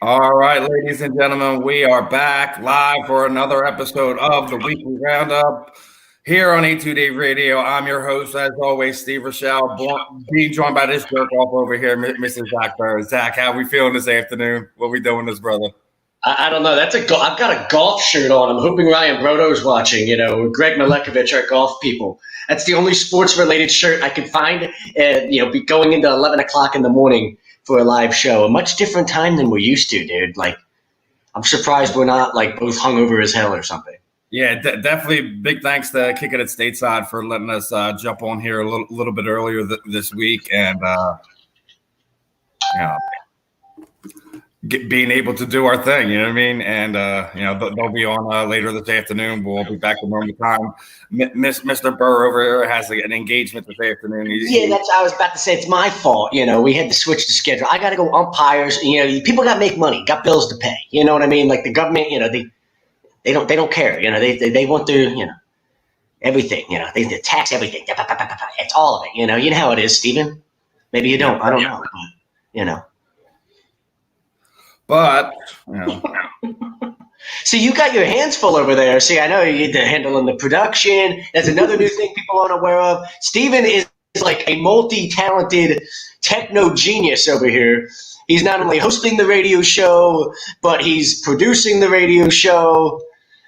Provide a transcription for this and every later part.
All right, ladies and gentlemen, we are back live for another episode of the Weekly Roundup here on A2D Radio. I'm your host, as always, Steve Rochelle, being joined by this jerk off over here, Mr. Zach Burrow. Zach, how we feeling this afternoon? What we doing this, brother? I don't know. I've got a golf shirt on. I'm hoping Ryan Brodo's watching. Greg Milekovich, our golf people. That's the only sports-related shirt I could find. Be going into 11 o'clock in the morning for a live show. A much different time than we're used to, dude. Like, I'm surprised we're not like both hungover as hell or something. Yeah, definitely. Big thanks to Kicking It Stateside for letting us jump on here a little bit earlier this week, and being able to do our thing, you know what I mean? And, they'll be on later this afternoon. We'll be back at normal time. Mr. Burr over here has an engagement this afternoon. I was about to say, it's my fault. We had to switch the schedule. I got to go umpires. People got to make money, got bills to pay. You know what I mean? Like the government, they don't care. They want their, everything. They tax everything. It's all of it. You know how it is, Stephen. Maybe you don't. I don't know. But, So you got your hands full over there. See, I know you're handling the production. That's another new thing people aren't aware of. Steven is like a multi-talented techno genius over here. He's not only hosting the radio show, but he's producing the radio show.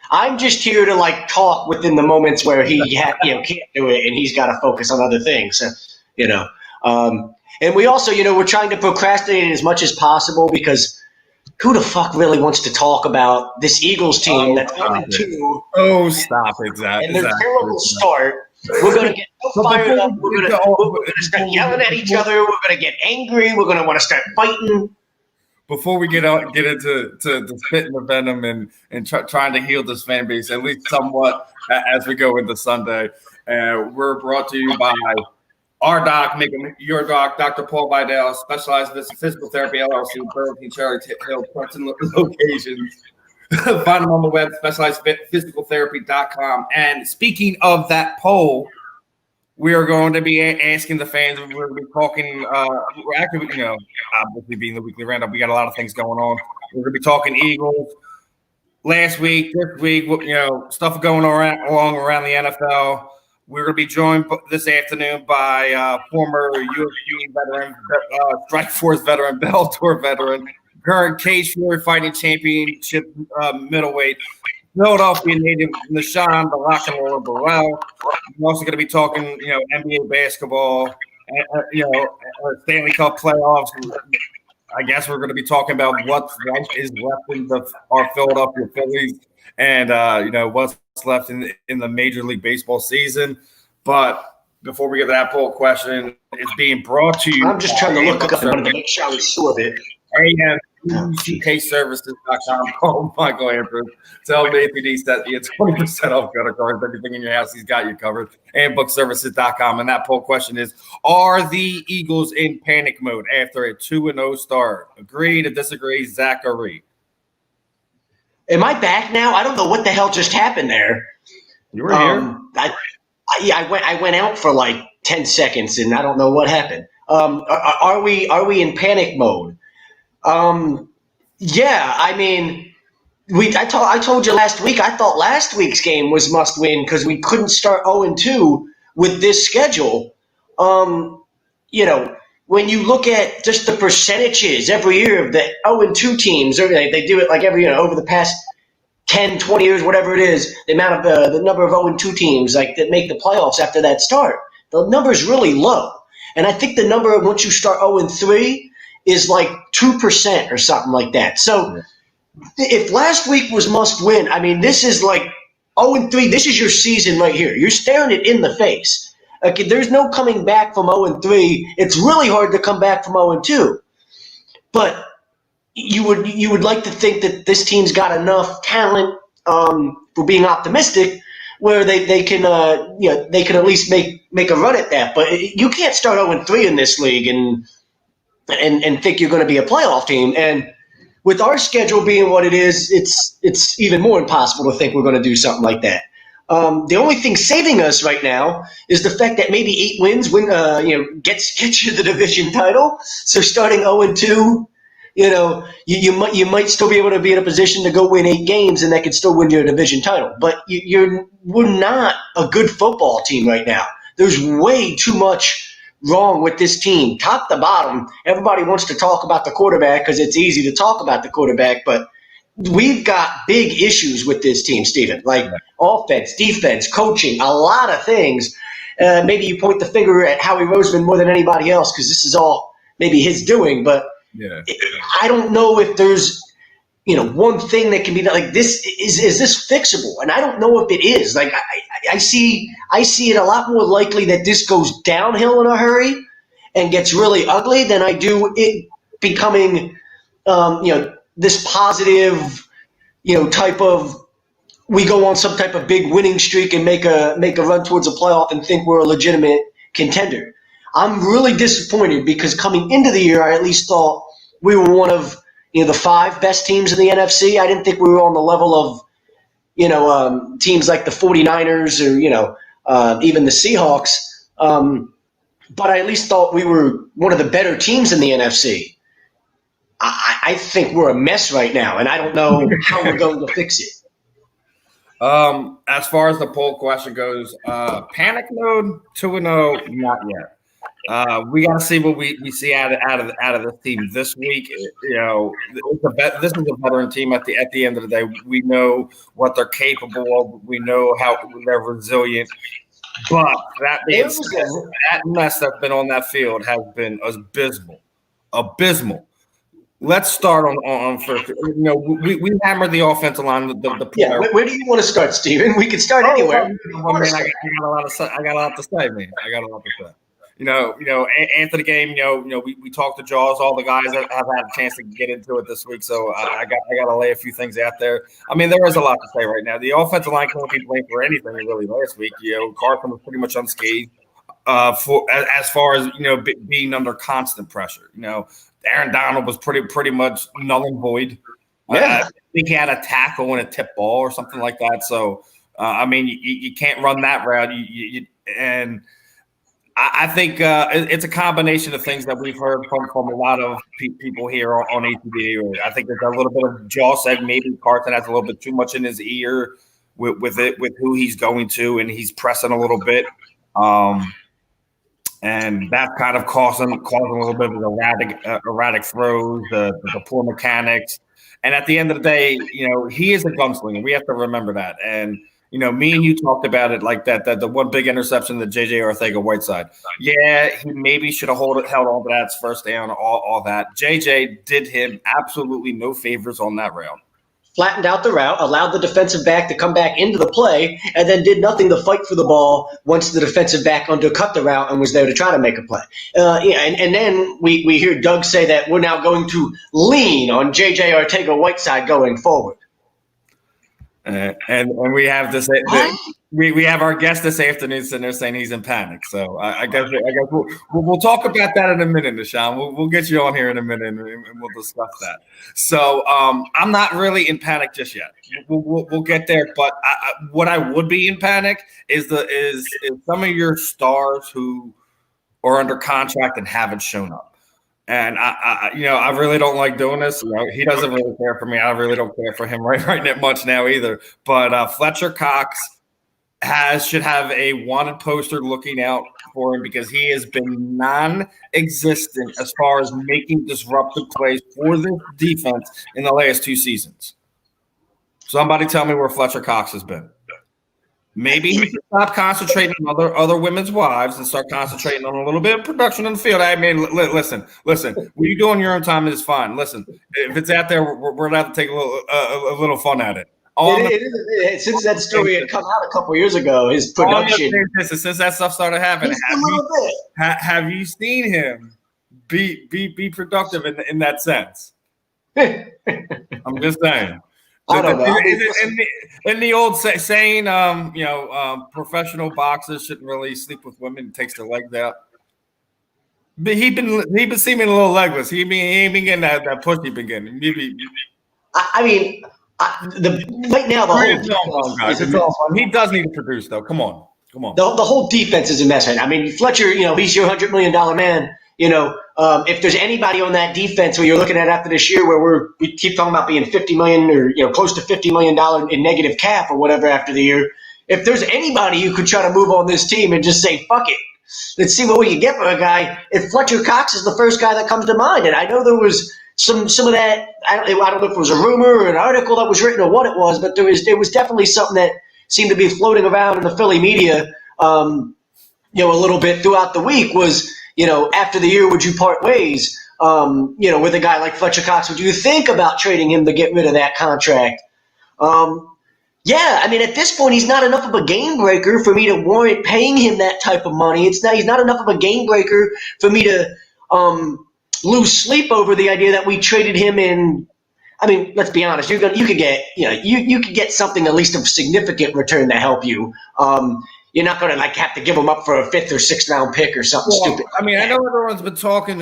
I'm just here to like talk within the moments where he can't do it, and he's got to focus on other things. And we also, we're trying to procrastinate as much as possible because who the fuck really wants to talk about this Eagles team that's 0-2? Oh, stop it, Zach. And their terrible start. We're going to get so fired up. We're going to start yelling at each other. We're going to get angry. We're going to want to start fighting. Before we get into the spitting the venom and trying to heal this fan base, at least somewhat, as we go into Sunday, we're brought to you by our doc, making your doc, Dr. Paul Vidal, specialized physical therapy LLC, Burlington, Cherry Hill, Princeton locations. Find them on the web, specializedphysicaltherapy.com. And speaking of that poll, we are going to be asking the fans. We're going to be talking. We're actually, obviously being the weekly roundup, we got a lot of things going on. We're going to be talking Eagles last week, this week. Stuff going around the NFL. We're going to be joined this afternoon by former UFC veteran, Strikeforce veteran, Bellator veteran, current Cage Fury Fighting Championship middleweight, Philadelphia native Nah-Shon, the Rock and Roller Burrell. We're also going to be talking, NBA basketball, Stanley Cup playoffs. I guess we're going to be talking about what is left in our Philadelphia Phillies, and what's left in the Major League Baseball season. But before we get to that poll question, it's being brought to you. I'm just trying to look up and make sure I'm sure of it. AMCKservices.com. Call Michael Andrews. Tell him APD that he gets 20% off credit cards. Everything in your house, he's got you covered. And bookservices.com. And that poll question is: are the Eagles in panic mode after a 2-0 start? Agree to disagree, Zachary? Am I back now? I don't know what the hell just happened there. You were here. I went out for like 10 seconds, and I don't know what happened. Are we in panic mode? Yeah. I mean, I told you last week. I thought last week's game was must win because we couldn't start 0-2 with this schedule. When you look at just the percentages every year of the 0-2 teams, they do it like every year over the past 10, 20 years, whatever it is, the amount of the number of 0-2 teams like that make the playoffs after that start. The number's really low. And I think the number once you start 0-3 is like 2% or something like that. So if last week was must win, I mean, this is like 0-3. This is your season right here. You're staring it in the face. Okay, there's no coming back from 0-3. It's really hard to come back from 0-2. But you would like to think that this team's got enough talent for being optimistic where they can at least make a run at that. But you can't start 0-3 in this league and think you're going to be a playoff team. And with our schedule being what it is, it's even more impossible to think we're going to do something like that. The only thing saving us right now is the fact that maybe 8 wins gets you the division title. So starting 0-2, you might still be able to be in a position to go win 8 games, and that could still win you a division title. But we're not a good football team right now. There's way too much wrong with this team, top to bottom. Everybody wants to talk about the quarterback because it's easy to talk about the quarterback, but we've got big issues with this team, Steven, like offense, defense, coaching, a lot of things. Maybe you point the finger at Howie Roseman more than anybody else because this is all maybe his doing, but I don't know if there's one thing that can be done. Like this is this fixable? And I don't know if it is. Like I see it a lot more likely that this goes downhill in a hurry and gets really ugly than I do it becoming this positive type of, we go on some type of big winning streak and make a run towards a playoff and think we're a legitimate contender. I'm really disappointed because coming into the year, I at least thought we were one of the 5 best teams in the NFC. I didn't think we were on the level of teams like the 49ers or even the Seahawks. But I at least thought we were one of the better teams in the NFC. I think we're a mess right now, and I don't know how we're going to fix it. As far as the poll question goes, panic mode 2-0, not yet. We got to see what we see out of this team this week. This is a veteran team. At the end of the day, we know what they're capable of. We know how they're resilient. But that being said, that mess that's been on that field has been abysmal. Let's start on first. We hammered the offensive line. Where do you want to start, Steven? We can start anywhere. I got a lot to say, man. I got a lot to say. After the game, we talked to Jaws. All the guys have had a chance to get into it this week, so I got to lay a few things out there. I mean, there is a lot to say right now. The offensive line can't be blamed for anything really last week. Carson was pretty much unscathed as far as being under constant pressure. Aaron Donald was pretty much null and void. Yeah. I think he had a tackle and a tip ball or something like that. So, you can't run that route. And I think it's a combination of things that we've heard from a lot of people here on ATV. I think there's a little bit of Jaw said maybe Carson has a little bit too much in his ear with who he's going to, and he's pressing a little bit. And that's kind of causing a little bit of erratic throws, the poor mechanics. And at the end of the day, he is a gunslinger. We have to remember that. And, me and you talked about it like that the one big interception, the J.J. Arcega-Whiteside. Yeah, he maybe should have held on to that first down, all that. J.J. did him absolutely no favors on that route. Flattened out the route, allowed the defensive back to come back into the play, and then did nothing to fight for the ball once the defensive back undercut the route and was there to try to make a play. And then we hear Doug say that we're now going to lean on J.J. Arcega-Whiteside going forward. And we have this. We have our guest this afternoon sitting there saying he's in panic. So I guess we'll talk about that in a minute, Nah-Shon. We'll get you on here in a minute and we'll discuss that. So I'm not really in panic just yet. We'll get there. But what I would be in panic is some of your stars who are under contract and haven't shown up. And I really don't like doing this. He doesn't really care for me. I really don't care for him right that much now either. But Fletcher Cox should have a wanted poster looking out for him because he has been non-existent as far as making disruptive plays for the defense in the last 2 seasons. Somebody tell me where Fletcher Cox has been. Maybe he should stop concentrating on other women's wives and start concentrating on a little bit of production on the field. I mean, listen. What you do on your own time is fine. Listen, if it's out there, we're allowed to take a little fun at it. Since that story had come out a couple years ago, his production. Since that stuff started happening, have you seen him be productive in that sense? I'm just saying. I don't know. In the old saying, professional boxers shouldn't really sleep with women. It takes their legs out. But he been seeming a little legless. He ain't been getting that push he been getting. Right now the whole he does need to produce though. Come on. The whole defense is a mess. I mean, Fletcher, he's your $100 million man. If there's anybody on that defense where you're looking at after this year where we keep talking about being $50 million or close to $50 million in negative cap or whatever after the year, if there's anybody who could try to move on this team and just say, fuck it, let's see what we can get for a guy, if Fletcher Cox is the first guy that comes to mind. And I know there was some of that, I don't know if it was a rumor or an article that was written or what it was, but there was definitely something that seemed to be floating around in the Philly media, a little bit throughout the week was, after the year, would you part ways, with a guy like Fletcher Cox? Would you think about trading him to get rid of that contract? At this point, he's not enough of a game breaker for me to warrant paying him that type of money. He's not enough of a game breaker for me to lose sleep over the idea that we traded him in. I mean, let's be honest. You could get something at least of significant return to help you. You're not going to have to give him up for a 5th or 6th round pick or something stupid. I mean, I know everyone's been talking,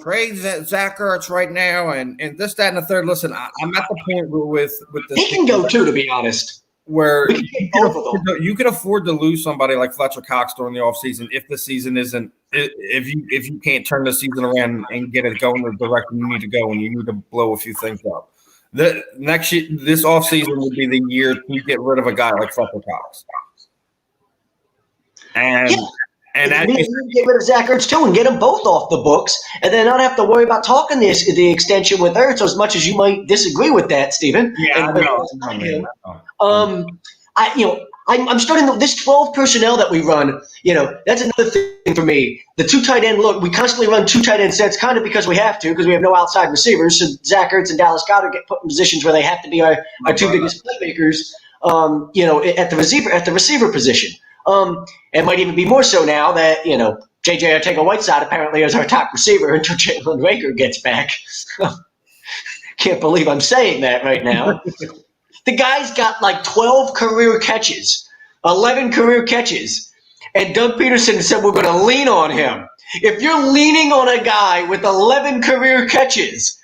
trade Zach Ertz right now and this, that, and the third. Listen, I'm at the point with this. He can go too, to be honest. Where you can afford to lose somebody like Fletcher Cox during the offseason if the season isn't if you can't turn the season around and get it going the direction you need to go and you need to blow a few things up. The next year, this offseason would be the year to get rid of a guy like Fletcher Cox. And get rid of Zach Ertz too and get them both off the books, and then not have to worry about talking the extension with Ertz as much as you might disagree with that, Stephen. Yeah, I'm starting this 12 personnel that we run. That's another thing for me. The 2 tight end look. We constantly run 2 tight end sets, kind of because we have to, because we have no outside receivers. So Zach Ertz and Dallas Goedert get put in positions where they have to be our 2 biggest playmakers. At the receiver position. It might even be more so now that, J.J. Arcega-Whiteside apparently is our top receiver until Jalen Reagor gets back. Can't believe I'm saying that right now. The guy's got 12 career catches, 11 career catches, and Doug Peterson said we're going to lean on him. If you're leaning on a guy with 11 career catches,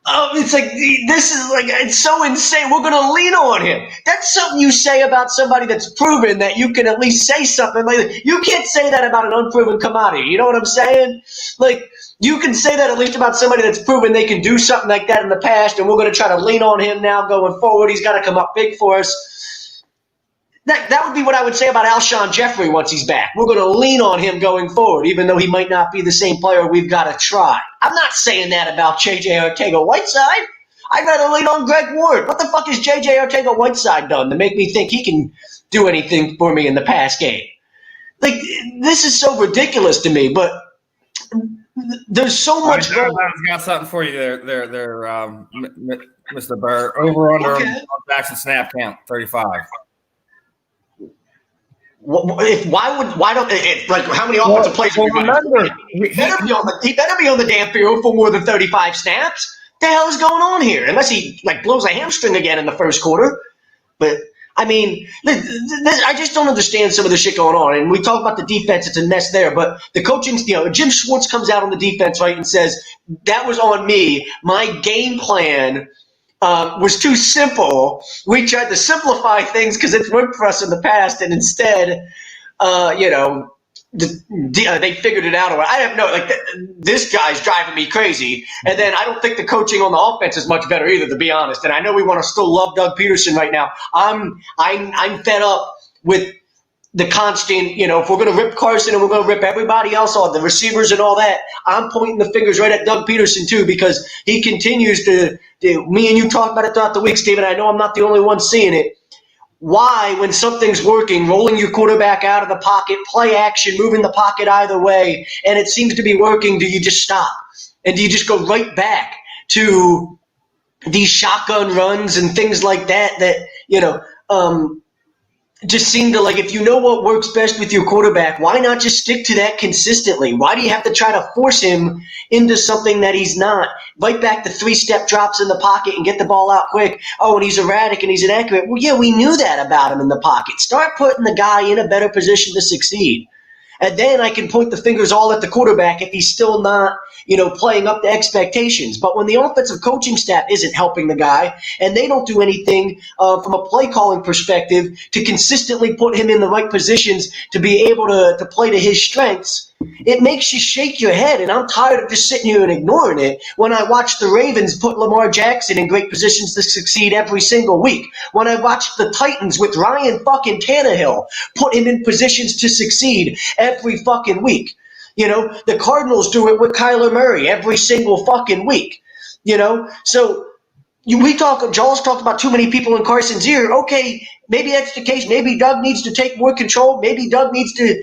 it's so insane. We're going to lean on him. That's something you say about somebody that's proven that you can at least say something like that. You can't say that about an unproven commodity. You know what I'm saying? You can say that at least about somebody that's proven they can do something like that in the past, and we're going to try to lean on him now going forward. He's got to come up big for us. That would be what I would say about Alshon Jeffrey once he's back. We're going to lean on him going forward, even though he might not be the same player. We've got to try. I'm not saying that about J.J. Arcega-Whiteside. I'd rather lean on Greg Ward. What the fuck has J.J. Arcega-Whiteside done to make me think he can do anything for me in the past game? This is so ridiculous to me, but there's so much. I've got something for you there, Mr. Burr. Over under Jackson snap count 35. How many offensive plays? He better be on the damn field for more than 35 snaps. The hell is going on here? Unless he blows a hamstring again in the first quarter. But I mean, I just don't understand some of the shit going on. And we talk about the defense; it's a mess there. But the coaching, Jim Schwartz comes out on the defense, right, and says that was on me. My game plan was too simple. We tried to simplify things because it's worked for us in the past, and instead, they figured it out. I have this guy's driving me crazy. And then I don't think the coaching on the offense is much better either, to be honest. And I know we want to still love Doug Peterson right now. I'm fed up with the constant, if we're going to rip Carson and we're going to rip everybody else off, the receivers and all that, I'm pointing the fingers right at Doug Peterson too, because he continues to me and you talked about it throughout the week, Stephen. I know I'm not the only one seeing it. Why, when something's working, rolling your quarterback out of the pocket, play action, moving the pocket either way, and it seems to be working, do you just stop? And do you just go right back to these shotgun runs and things like that just seem to if you know what works best with your quarterback, why not just stick to that consistently? Why do you have to try to force him into something that he's not? Right back to 3-step drops in the pocket and get the ball out quick. Oh, and he's erratic and he's inaccurate. Well, yeah, we knew that about him in the pocket. Start putting the guy in a better position to succeed. And then I can point the fingers all at the quarterback if he's still not, playing up to expectations. But when the offensive coaching staff isn't helping the guy and they don't do anything from a play calling perspective to consistently put him in the right positions to be able to play to his strengths, it makes you shake your head, and I'm tired of just sitting here and ignoring it when I watch the Ravens put Lamar Jackson in great positions to succeed every single week. When I watch the Titans with Ryan fucking Tannehill put him in positions to succeed every fucking week. The Cardinals do it with Kyler Murray every single fucking week. So Jaws talked about too many people in Carson's ear. Okay, maybe that's the case. Maybe Doug needs to take more control. Maybe Doug needs to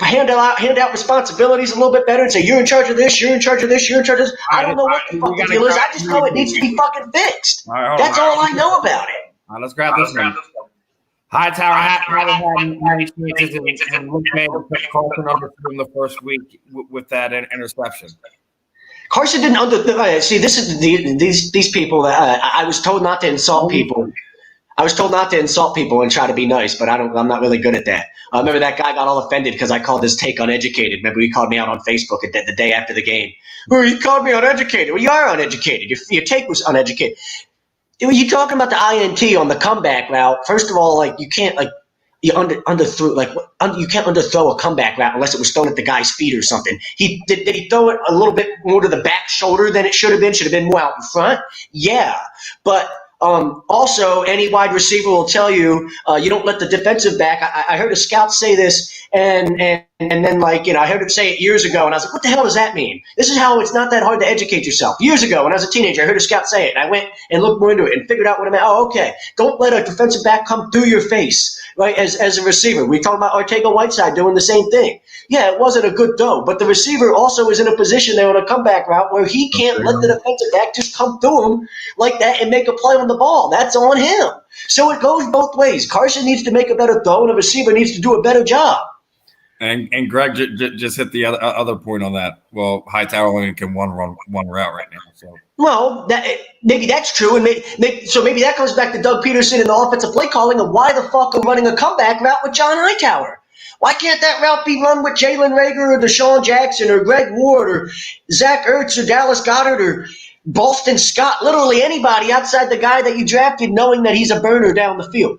hand out responsibilities a little bit better and say, you're in charge of this, you're in charge of this, you're in charge of this. I don't know what the fuck the deal is. I just know it needs to be fucking fixed. That's all I know about it. All right, let's grab this one. Hightower hadn't had many chances and looked bad to put Carson under in the first week with that interception. Carson didn't see. This is these people that I was told not to insult people. I was told not to insult people and try to be nice, but I'm not really good at that. I remember that guy got all offended because I called his take uneducated. Remember, he called me out on Facebook the day after the game. Well, he called me uneducated. Well, you are uneducated. Your take was uneducated. You talking about the INT on the comeback route? First of all, you can't you can't underthrow a comeback route unless it was thrown at the guy's feet or something. Did he throw it a little bit more to the back shoulder than it should have been? Should have been more out in front. Yeah, but. Also, any wide receiver will tell you you don't let the defensive back. I heard a scout say this, and then I heard him say it years ago, and I was like, what the hell does that mean? This is how it's not that hard to educate yourself. Years ago, when I was a teenager, I heard a scout say it, and I went and looked more into it and figured out what it meant. Oh, okay. Don't let a defensive back come through your face, right? As a receiver, we talked about Ortega-Whiteside doing the same thing. Yeah, it wasn't a good throw, but the receiver also is in a position there on a comeback route where he can't let the defensive back just come through him like that and make a play on the ball. That's on him. So it goes both ways. Carson needs to make a better throw, and the receiver needs to do a better job. And Greg just hit the other point on that. Well, Hightower only can one route right now. So well, maybe that's true, and maybe that comes back to Doug Peterson and the offensive play calling of why the fuck are running a comeback route with John Hightower. Why can't that route be run with Jalen Reagor or Deshaun Jackson or Greg Ward or Zach Ertz or Dallas Goedert or Boston Scott? Literally anybody outside the guy that you drafted, knowing that he's a burner down the field.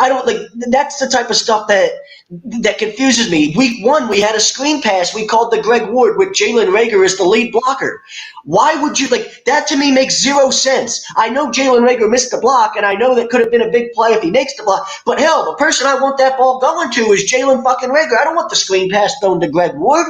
I don't that's the type of stuff that confuses me. Week 1, we had a screen pass we called the Greg Ward with Jalen Reagor as the lead blocker. Why would you that? To me makes zero sense. I know Jalen Reagor missed the block, and I know that could have been a big play if he makes the block. But hell, the person I want that ball going to is Jalen fucking Reagor. I don't want the screen pass thrown to Greg Ward.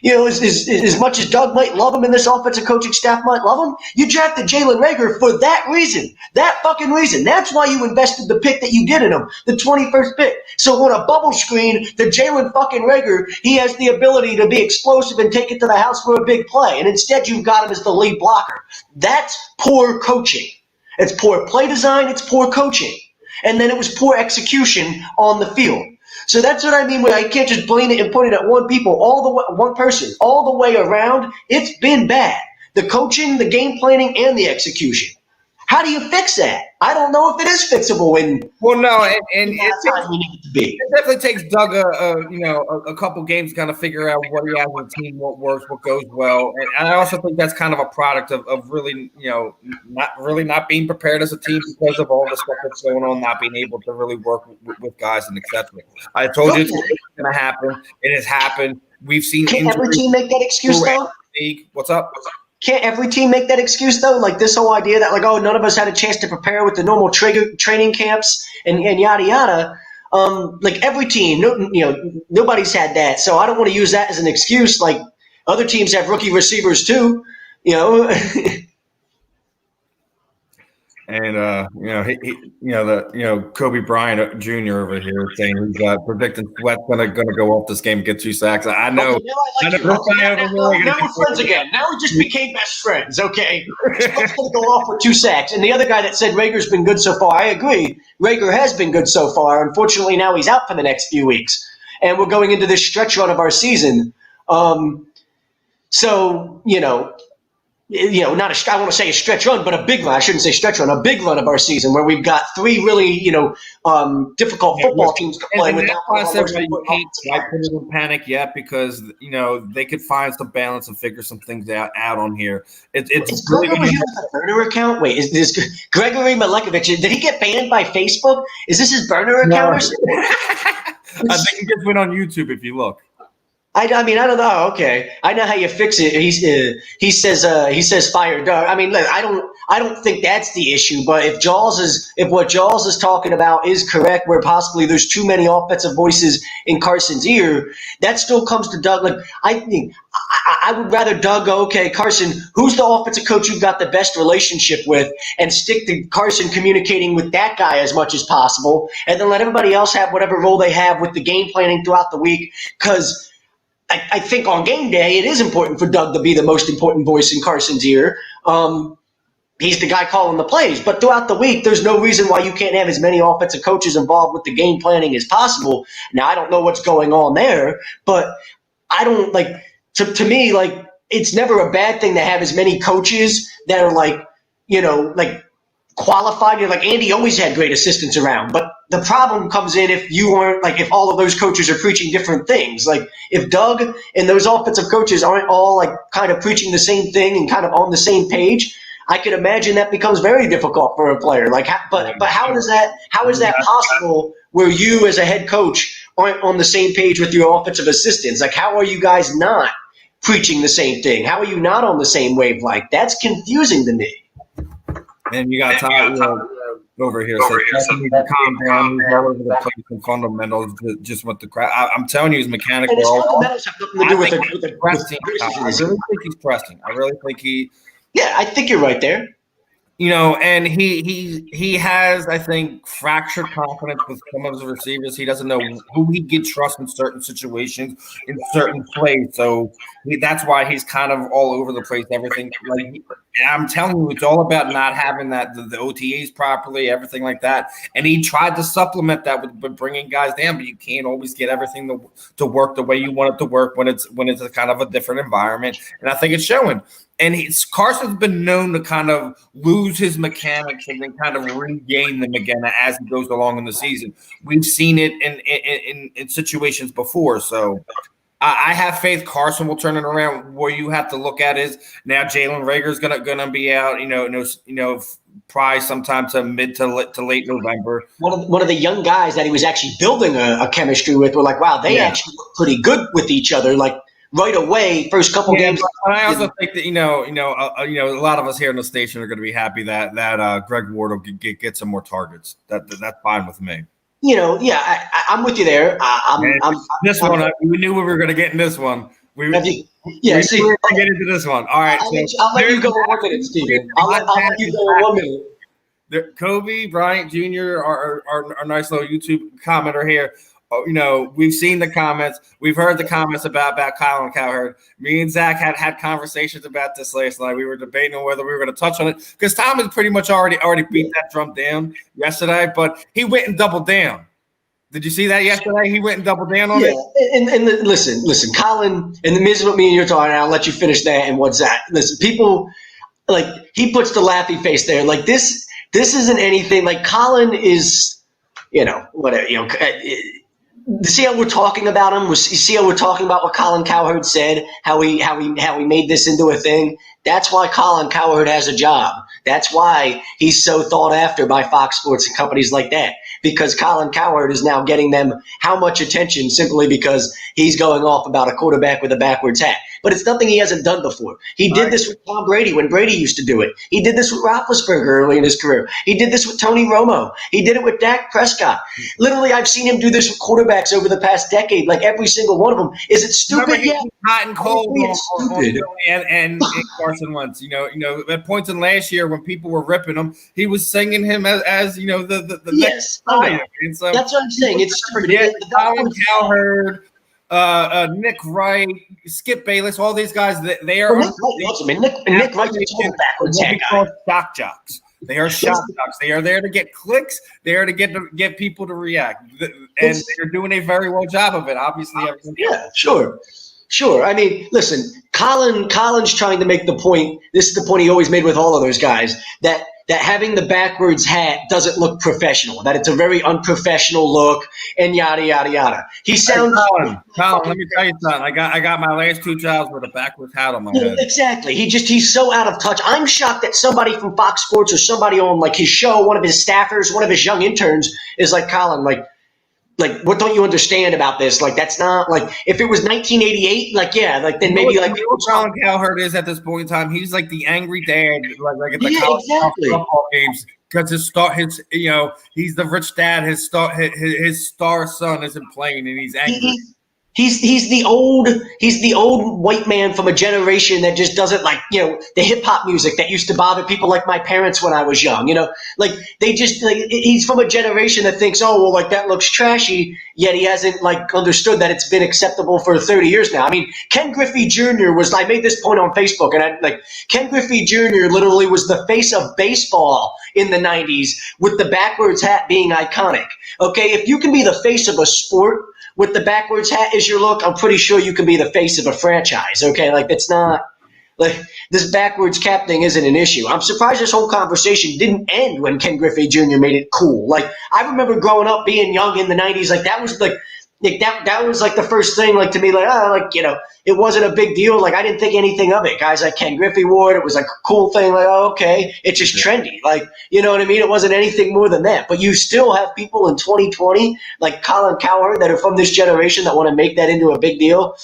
As much as Doug might love him and this offensive coaching staff might love him, you drafted Jalen Reagor for that reason. That fucking reason. That's why you invested the pick that you did in him, the 21st pick. So on a bubble screen to Jalen fucking Reagor, he has the ability to be explosive and take it to the house for a big play. And instead you've got him as the lead blocker. That's poor coaching. It's poor play design. It's poor coaching. And then it was poor execution on the field. So that's what I mean when I can't just blame it and point it at one person all the way around. It's been bad. The coaching, the game planning, and the execution. How do you fix that? I don't know if it is fixable. It definitely takes Doug a couple games to kind of figure out what he has in the team, what works, what goes well, and I also think that's kind of a product of really not being prepared as a team because of all the stuff that's going on, not being able to really work with guys and etc. I told you it's going to happen. It has happened. We've seen. Can every team make that excuse though? What's up? Can't every team make that excuse though? This whole idea that none of us had a chance to prepare with the normal training camps and yada yada. Every team, nobody's had that. So I don't want to use that as an excuse. Other teams have rookie receivers too. And Kobe Bryant Jr. over here saying he's predicting Sweat's gonna go off this game and get 2 sacks. I know. Now we're friends again. Now we just became best friends. Okay, Sweat's gonna go off with 2 sacks. And the other guy that said Reagor's been good so far, I agree. Reagor has been good so far. Unfortunately, now he's out for the next few weeks, and we're going into this stretch run of our season. not I want to say a stretch run, but a big run. I shouldn't say stretch run, a big run of our season where we've got three really, difficult football teams to play with. That's why I said you can't put it in panic yet because, they could find some balance and figure some things out on here. It's really Gregory here with a burner account? Wait, is this Gregory Milekovic? Did he get banned by Facebook? Is this his burner account? Or something? I think he just went on YouTube if you look. I mean, I don't know. Okay, I know how you fix it. He says fire Doug. I mean, look, I don't think that's the issue. But if what Jaws is talking about is correct, where possibly there's too many offensive voices in Carson's ear, that still comes to Doug. Like, I think I would rather Doug go, okay, Carson, who's the offensive coach you've got the best relationship with, and stick to Carson communicating with that guy as much as possible, and then let everybody else have whatever role they have with the game planning throughout the week, because I think on game day, it is important for Doug to be the most important voice in Carson's ear. He's the guy calling the plays. But throughout the week, there's no reason why you can't have as many offensive coaches involved with the game planning as possible. Now, I don't know what's going on there, but I don't to me, it's never a bad thing to have as many coaches that are qualified. Like Andy always had great assistants around, but the problem comes in if you aren't if all of those coaches are preaching different things. Like if Doug and those offensive coaches aren't all kind of preaching the same thing and kind of on the same page, I could imagine that becomes very difficult for a player. But how is that possible where you as a head coach aren't on the same page with your offensive assistants? Like, how are you guys not preaching the same thing? How are you not on the same wavelength? That's confusing to me. And you got Todd over here. So calm down. He's all over the place in fundamentals. Just with the crowd. I'm telling you, he's mechanical. And his fundamentals have nothing to do with the pressing. I really think he's pressing. I really think he. Yeah, I think you're right there. And he has, I think, fractured confidence with some of his receivers. He doesn't know who he can trust in certain situations, in certain plays. So that's why he's kind of all over the place. Everything, I'm telling you, it's all about not having the OTAs properly, everything like that. And he tried to supplement that with bringing guys down, but you can't always get everything to work the way you want it to work when it's a kind of a different environment. And I think it's showing. And Carson's been known to kind of lose his mechanics and then kind of regain them again as he goes along in the season. We've seen it in situations before. So I have faith Carson will turn it around. Where you have to look at is now Jalen Reagor's gonna be out. Probably sometime to mid to late November. One of the young guys that he was actually building a chemistry with were like, wow, they actually look pretty good with each other. Right away, first couple games. But I also think that a lot of us here in the station are going to be happy that Greg Ward will get some more targets. That's fine with me. I'm with you there. We knew we were going to get in this one. We're going to get into this one. All right. I'll let you go in 1 minute, Steven. I'll let you go in 1 minute. Kobe Bryant Jr., our nice little YouTube commenter here. We've seen the comments. We've heard the comments about Colin Cowherd. Me and Zach had conversations about this last night. We were debating on whether we were going to touch on it because Tom has pretty much already beat that drum down yesterday, but he went and doubled down. Did you see that yesterday? He went and doubled down on it. And listen, Colin, and the midst of what me and you're talking, I'll let you finish that and what's that. Listen, people, he puts the laughy face there. This isn't anything. Colin is, whatever, see how we're talking about him? See how we're talking about what Colin Cowherd said, how he made this into a thing? That's why Colin Cowherd has a job. That's why he's so thought after by Fox Sports and companies like that. Because Colin Cowherd is now getting them how much attention simply because he's going off about a quarterback with a backwards hat. But it's nothing he hasn't done before. He did this with Tom Brady when Brady used to do it. He did this with Roethlisberger early in his career. He did this with Tony Romo. He did it with Dak Prescott. Literally, I've seen him do this with quarterbacks over the past decade, every single one of them. Is it stupid? Yeah. Hot and cold stupid. And Carson Wentz. At points in last year when people were ripping him, he was singing him as the next fire. So, that's what I'm saying. It's stupid. Yeah, Colin Cowherd, Nick Wright, Skip Bayless, all these guys, they are. Nick Wright's a total backwards hat guy. Shock jocks. They are shock jocks. They are there to get clicks. They are to get people to react, and they're doing a very well job of it. Obviously, yeah, sure. I mean, listen, Colin's trying to make the point. This is the point he always made with all of those guys that having the backwards hat doesn't look professional. That it's a very unprofessional look and yada yada yada. He sounds. Colin, let me tell you something. I got my last 2 jobs with a backwards hat on my head. Exactly. He's so out of touch. I'm shocked that somebody from Fox Sports or somebody on like his show, one of his staffers, one of his young interns, is like, Colin, like, what don't you understand about this? Like, that's not like if it was 1988, like, yeah, like then maybe like Colin Cowherd is at this point in time. He's like the angry dad, like at the college football games because he's the rich dad. His star son isn't playing, and he's angry. He's the old white man from a generation that just doesn't like, the hip hop music that used to bother people like my parents when I was young, like they just like, he's from a generation that thinks, oh, well, like that looks trashy. Yet he hasn't like understood that it's been acceptable for 30 years now. I mean, Ken Griffey Jr. I made this point on Facebook and Ken Griffey Jr. literally was the face of baseball in the 90s with the backwards hat being iconic. Okay. If you can be the face of a sport with the backwards hat as your look, I'm pretty sure you can be the face of a franchise, okay? Like, it's not – like, this backwards cap thing isn't an issue. I'm surprised this whole conversation didn't end when Ken Griffey Jr. made it cool. Like, I remember growing up being young in the 90s. Like, that was, that was, like, the first thing, like, to me, like, it wasn't a big deal. Like, I didn't think anything of it. Guys like Ken Griffey wore it. It was, like, a cool thing. Like, oh, okay. It's just trendy. Like, you know what I mean? It wasn't anything more than that. But you still have people in 2020, like Colin Cowherd, that are from this generation that want to make that into a big deal.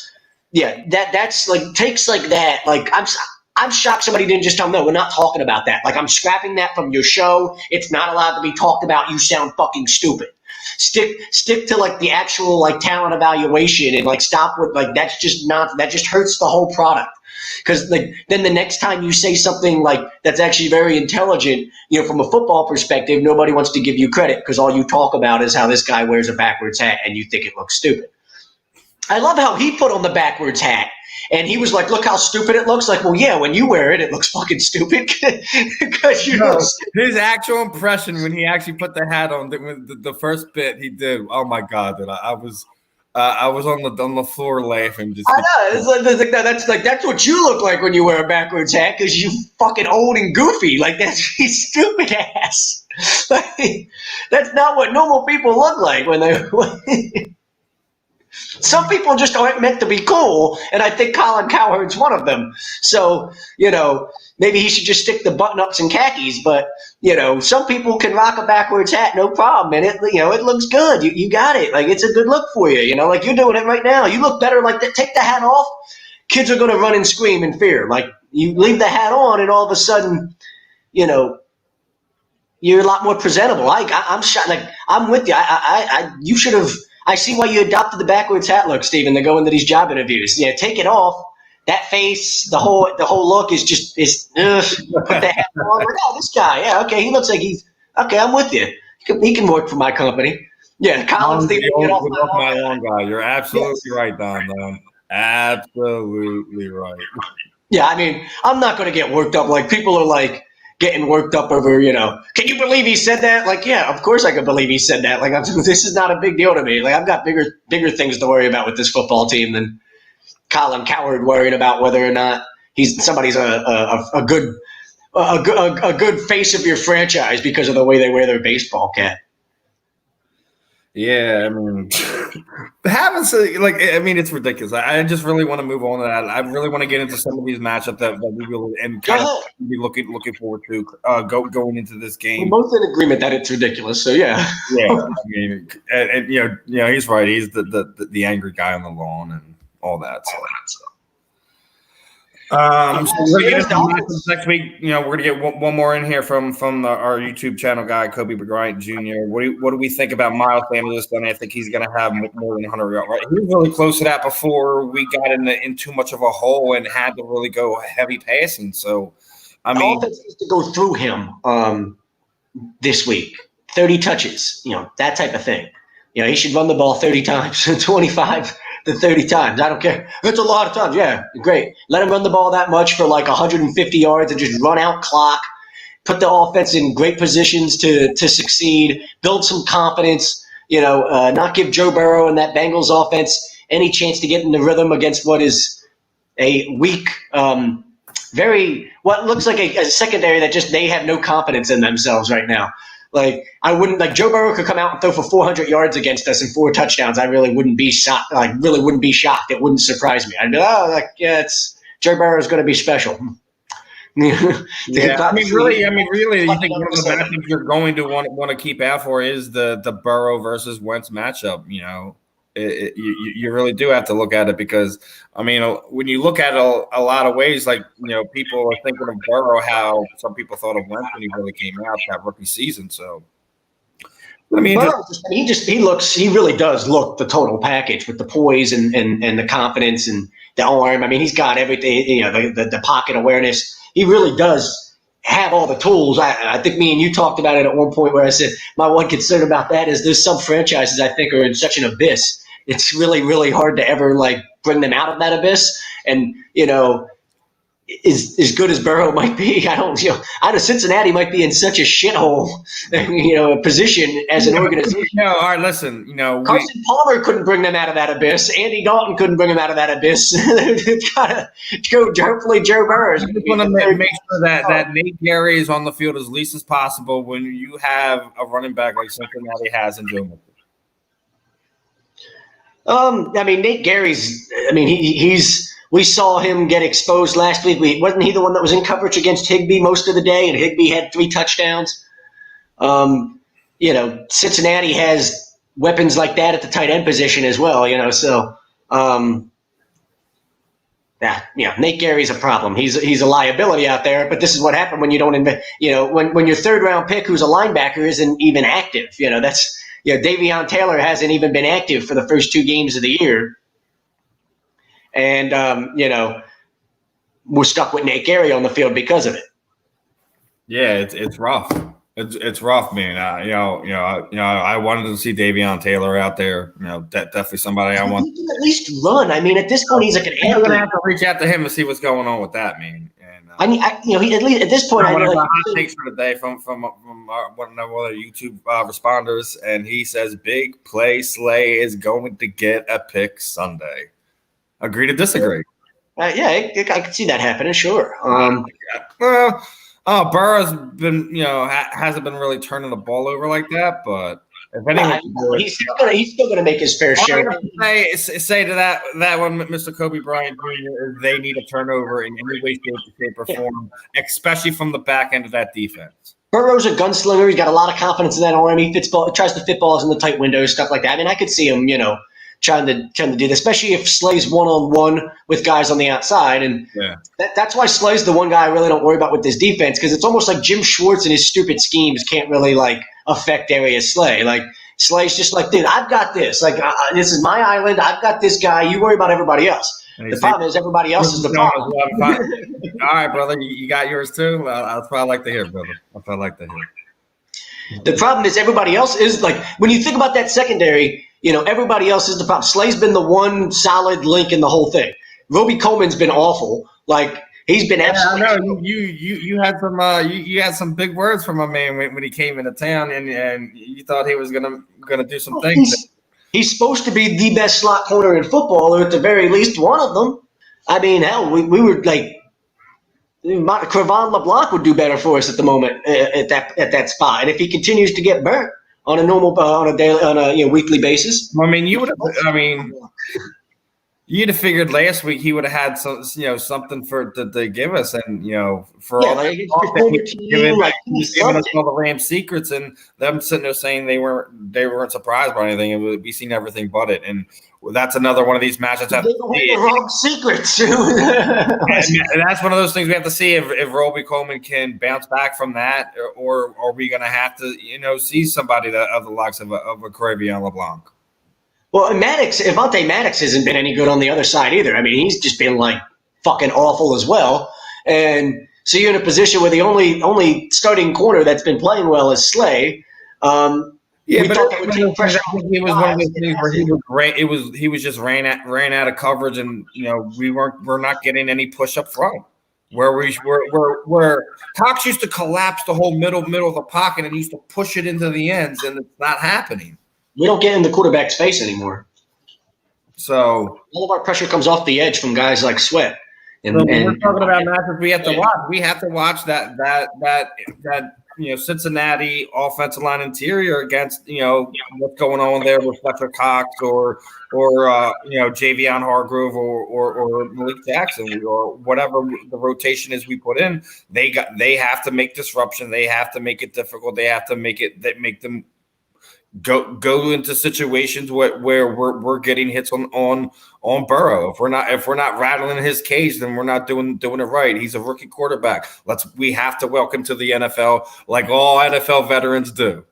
Yeah, that's, like, takes like that. Like, I'm shocked somebody didn't just tell me, no, we're not talking about that. Like, I'm scrapping that from your show. It's not allowed to be talked about. You sound fucking stupid. Stick to like the actual like talent evaluation and like stop with like that just hurts the whole product. Because like then the next time you say something like that's actually very intelligent, from a football perspective, nobody wants to give you credit because all you talk about is how this guy wears a backwards hat and you think it looks stupid. I love how he put on the backwards hat. And he was like, look how stupid it looks. Like, well, yeah, when you wear it, it looks fucking stupid. Because his actual impression when he actually put the hat on, the first bit he did, oh my God, dude, I was on the floor laughing. Just I know. It's like, that's what you look like when you wear a backwards hat because you fucking old and goofy. Like, that's stupid ass. Like, that's not what normal people look like when they Some people just aren't meant to be cool, and I think Colin Cowherd's one of them. So, maybe he should just stick the button-ups and khakis, but, some people can rock a backwards hat, no problem, and it looks good. You got it. Like, it's a good look for you, like you're doing it right now. You look better like that. Take the hat off. Kids are going to run and scream in fear. Like, you leave the hat on, and all of a sudden, you're a lot more presentable. I'm shocked. Like, I'm with you. You should have. I see why you adopted the backwards hat look, Steven, to go into these job interviews. Yeah, take it off. That face, the whole look is just put the hat on. Like, oh, this guy, yeah, okay, he looks like okay. I'm with you. He can work for my company. Yeah, Colin's the get off my lawn guy. You're absolutely right, Don. Absolutely right. Yeah, I mean, I'm not going to get worked up. Like, people are like getting worked up over, can you believe he said that? Like, yeah, of course I can believe he said that. Like, this is not a big deal to me. Like, I've got bigger things to worry about with this football team than Colin Cowherd worrying about whether or not somebody's a good face of your franchise because of the way they wear their baseball cap. Yeah, I mean, it's ridiculous. I just really want to move on to that. I really want to get into some of these matchups that we will and kind of be looking forward to going into this game. We're both in agreement that it's ridiculous. So yeah, yeah. I mean, and he's right. He's the angry guy on the lawn and all that. So we're gonna get into next week. We're gonna get one more in here from our YouTube channel guy, Kobe Bryant Jr. What do we think about Miles Sanders? I think he's gonna have more than 100 yards. Right? He was really close to that before we got in too much of a hole and had to really go heavy passing. So, I mean, offense needs to go through him this week. 30 touches, that type of thing. He should run the ball 30 times, 25 to 30 times. I don't care. It's a lot of times. Yeah, great. Let him run the ball that much for like 150 yards and just run out clock. Put the offense in great positions to succeed. Build some confidence. Not give Joe Burrow and that Bengals offense any chance to get in the rhythm against what is a weak, what looks like a secondary that just they have no confidence in themselves right now. Like Joe Burrow could come out and throw for 400 yards against us and 4 touchdowns. I really wouldn't be shocked. It wouldn't surprise me. I'd be it's Joe Burrow's going to be special. Yeah, I mean, really, you think one of the matchups you're going to want to keep out for is the Burrow versus Wentz matchup. You know, you really do have to look at it because, I mean, when you look at it a lot of ways, like, you know, people are thinking of Burrow how some people thought of Wentz when he really came out that rookie season. So, I mean, he really does look the total package with the poise and the confidence and the arm. I mean, he's got everything. You know, the pocket awareness. He really does have all the tools. I think me and you talked about it at one point where I said my one concern about that is there's some franchises I think are in such an abyss. It's really, really hard to ever bring them out of that abyss. And, you know, as good as Burrow might be, I know Cincinnati might be in such a shithole, you know, position as an organization. No, all right, listen, you know, Carson Palmer couldn't bring them out of that abyss. Andy Dalton couldn't bring them out of that abyss. It's got to go. Hopefully, Joe Burrow. I just want to make sure that Nate Gary is on the field as least as possible when you have a running back like Cincinnati has in Joe Mixon. I mean, Nate Gary's. I mean, he's. We saw him get exposed last week. Wasn't he the one that was in coverage against Higbee most of the day, and Higbee had 3 touchdowns? You know, Cincinnati has weapons like that at the tight end position as well. You know, so Nate Gary's a problem. He's a liability out there. But this is what happened when you don't invest. You know, when your 3rd round pick, who's a linebacker, isn't even active. You know, Davion Taylor hasn't even been active for the first 2 games of the year. And, you know, we're stuck with Nate Gary on the field because of it. Yeah, it's rough. It's rough, man. I wanted to see Davion Taylor out there. You know, definitely somebody I want. He can at least run. I mean, at this point, he's like an athlete. I'm gonna have to reach out to him and see what's going on with that, man. And he at least at this point, one of the hot takes for the day from one of our YouTube responders, and he says, "Big play Slay is going to get a pick Sunday." Agree to disagree. I could see that happening. Sure. Burrow's been, you know, hasn't been really turning the ball over like that. But if anyone, he's still gonna make his fair share. Say to that one, Mr. Kobe Bryant Jr., they need a turnover in any way, shape, or form, especially from the back end of that defense. Burrow's a gunslinger. He's got a lot of confidence in that arm. He tries to fit balls in the tight windows, stuff like that. I mean, I could see him, you know, trying to do this, especially if Slay's one-on-one with guys on the outside. And that's why Slay's the one guy I really don't worry about with this defense, because it's almost like Jim Schwartz and his stupid schemes can't really, affect Darius Slay. Slay's just dude, I've got this. This is my island. I've got this guy. You worry about everybody else. The problem is everybody else is the problem. All right, brother. You got yours too? That's what I like to hear, brother. That's what I like to hear. The problem is everybody else is, when you think about that secondary, you know, everybody else is the problem. Slay's been the one solid link in the whole thing. Roby Coleman's been awful. He's been absolutely. I know you had some you had some big words from my man when he came into town, and you thought he was gonna do some things. He's supposed to be the best slot corner in football, or at the very least one of them. I mean, hell, we were Crevan LeBlanc would do better for us at the moment at that spot, and if he continues to get burnt on a weekly basis. I mean, you'd have figured last week he would have had something to give us, and for all giving us all the Rams secrets, and them sitting there saying they weren't surprised by anything, and we've seen everything but it, and that's another one of these matches. They the wrong secrets. and that's one of those things we have to see if Roby Coleman can bounce back from that, or are we going to have to see somebody of the likes of a Crevan LeBlanc. Well, Avonte Maddox hasn't been any good on the other side either. I mean, he's just been fucking awful as well. And so you're in a position where the only starting corner that's been playing well is Slay. But it was one of those things where he was great. He was just ran out of coverage, and we're not getting any push up front. Where Cox used to collapse the whole middle of the pocket and used to push it into the ends, and it's not happening. We don't get in the quarterback's face anymore. So all of our pressure comes off the edge from guys like Sweat. So when we're talking about matchups we have to watch. We have to watch that Cincinnati offensive line interior against what's going on there with Fletcher Cox or Javion Hargrove or Malik Jackson or whatever the rotation is we put in. They have to make disruption. They have to make it difficult. They have to make them go into situations where we're getting hits on Burrow. If we're not rattling his cage, then we're not doing it right. He's a rookie quarterback. We have to welcome to the NFL like all NFL veterans do.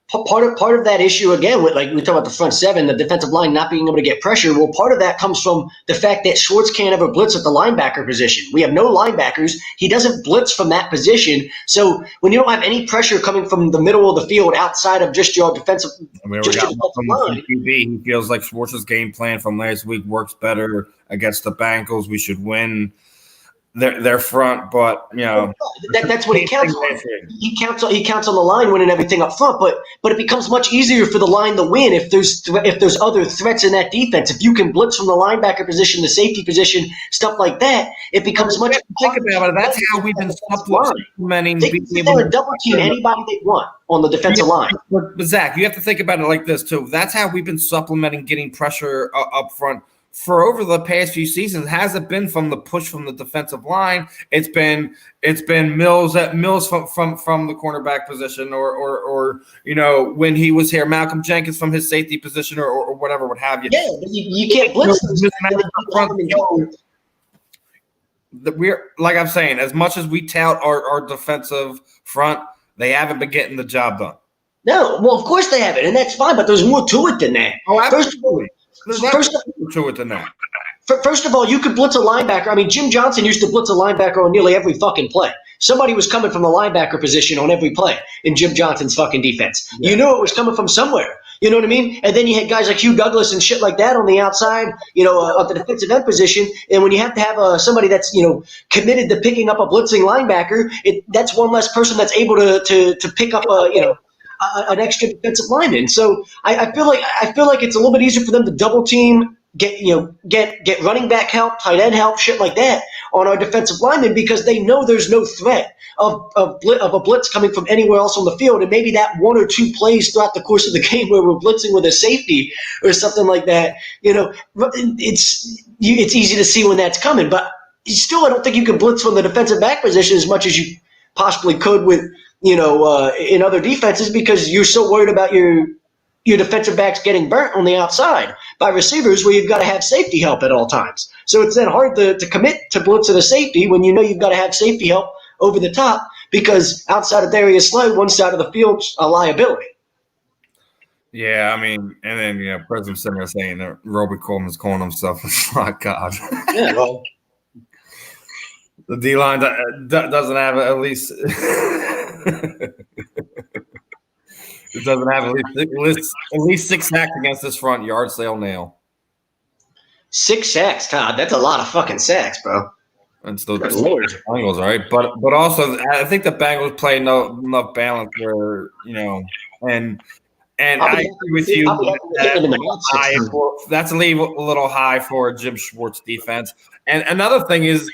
Part of that issue, again, with like we talk about the front seven, the defensive line not being able to get pressure. Well, part of that comes from the fact that Schwartz can't ever blitz at the linebacker position. We have no linebackers. He doesn't blitz from that position. So when you don't have any pressure coming from the middle of the field outside of just your defensive, line, he feels like Schwartz's game plan from last week works better against the Bengals. We should win their front, but that's what he counts on. He counts on the line winning everything up front, but it becomes much easier for the line to win if there's other threats in that defense. If you can blitz from the linebacker position, the safety position, stuff like that, it becomes much. Think about it. That's how we've been supplementing. They can double team anybody they want on the defensive line. But Zach, you have to think about it like this too. That's how we've been supplementing getting pressure up front. For over the past few seasons, it hasn't been from the push from the defensive line. It's been Mills from the cornerback position, or when he was here, Malcolm Jenkins from his safety position, or whatever, what have you. Yeah, you can't blitz We're like I'm saying, as much as we tout our defensive front, they haven't been getting the job done. No, well, of course they haven't, and that's fine. But there's more to it than that. Oh, absolutely. First of all, you could blitz a linebacker. I mean, Jim Johnson used to blitz a linebacker on nearly every fucking play. Somebody was coming from the linebacker position on every play in Jim Johnson's fucking defense. Yeah. You knew it was coming from somewhere. You know what I mean? And then you had guys like Hugh Douglas and shit like that on the outside, of the defensive end position. And when you have to have somebody that's, committed to picking up a blitzing linebacker, that's one less person that's able to pick up an extra defensive lineman. So I feel like it's a little bit easier for them to double team, get running back help, tight end help, shit like that on our defensive linemen because they know there's no threat of a blitz coming from anywhere else on the field. And maybe that one or two plays throughout the course of the game where we're blitzing with a safety or something like that, it's easy to see when that's coming. But still, I don't think you can blitz from the defensive back position as much as you possibly could with in other defenses because you're so worried about your defensive backs getting burnt on the outside by receivers where you've got to have safety help at all times. So it's then hard to commit to blitz at a safety when you know you've got to have safety help over the top because outside of Darius Slay, one side of the field's a liability. Yeah, I mean, and then, President Singer saying that Roby Coleman's calling himself a slot god. Yeah, well. The D-line doesn't have at least – it doesn't have at least 6 sacks against this front yard sale nail. 6 sacks, Todd. That's a lot of fucking sacks, bro. And still the Bengals, right? But also, I think the Bengals play enough balance where and I agree with you. That's a little high for Jim Schwartz defense. And another thing is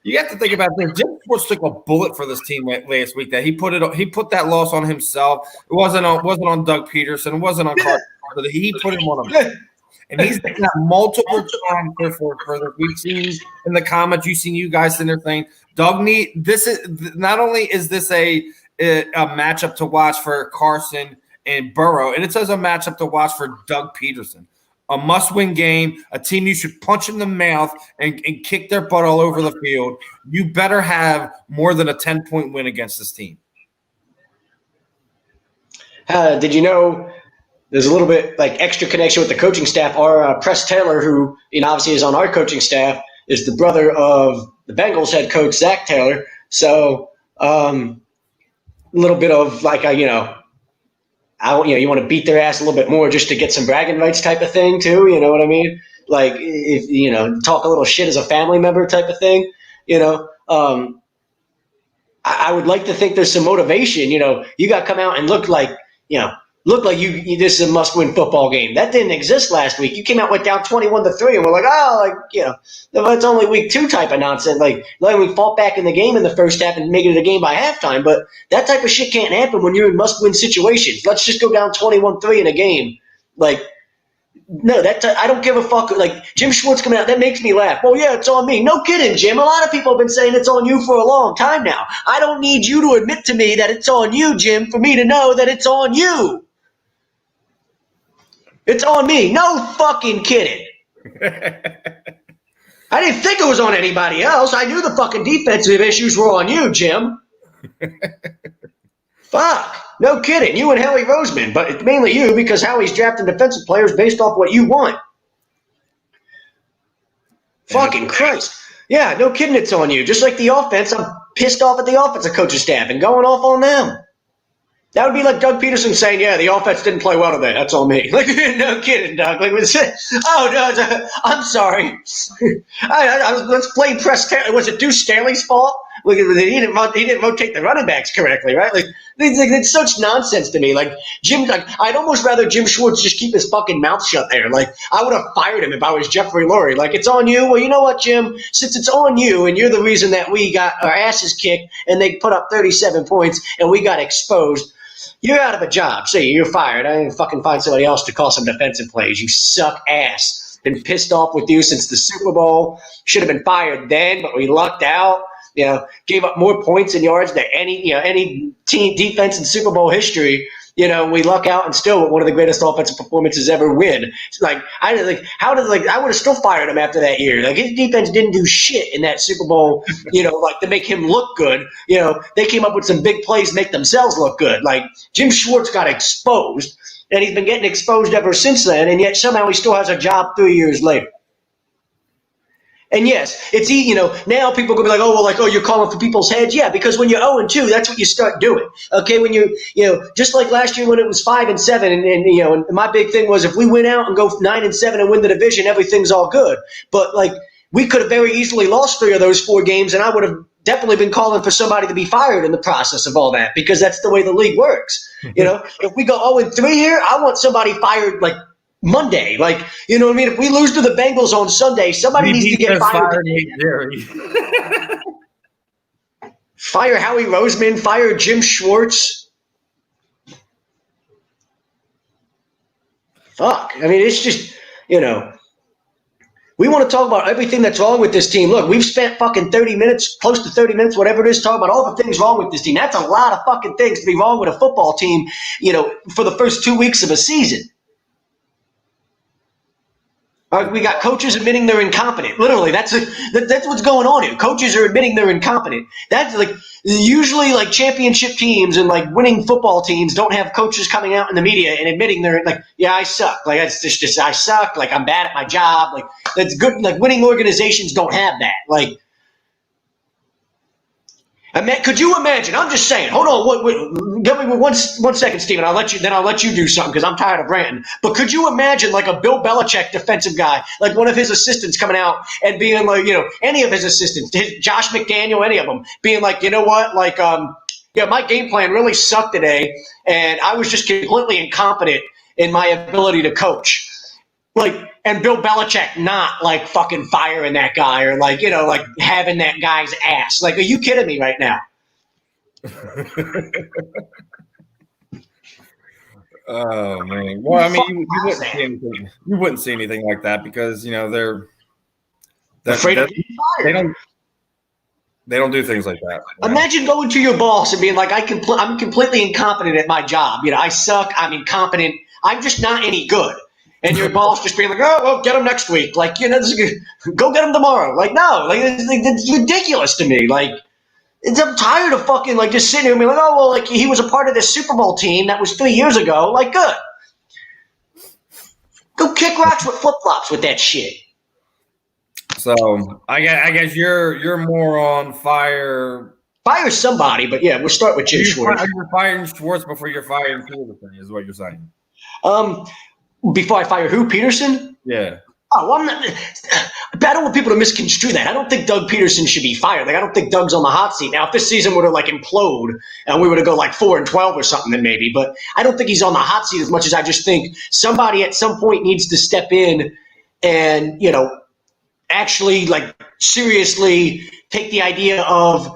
you have to think about this. Jim Schwartz took a bullet for this team last week. That he put that loss on himself. It wasn't on Doug Peterson. It wasn't on Carter. He put him on him. And he's done that multiple times for the we've seen in the comments. You've seen you guys sitting there saying, Doug this is not only is this a matchup to watch for Carson and Burrow, and it says a matchup to watch for Doug Peterson. A must-win game, a team you should punch in the mouth and kick their butt all over the field. You better have more than a 10-point win against this team. Did you know there's a little bit like extra connection with the coaching staff? Our Press Taylor, who obviously is on our coaching staff, is the brother of the Bengals head coach, Zach Taylor. So a little bit of like you want to beat their ass a little bit more just to get some bragging rights type of thing too. You know what I mean? Like if talk a little shit as a family member type of thing. I would like to think there's some motivation. You got to come out and look like look like this is a must-win football game. That didn't exist last week. You came out with down 21-3, and we're like, it's only week 2 type of nonsense. Like we fought back in the game in the first half and make it a game by halftime. But that type of shit can't happen when you're in must-win situations. Let's just go down 21-3 in a game. Like, no, I don't give a fuck. Like, Jim Schwartz coming out, that makes me laugh. Well, yeah, it's on me. No kidding, Jim. A lot of people have been saying it's on you for a long time now. I don't need you to admit to me that it's on you, Jim, for me to know that it's on you. It's on me. No fucking kidding. I didn't think it was on anybody else. I knew the fucking defensive issues were on you, Jim. Fuck. No kidding. You and Howie Roseman. But it's mainly you because Howie's drafting defensive players based off what you want. Fucking Christ. Yeah, no kidding it's on you. Just like the offense, I'm pissed off at the offensive coaching staff and going off on them. That would be like Doug Peterson saying, yeah, the offense didn't play well today. That's on me. Like, no kidding, Doug. Like, no, I'm sorry. Let's blame Press Staley. Was it Deuce Staley's fault? Like, he didn't rotate the running backs correctly, right? Like, it's such nonsense to me. Like, I'd almost rather Jim Schwartz just keep his fucking mouth shut there. Like, I would have fired him if I was Jeffrey Lurie. Like, it's on you. Well, you know what, Jim? Since it's on you and you're the reason that we got our asses kicked and they put up 37 points and we got exposed, you're out of a job. See, you're fired. I didn't fucking find somebody else to call some defensive plays. You suck ass. Been pissed off with you since the Super Bowl. Should have been fired then, but we lucked out. Gave up more points and yards than any team defense in Super Bowl history. We luck out and still one of the greatest offensive performances ever win. It's like I would have still fired him after that year. Like his defense didn't do shit in that Super Bowl, like to make him look good. They came up with some big plays to make themselves look good. Like Jim Schwartz got exposed, and he's been getting exposed ever since then, and yet somehow he still has a job 3 years later. And yes, it's now people are gonna be like, you're calling for people's heads. Yeah, because when you're 0-2, that's what you start doing. Okay, when just like last year when it was 5-7, and my big thing was if we win out and go 9-7 and win the division, everything's all good. But like we could have very easily lost 3 of those 4 games, and I would have definitely been calling for somebody to be fired in the process of all that because that's the way the league works. If we go 0-3 here, I want somebody fired like Monday, like, you know what I mean? If we lose to the Bengals on Sunday, somebody needs to get fired. Fire Howie Roseman, fire Jim Schwartz. Fuck. I mean, it's just, we want to talk about everything that's wrong with this team. Look, we've spent fucking 30 minutes, close to 30 minutes, whatever it is, talking about all the things wrong with this team. That's a lot of fucking things to be wrong with a football team, for the first 2 weeks of a season. We got coaches admitting they're incompetent. Literally, that's what's going on here. Coaches are admitting they're incompetent. That's like usually like championship teams and like winning football teams don't have coaches coming out in the media and admitting they're like, yeah, I suck. Like that's just I suck. Like I'm bad at my job. Like that's good. Like winning organizations don't have that. Like. Could you imagine? I'm just saying. Hold on. Give me one second, Steven. I'll let you do something because I'm tired of ranting. But could you imagine like a Bill Belichick defensive guy, like one of his assistants coming out and being like, any of his assistants, Josh McDaniel, any of them, being like, you know what, like, my game plan really sucked today, and I was just completely incompetent in my ability to coach. Like, and Bill Belichick not like fucking firing that guy or like, like having that guy's ass. Like, are you kidding me right now? Oh man. Well, I mean, you wouldn't see anything like that because they're afraid of being fired. They don't do things like that. Imagine going to your boss and being like, I'm completely incompetent at my job. I suck. I'm incompetent. I'm just not any good. And your boss just being like, oh, well, get him next week. Like, go get him tomorrow. Like, no, like it's ridiculous to me. Like, I'm tired of fucking like just sitting here and being like, oh, well, like he was a part of this Super Bowl team that was 3 years ago. Like, good. Go kick rocks with flip flops with that shit. So I guess you're more on fire. Fire somebody, but yeah, we'll start with Jim Schwartz. You're firing Schwartz before you're firing Peterson, is what you're saying. Before I fire who? Peterson? Yeah. Oh, well, don't want people to misconstrue that. I don't think Doug Peterson should be fired. Like, I don't think Doug's on the hot seat. Now, if this season were to like implode and we were to go like 4-12 or something, then maybe. But I don't think he's on the hot seat as much as I just think somebody at some point needs to step in and, actually like seriously take the idea of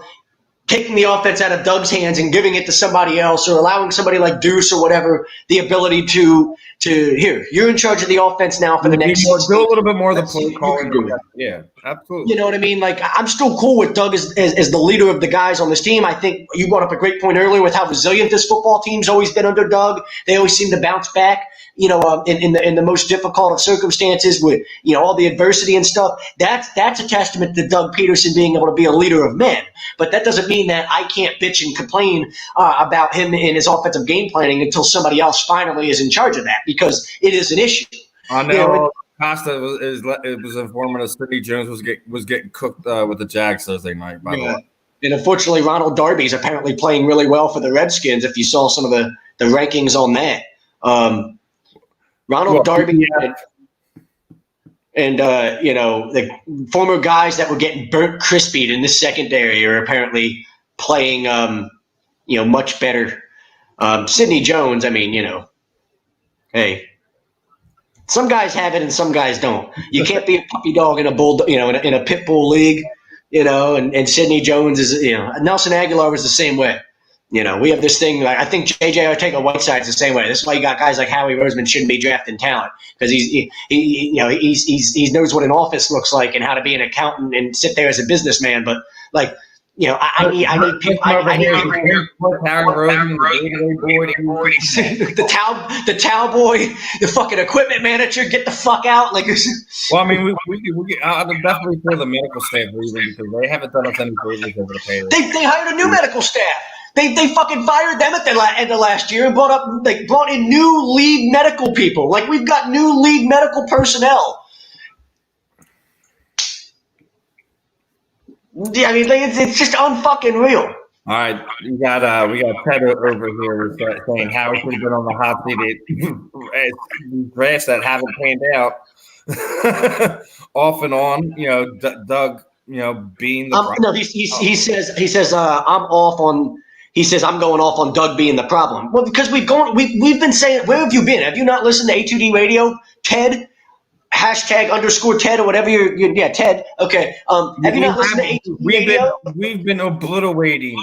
taking the offense out of Doug's hands and giving it to somebody else, or allowing somebody like Deuce or whatever the ability to here, you're in charge of the offense now for the next. Do a little bit more of the play calling. Yeah, absolutely. You know what I mean? Like, I'm still cool with Doug as the leader of the guys on this team. I think you brought up a great point earlier with how resilient this football team's always been under Doug. They always seem to bounce back, in the most difficult of circumstances with, all the adversity and stuff. That's a testament to Doug Peterson being able to be a leader of men. But that doesn't mean that I can't bitch and complain about him and his offensive game planning until somebody else finally is in charge of that, because it is an issue. I know. Costa was informing us Sidney Jones was getting cooked with the Jags Thursday night. By the way, and unfortunately, Ronald Darby's apparently playing really well for the Redskins. If you saw some of the rankings on that, Darby and the former guys that were getting burnt crispied in the secondary are apparently playing much better. Sidney Jones, I mean, hey. Some guys have it and some guys don't. You can't be a puppy dog in a bull, in a pit bull league, and Sidney Jones is, Nelson Aguilar was the same way. We have this thing, like, I think J.J. Arcega-Whiteside's the same way. This is why you got guys like Howie Roseman shouldn't be drafting talent, because he knows what an office looks like and how to be an accountant and sit there as a businessman. But like, I need people. The towel boy, the fucking equipment manager, get the fuck out. Like, well, I mean, we I'll definitely feel the medical staff leaving, because they haven't done us any favors over the pay. They hired a new medical staff. They fucking fired them at the end of last year and brought in new lead medical people. Like, we've got new lead medical personnel. Yeah, I mean, it's just unfucking real. All right, we got Ted over here saying how he should have been on the hot seat. Drafts that haven't panned out off and on. Doug, being the no, he says I'm off on. He says I'm going off on Doug being the problem. Well, because we've been saying, where have you been? Have you not listened to A2D Radio, Ted? #_Ted or whatever Ted. Okay. Have you not listened to A2D Radio? We've been obliterating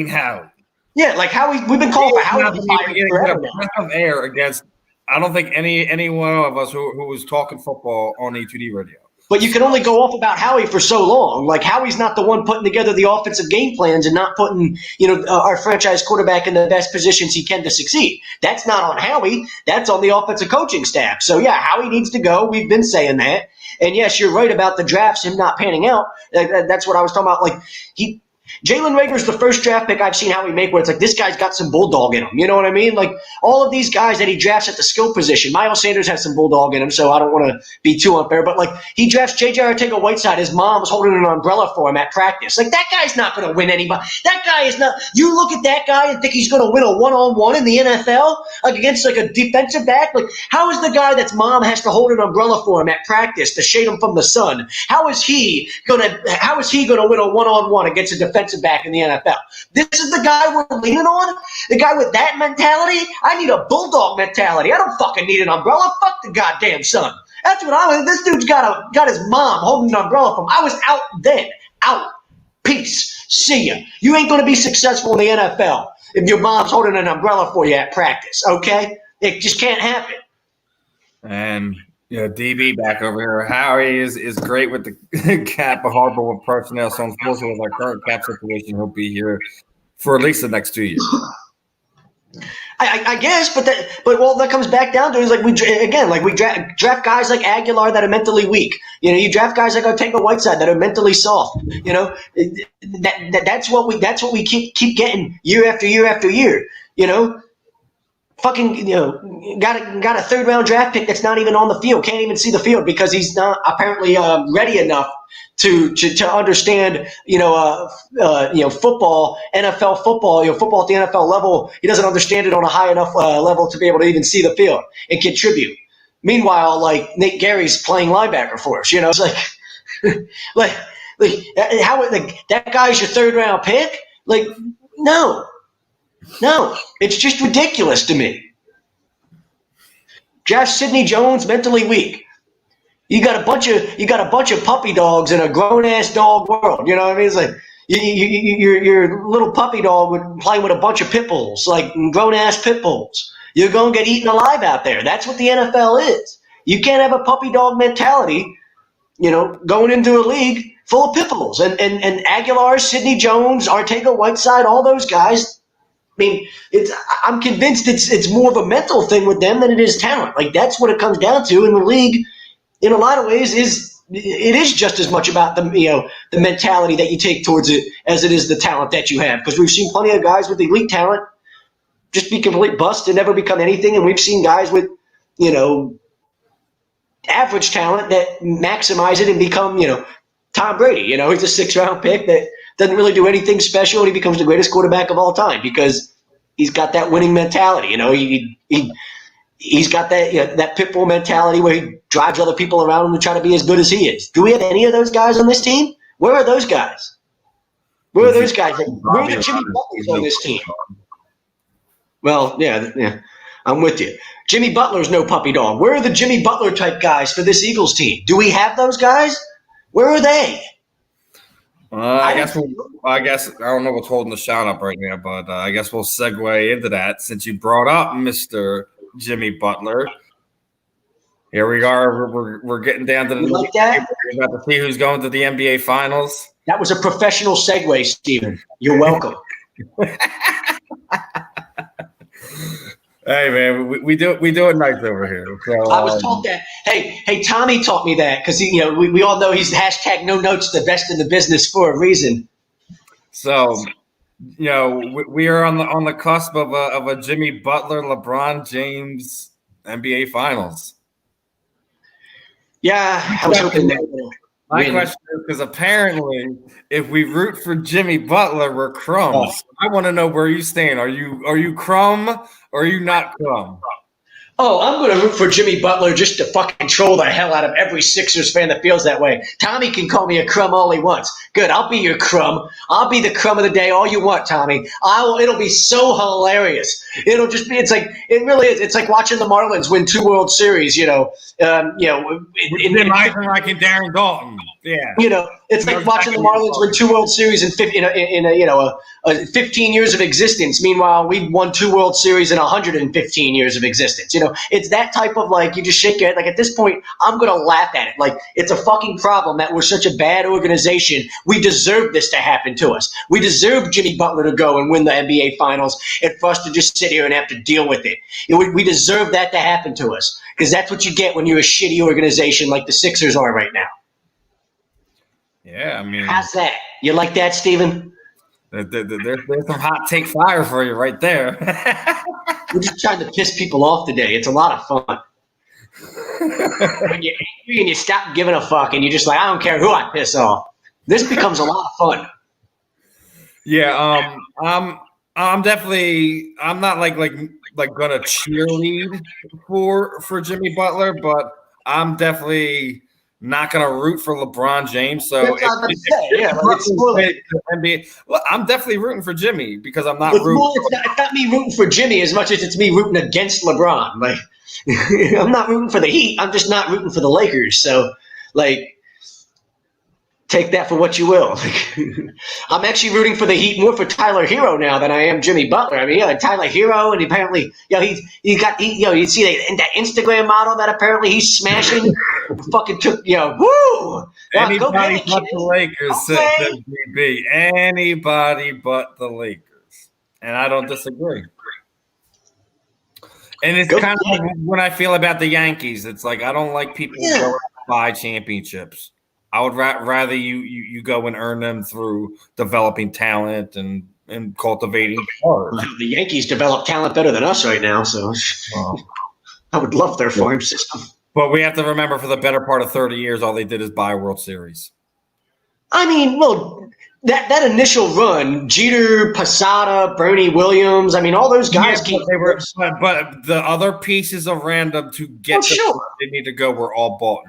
Howie. Yeah, like Howie. We've been calling for Howie to fire forever. A breath of air against. I don't think any one of us who was talking football on A2D Radio. But you can only go off about Howie for so long. Like, Howie's not the one putting together the offensive game plans and not putting, our franchise quarterback in the best positions he can to succeed. That's not on Howie. That's on the offensive coaching staff. So, yeah, Howie needs to go. We've been saying that. And, yes, you're right about the drafts, him not panning out. That's what I was talking about. Like, Jalen Reagor's the first draft pick I've seen Howie make where it's like, this guy's got some bulldog in him. You know what I mean? Like, all of these guys that he drafts at the skill position, Miles Sanders has some bulldog in him, so I don't want to be too unfair. But, like, he drafts J.J. Arcega-Whiteside. His mom was holding an umbrella for him at practice. Like, that guy's not going to win anybody. That guy is not – you look at that guy and think he's going to win a one-on-one in the NFL, like, against, like, a defensive back? Like, how is the guy that's mom has to hold an umbrella for him at practice to shade him from the sun? How is he going to win a one-on-one against a defensive back in the NFL? This is the guy we're leaning on? The guy with that mentality? I need a bulldog mentality. I don't fucking need an umbrella. Fuck the goddamn sun. That's what I was. This dude's got his mom holding an umbrella for him. I was out then. Out. Peace. See ya. You ain't going to be successful in the NFL if your mom's holding an umbrella for you at practice, okay? It just can't happen. And DB back over here. Howie is great with the cap, but horrible with personnel. So unfortunately, with our current cap situation, he'll be here for at least the next 2 years. I guess, but that comes back down to is like we draft guys like Aguilar that are mentally weak. You draft guys like Arcega-Whiteside that are mentally soft. That's what we keep getting year after year after year. Fucking, got a third round draft pick that's not even on the field, can't even see the field because he's not apparently ready enough to understand, football, NFL football, football at the NFL level. He doesn't understand it on a high enough level to be able to even see the field and contribute. Meanwhile, like Nate Gary's playing linebacker for us. It's like how that guy's your third round pick? Like, no, it's just ridiculous to me. Draft Sidney Jones, mentally weak. You got a bunch of puppy dogs in a grown ass dog world. You know what I mean? It's like your little puppy dog playing with a bunch of pit bulls, like grown ass pit bulls. You're gonna get eaten alive out there. That's what the NFL is. You can't have a puppy dog mentality, going into a league full of pit bulls. And Aguilar, Sidney Jones, Arcega-Whiteside, all those guys. I mean, I'm convinced it's more of a mental thing with them than it is talent. Like, that's what it comes down to in the league. In a lot of ways, it is just as much about the mentality that you take towards it as it is the talent that you have. Because we've seen plenty of guys with elite talent just be complete bust and never become anything, and we've seen guys with average talent that maximize it and become Tom Brady. He's a 6th round pick that doesn't really do anything special, and he becomes the greatest quarterback of all time because he's got that winning mentality. He's got that that pit bull mentality where he drives other people around him to try to be as good as he is. Do we have any of those guys on this team? Where are those guys? Where are those guys? Where are the Jimmy Butlers on this team? Well, yeah, I'm with you. Jimmy Butler's no puppy dog. Where are the Jimmy Butler type guys for this Eagles team? Do we have those guys? Where are they? I guess I don't know what's holding the shot up right now, but I guess we'll segue into that since you brought up Mr. Jimmy Butler. Here we are. We're getting down to the like that? We're about to see who's going to the NBA Finals. That was a professional segue, Steven. You're welcome. Hey man, we do it nice over here. So, I was taught that. Hey, Tommy taught me that because we all know he's hashtag no notes, the best in the business for a reason. So, we are on the cusp of a Jimmy Butler, LeBron James NBA Finals. Yeah, I was hoping that. My question is because apparently, if we root for Jimmy Butler, we're crumbs. I want to know where you stand. Are you crumb or are you not crumb? Oh, I'm going to root for Jimmy Butler just to fucking troll the hell out of every Sixers fan that feels that way. Tommy can call me a crumb all he wants. Good, I'll be your crumb. I'll be the crumb of the day all you want, Tommy. It'll be so hilarious. It'll just be. It really is. It's like watching the Marlins win 2 World Series. In like in Darren Dalton. Yeah. It's like watching the Marlins win 2 World Series in 15 years of existence. Meanwhile, we won 2 World Series in 115 years of existence. It's that type of you just shake your head. Like at this point, I'm going to laugh at it. Like it's a fucking problem that we're such a bad organization. We deserve this to happen to us. We deserve Jimmy Butler to go and win the NBA Finals and for us to just sit here and have to deal with it. We deserve that to happen to us because that's what you get when you're a shitty organization like the Sixers are right now. Yeah, I mean, how's that? You like that, Steven? There's some hot take fire for you right there. We're just trying to piss people off today. It's a lot of fun. When you're angry and you stop giving a fuck and you're just like, I don't care who I piss off. This becomes a lot of fun. Yeah, I'm definitely not like gonna cheerlead for Jimmy Butler, but I'm definitely not going to root for LeBron James. So NBA, well, I'm definitely rooting for Jimmy because I'm not rooting. It's not me rooting for Jimmy as much as it's me rooting against LeBron. Like, I'm not rooting for the Heat. I'm just not rooting for the Lakers. So, take that for what you will. I'm actually rooting for the Heat more for Tyler Hero now than I am Jimmy Butler. I mean, Tyler Hero, and apparently, you see that Instagram model that apparently he's smashing. Fucking took, woo! Anybody but the Lakers, said BB. Anybody but the Lakers, and I don't disagree. And it's kind of like when I feel about the Yankees. It's like I don't like people who go out and buy championships. I would rather you go and earn them through developing talent and cultivating stars. Well, the Yankees develop talent better than us right now, so I would love their farm system. But we have to remember for the better part of 30 years, all they did is buy a World Series. I mean, well, that initial run, Jeter, Posada, Bernie Williams, I mean, all those guys came. But the other pieces of Roundup to get sure. where they need to go were all bought.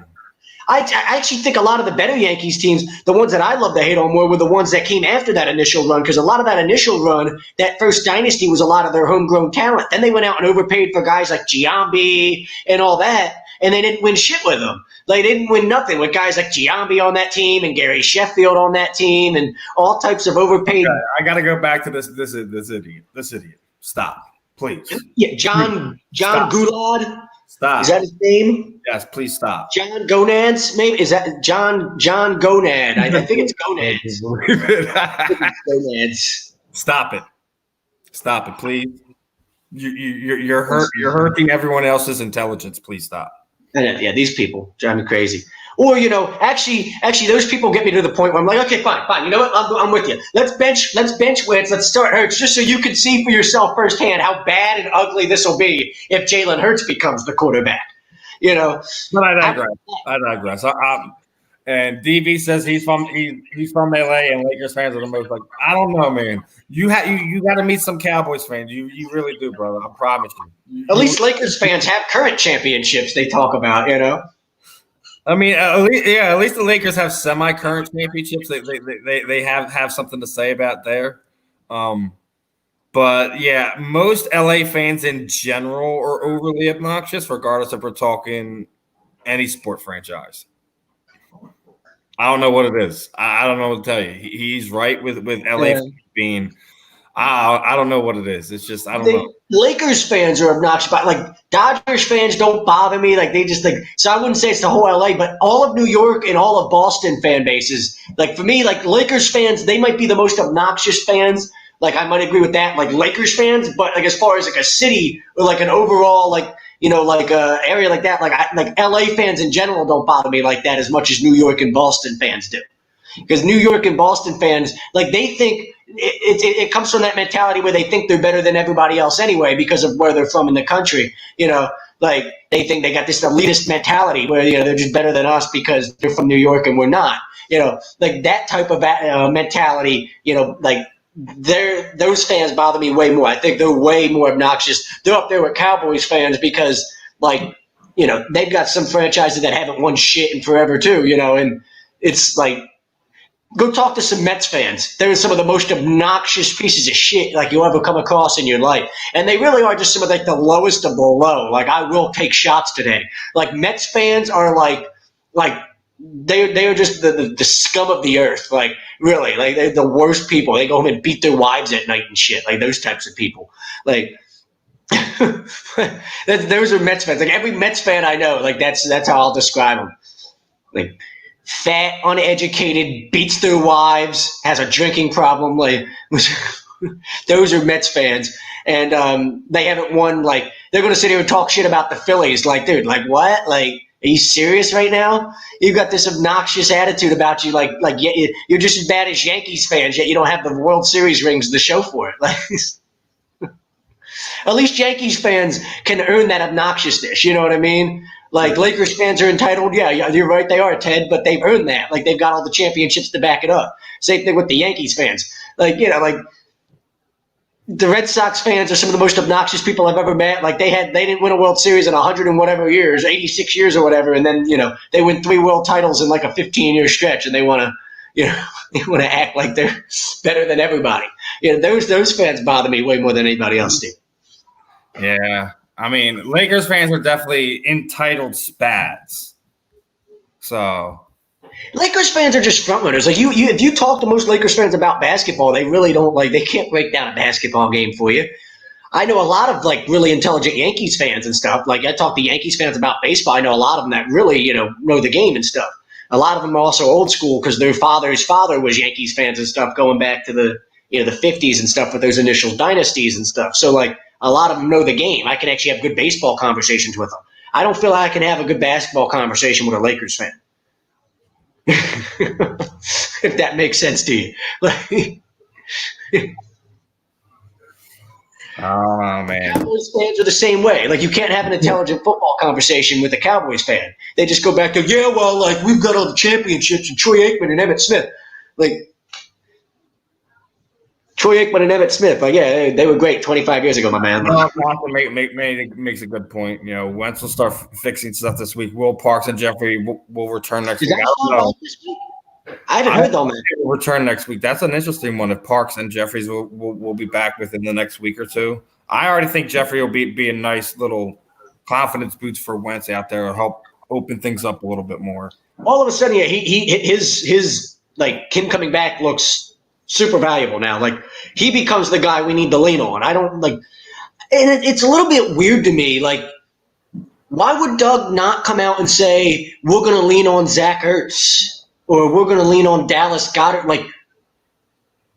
I actually think a lot of the better Yankees teams, the ones that I love to hate on more, were the ones that came after that initial run, because a lot of that initial run, that first dynasty, was a lot of their homegrown talent. Then they went out and overpaid for guys like Giambi and all that, and they didn't win shit with them. They didn't win nothing with guys like Giambi on that team and Gary Sheffield on that team and all types of overpaid. Okay, I got to go back to this idiot. Stop, please. Yeah, John Goulard. Stop. Is that his name? Yes, please stop. John Gonads, maybe? Is that John Gonad? I think it's Gonads. Gonads. Stop it, please. You're hurting everyone else's intelligence. Please stop. Yeah, these people drive me crazy. Or, actually, those people get me to the point where I'm like, okay, fine. You know what? I'm with you. Let's bench Wentz. Let's start Hurts, just so you can see for yourself firsthand how bad and ugly this will be if Jalen Hurts becomes the quarterback. But I digress. And DV says he's from LA and Lakers fans are the most like. I don't know, man. You got to meet some Cowboys fans. You really do, brother. I promise you. At least Lakers fans have current championships they talk about. I mean, at least the Lakers have semi-current championships. They have something to say about there. But yeah, most LA fans in general are overly obnoxious, regardless if we're talking any sport franchise. I don't know what it is. I don't know what to tell you. He's right with LA being. I don't know what it is. It's just I don't know. Lakers fans are obnoxious, but like Dodgers fans don't bother me. Like they just like. So I wouldn't say it's the whole LA, but all of New York and all of Boston fan bases. Like for me, like Lakers fans, they might be the most obnoxious fans. Like I might agree with that. Like Lakers fans, but like as far as like a city or like an overall like like a area like that, like LA fans in general don't bother me like that as much as New York and Boston fans do. Because New York and Boston fans, like they think it comes from that mentality where they think they're better than everybody else anyway because of where they're from in the country. Like they think they got this elitist mentality where they're just better than us because they're from New York and we're not. Like that type of mentality. Like those fans bother me way more. I think they're way more obnoxious. They're up there with Cowboys fans because like they've got some franchises that haven't won shit in forever too. And it's like. Go talk to some Mets fans. They're some of the most obnoxious pieces of shit like you'll ever come across in your life. And they really are just some of like the lowest of the low. Like I will take shots today. Like Mets fans are like they are just the scum of the earth. Like really, like they're the worst people. They go home and beat their wives at night and shit. Like those types of people. Like those are Mets fans. Like every Mets fan I know, like that's how I'll describe them. Like fat, uneducated, beats their wives, has a drinking problem. Like those are Mets fans, and they haven't won. Like they're going to sit here and talk shit about the Phillies. Like, dude, like what? Like, are you serious right now? You've got this obnoxious attitude about you. Like you're just as bad as Yankees fans, yet you don't have the World Series rings to show for it. Like. At least Yankees fans can earn that obnoxiousness. You know what I mean? Like Lakers fans are entitled. Yeah, you're right. They are, Ted, but they've earned that. Like they've got all the championships to back it up. Same thing with the Yankees fans. Like, like the Red Sox fans are some of the most obnoxious people I've ever met. Like they didn't win a World Series in 100 and whatever years, 86 years or whatever. And then, they win 3 world titles in like a 15-year stretch and they want to, they want to act like they're better than everybody. Those fans bother me way more than anybody else do. Yeah. I mean, Lakers fans are definitely entitled spads. So Lakers fans are just frontrunners. Like if you talk to most Lakers fans about basketball, they really don't they can't break down a basketball game for you. I know a lot of like really intelligent Yankees fans and stuff. Like I talk to Yankees fans about baseball. I know a lot of them that really, know the game and stuff. A lot of them are also old school because their father's father was Yankees fans and stuff going back to the, the 50s and stuff with those initial dynasties and stuff. So like, a lot of them know the game. I can actually have good baseball conversations with them. I don't feel like I can have a good basketball conversation with a Lakers fan. If that makes sense to you. Oh, man. Cowboys fans are the same way. Like, you can't have an intelligent football conversation with a Cowboys fan. They just go back to, we've got all the championships and Troy Aikman and Emmitt Smith. Like, Troy Aikman and Emmitt Smith. Like, yeah, they were great 25 years ago, my man. Makes a good point. Wentz will start fixing stuff this week. Will Parks and Jeffrey will return next week. I haven't heard on that. Return next week. That's an interesting one. If Parks and Jeffries will be back within the next week or two. I already think Jeffrey will be a nice little confidence boost for Wentz out there. Will help open things up a little bit more. All of a sudden, yeah, his like him coming back looks super valuable now. Like he becomes the guy we need to lean on. I don't like, and it's a little bit weird to me. Like, why would Doug not come out and say we're going to lean on Zach Ertz or we're going to lean on Dallas Goedert? Like,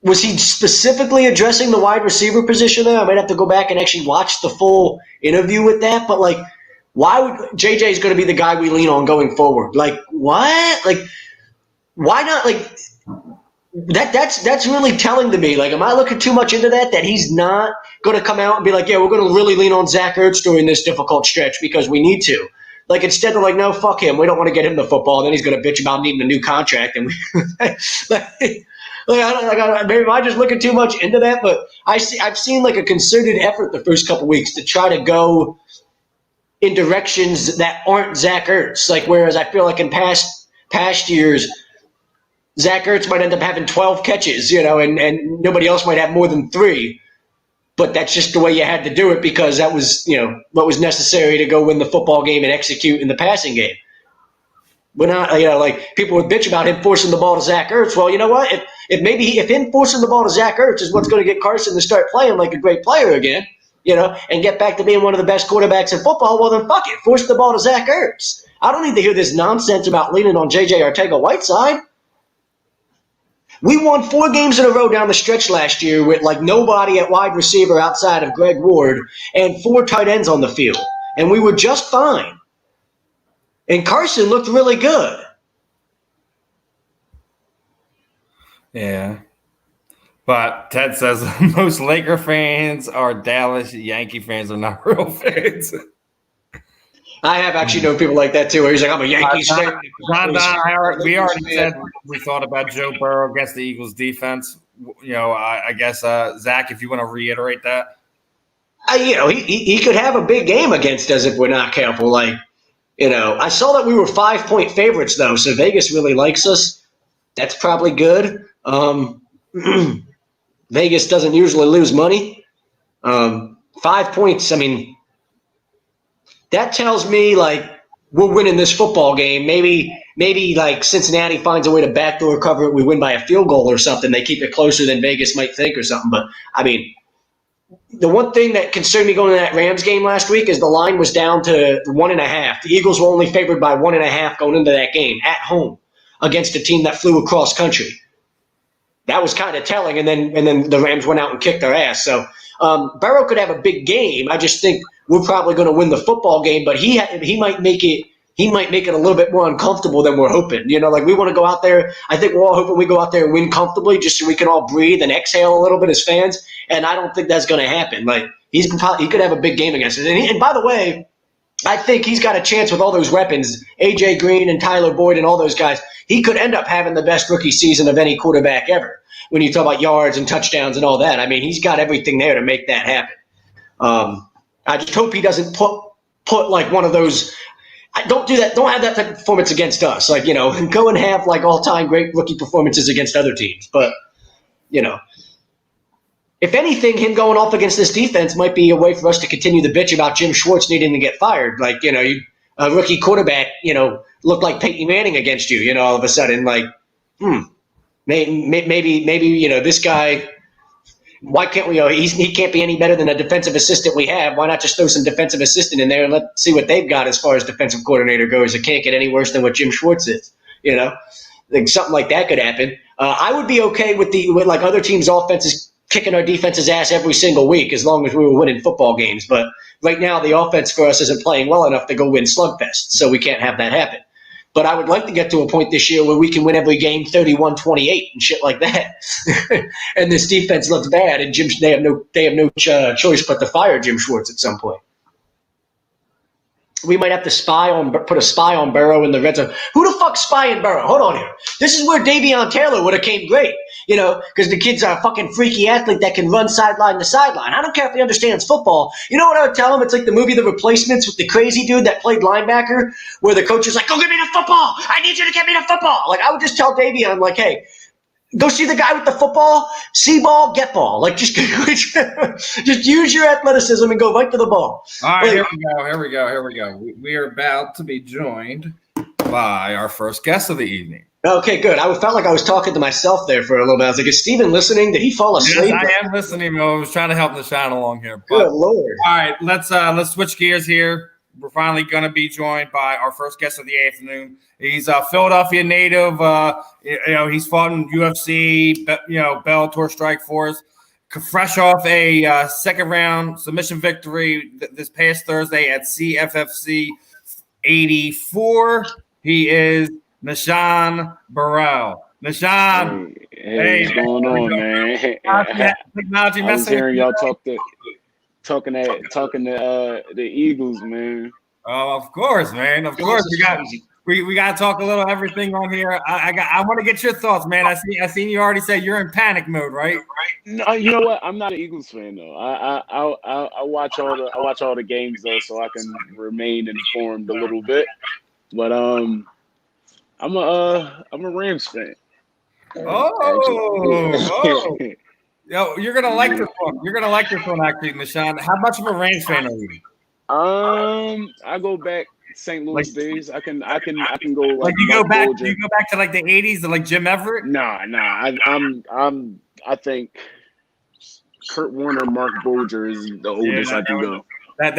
was he specifically addressing the wide receiver position there? I might have to go back and actually watch the full interview with that. But like, why would JJ is going to be the guy we lean on going forward? Like, what? Like, why not? Like. That's really telling to me. Like, am I looking too much into that he's not going to come out and be like, yeah, we're going to really lean on Zach Ertz during this difficult stretch because we need to. Like, instead of like, no, fuck him. We don't want to get him the football. And then he's going to bitch about needing a new contract. And maybe am I just looking too much into that? But I've seen like a concerted effort the first couple weeks to try to go in directions that aren't Zach Ertz. Like, whereas I feel like in past years, Zach Ertz might end up having 12 catches, and nobody else might have more than 3. But that's just the way you had to do it because that was, what was necessary to go win the football game and execute in the passing game. We're not, like people would bitch about him forcing the ball to Zach Ertz. Well, you know what? If him forcing the ball to Zach Ertz is what's going to get Carson to start playing like a great player again, and get back to being one of the best quarterbacks in football, well then fuck it, force the ball to Zach Ertz. I don't need to hear this nonsense about leaning on J.J. Arcega-Whiteside. We won 4 games in a row down the stretch last year with like nobody at wide receiver outside of Greg Ward and 4 tight ends on the field. And we were just fine. And Carson looked really good. Yeah. But Ted says most Laker fans are Dallas. Yankee fans are not real fans. I have actually known people like that too, where he's like, I'm a Yankees fan. We already said we thought about Joe Burrow against the Eagles defense. I guess, Zach, if you want to reiterate that. He could have a big game against us if we're not careful. Like, I saw that we were 5-point favorites, though, so Vegas really likes us. That's probably good. Vegas doesn't usually lose money. 5 points, that tells me, like, we're winning this football game. Maybe like Cincinnati finds a way to backdoor cover it. We win by a field goal or something. They keep it closer than Vegas might think or something. But, the one thing that concerned me going to that Rams game last week is the line was down to 1.5. The Eagles were only favored by 1.5 going into that game at home against a team that flew across country. That was kind of telling, and then the Rams went out and kicked their ass. So Burrow could have a big game. I just think we're probably going to win the football game, but he might make it a little bit more uncomfortable than we're hoping. Like we want to go out there. I think we're all hoping we go out there and win comfortably, just so we can all breathe and exhale a little bit as fans. And I don't think that's going to happen. Like he could have a big game against us. And by the way, I think he's got a chance with all those weapons, AJ Green and Tyler Boyd and all those guys. He could end up having the best rookie season of any quarterback ever. When you talk about yards and touchdowns and all that, he's got everything there to make that happen. I just hope he doesn't put like one of those. Don't do that. Don't have that type of performance against us. Like, go and have like all-time great rookie performances against other teams. But, if anything, him going off against this defense might be a way for us to continue the bitch about Jim Schwartz needing to get fired. Like, a rookie quarterback, looked like Peyton Manning against you, all of a sudden, like, maybe this guy, why can't we, he can't be any better than a defensive assistant we have. Why not just throw some defensive assistant in there and let's see what they've got as far as defensive coordinator goes. It can't get any worse than what Jim Schwartz is, Like something like that could happen. I would be okay with like other teams' offenses kicking our defense's ass every single week as long as we were winning football games. But right now the offense for us isn't playing well enough to go win slugfests, so we can't have that happen. But I would like to get to a point this year where we can win every game 31-28 and shit like that. And this defense looks bad, and they have no choice but to fire Jim Schwartz at some point. we might have to put a spy on Burrow in the red zone. Who the fuck's spying Burrow? Hold on here. This is where Davion Taylor would have came great, because the kid's a fucking freaky athlete that can run sideline to sideline. I don't care if he understands football. You know what I would tell him? It's like the movie The Replacements with the crazy dude that played linebacker, where the coach is like, "Go get me the football. I need you to get me the football." Like, I would just tell Davion, like, "Hey, go see the guy with the football, see ball, get ball. Like, just use your athleticism and go right to the ball." All right, here we go. We are about to be joined by our first guest of the evening. Okay, good. I felt like I was talking to myself there for a little bit. I was like, is Steven listening? Did he fall asleep? Yes, I am listening. I was trying to help Nah-Shon along here. But, good Lord. All right, let's switch gears here. We're finally going to be joined by our first guest of the afternoon. He's a Philadelphia native. He's fought in UFC, Bellator, Strikeforce. Fresh off a second-round submission victory this past Thursday at CFFC 84. He is Nah-Shon Burrell. Nah-Shon, hey, what's going on, man? Technology I was hearing y'all talking to the Eagles, man. Oh, of course, man. Of course, we got to talk a little everything on here. I want to get your thoughts, man. I seen you already say you're in panic mode, right? No, you know what? I'm not an Eagles fan though. I watch all the games though, so I can remain informed a little bit. But I'm a Rams fan. Oh. Yo, you're gonna like this one. You're gonna like this one, actually, Nah-Shon. How much of a Rams fan are you? I go back St. Louis days. I can go like you go back. Do you go back to like the '80s to like Jim Everett? Nah. I think Kurt Warner, Mark Bolger is the oldest I can go. That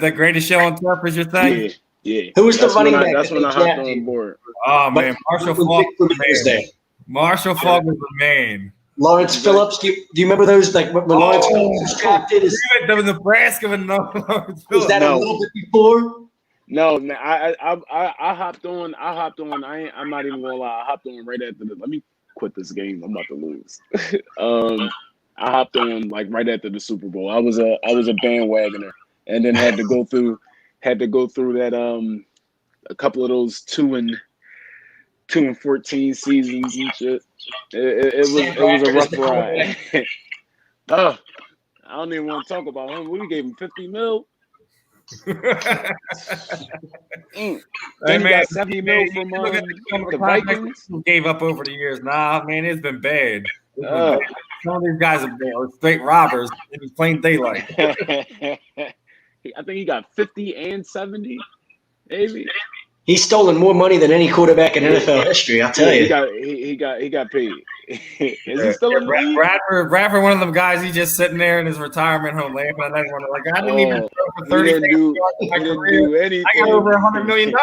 the greatest show on turf is your thing. Yeah. Who was the running back? That's when I hopped on board. Oh man, Marshall Falk was the man. Marshall Falk was the man. Lawrence Phillips, do you remember those? Like when Lawrence Phillips was drafted, the Nebraska with Lawrence was that a little bit before? No, man. I hopped on. I'm not even gonna lie. I hopped on right after let me quit this game. I'm about to lose. I hopped on like right after the Super Bowl. I was a bandwagoner, and then had to go through that a couple of those 2-14 seasons and shit. It was a rough ride. I don't even want to talk about him. We gave him $50 million. Hey man, $70 million from the Vikings. Gave up over the years. Nah, man, it's been bad. Some of these guys are straight robbers. It's plain daylight. I think he got 50 and 70, maybe. He's stolen more money than any quarterback in NFL history. I'll tell you. He got paid. Is he still in the league? Bradford, one of them guys. He's just sitting there in his retirement home laughing at everyone. Like, I didn't even throw for 30 seconds in my career. Do anything. I got over $100 million.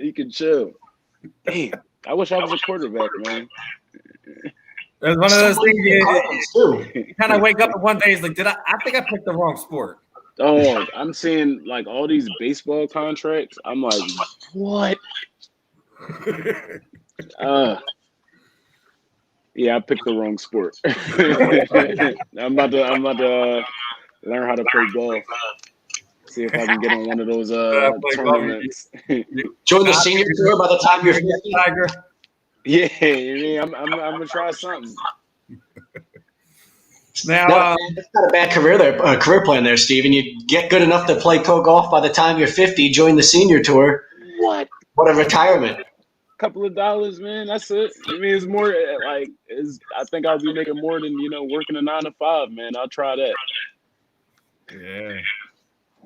You can chill. Damn, I wish I was a quarterback, man. It's one of those things you kind of wake up and one day it's like, I think I picked the wrong sport. Oh, I'm seeing like all these baseball contracts. I'm like, what? Yeah, I picked the wrong sport. I'm about to learn how to play golf. See if I can get on one of those tournaments. Join the senior tour by the time you're 50. Tiger. Yeah, I'm gonna try something. Now, that's not a bad career plan there, Steven. You get good enough to play pro golf by the time you're 50, join the senior tour. What a retirement. Couple of dollars, man. That's it. I mean, it's more I think I'll be making more than working a 9 to 5, man. I'll try that. Yeah.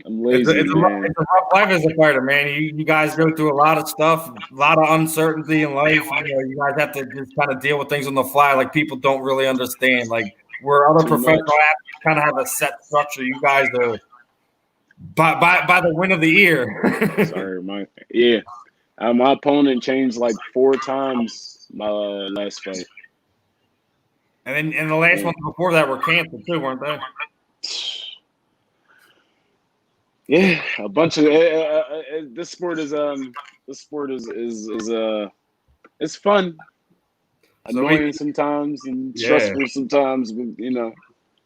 I'm lazy. It's a rough life as a fighter, man. You guys go through a lot of stuff, a lot of uncertainty in life. You guys have to just kind of deal with things on the fly. Like people don't really understand. Like where other professional athletes kind of have a set structure, you guys are by the win of the year. Sorry, my opponent changed like 4 times my last fight. And then the last ones before that were canceled too, weren't they? Yeah, a bunch of this sport is it's fun, annoying sometimes and stressful sometimes, but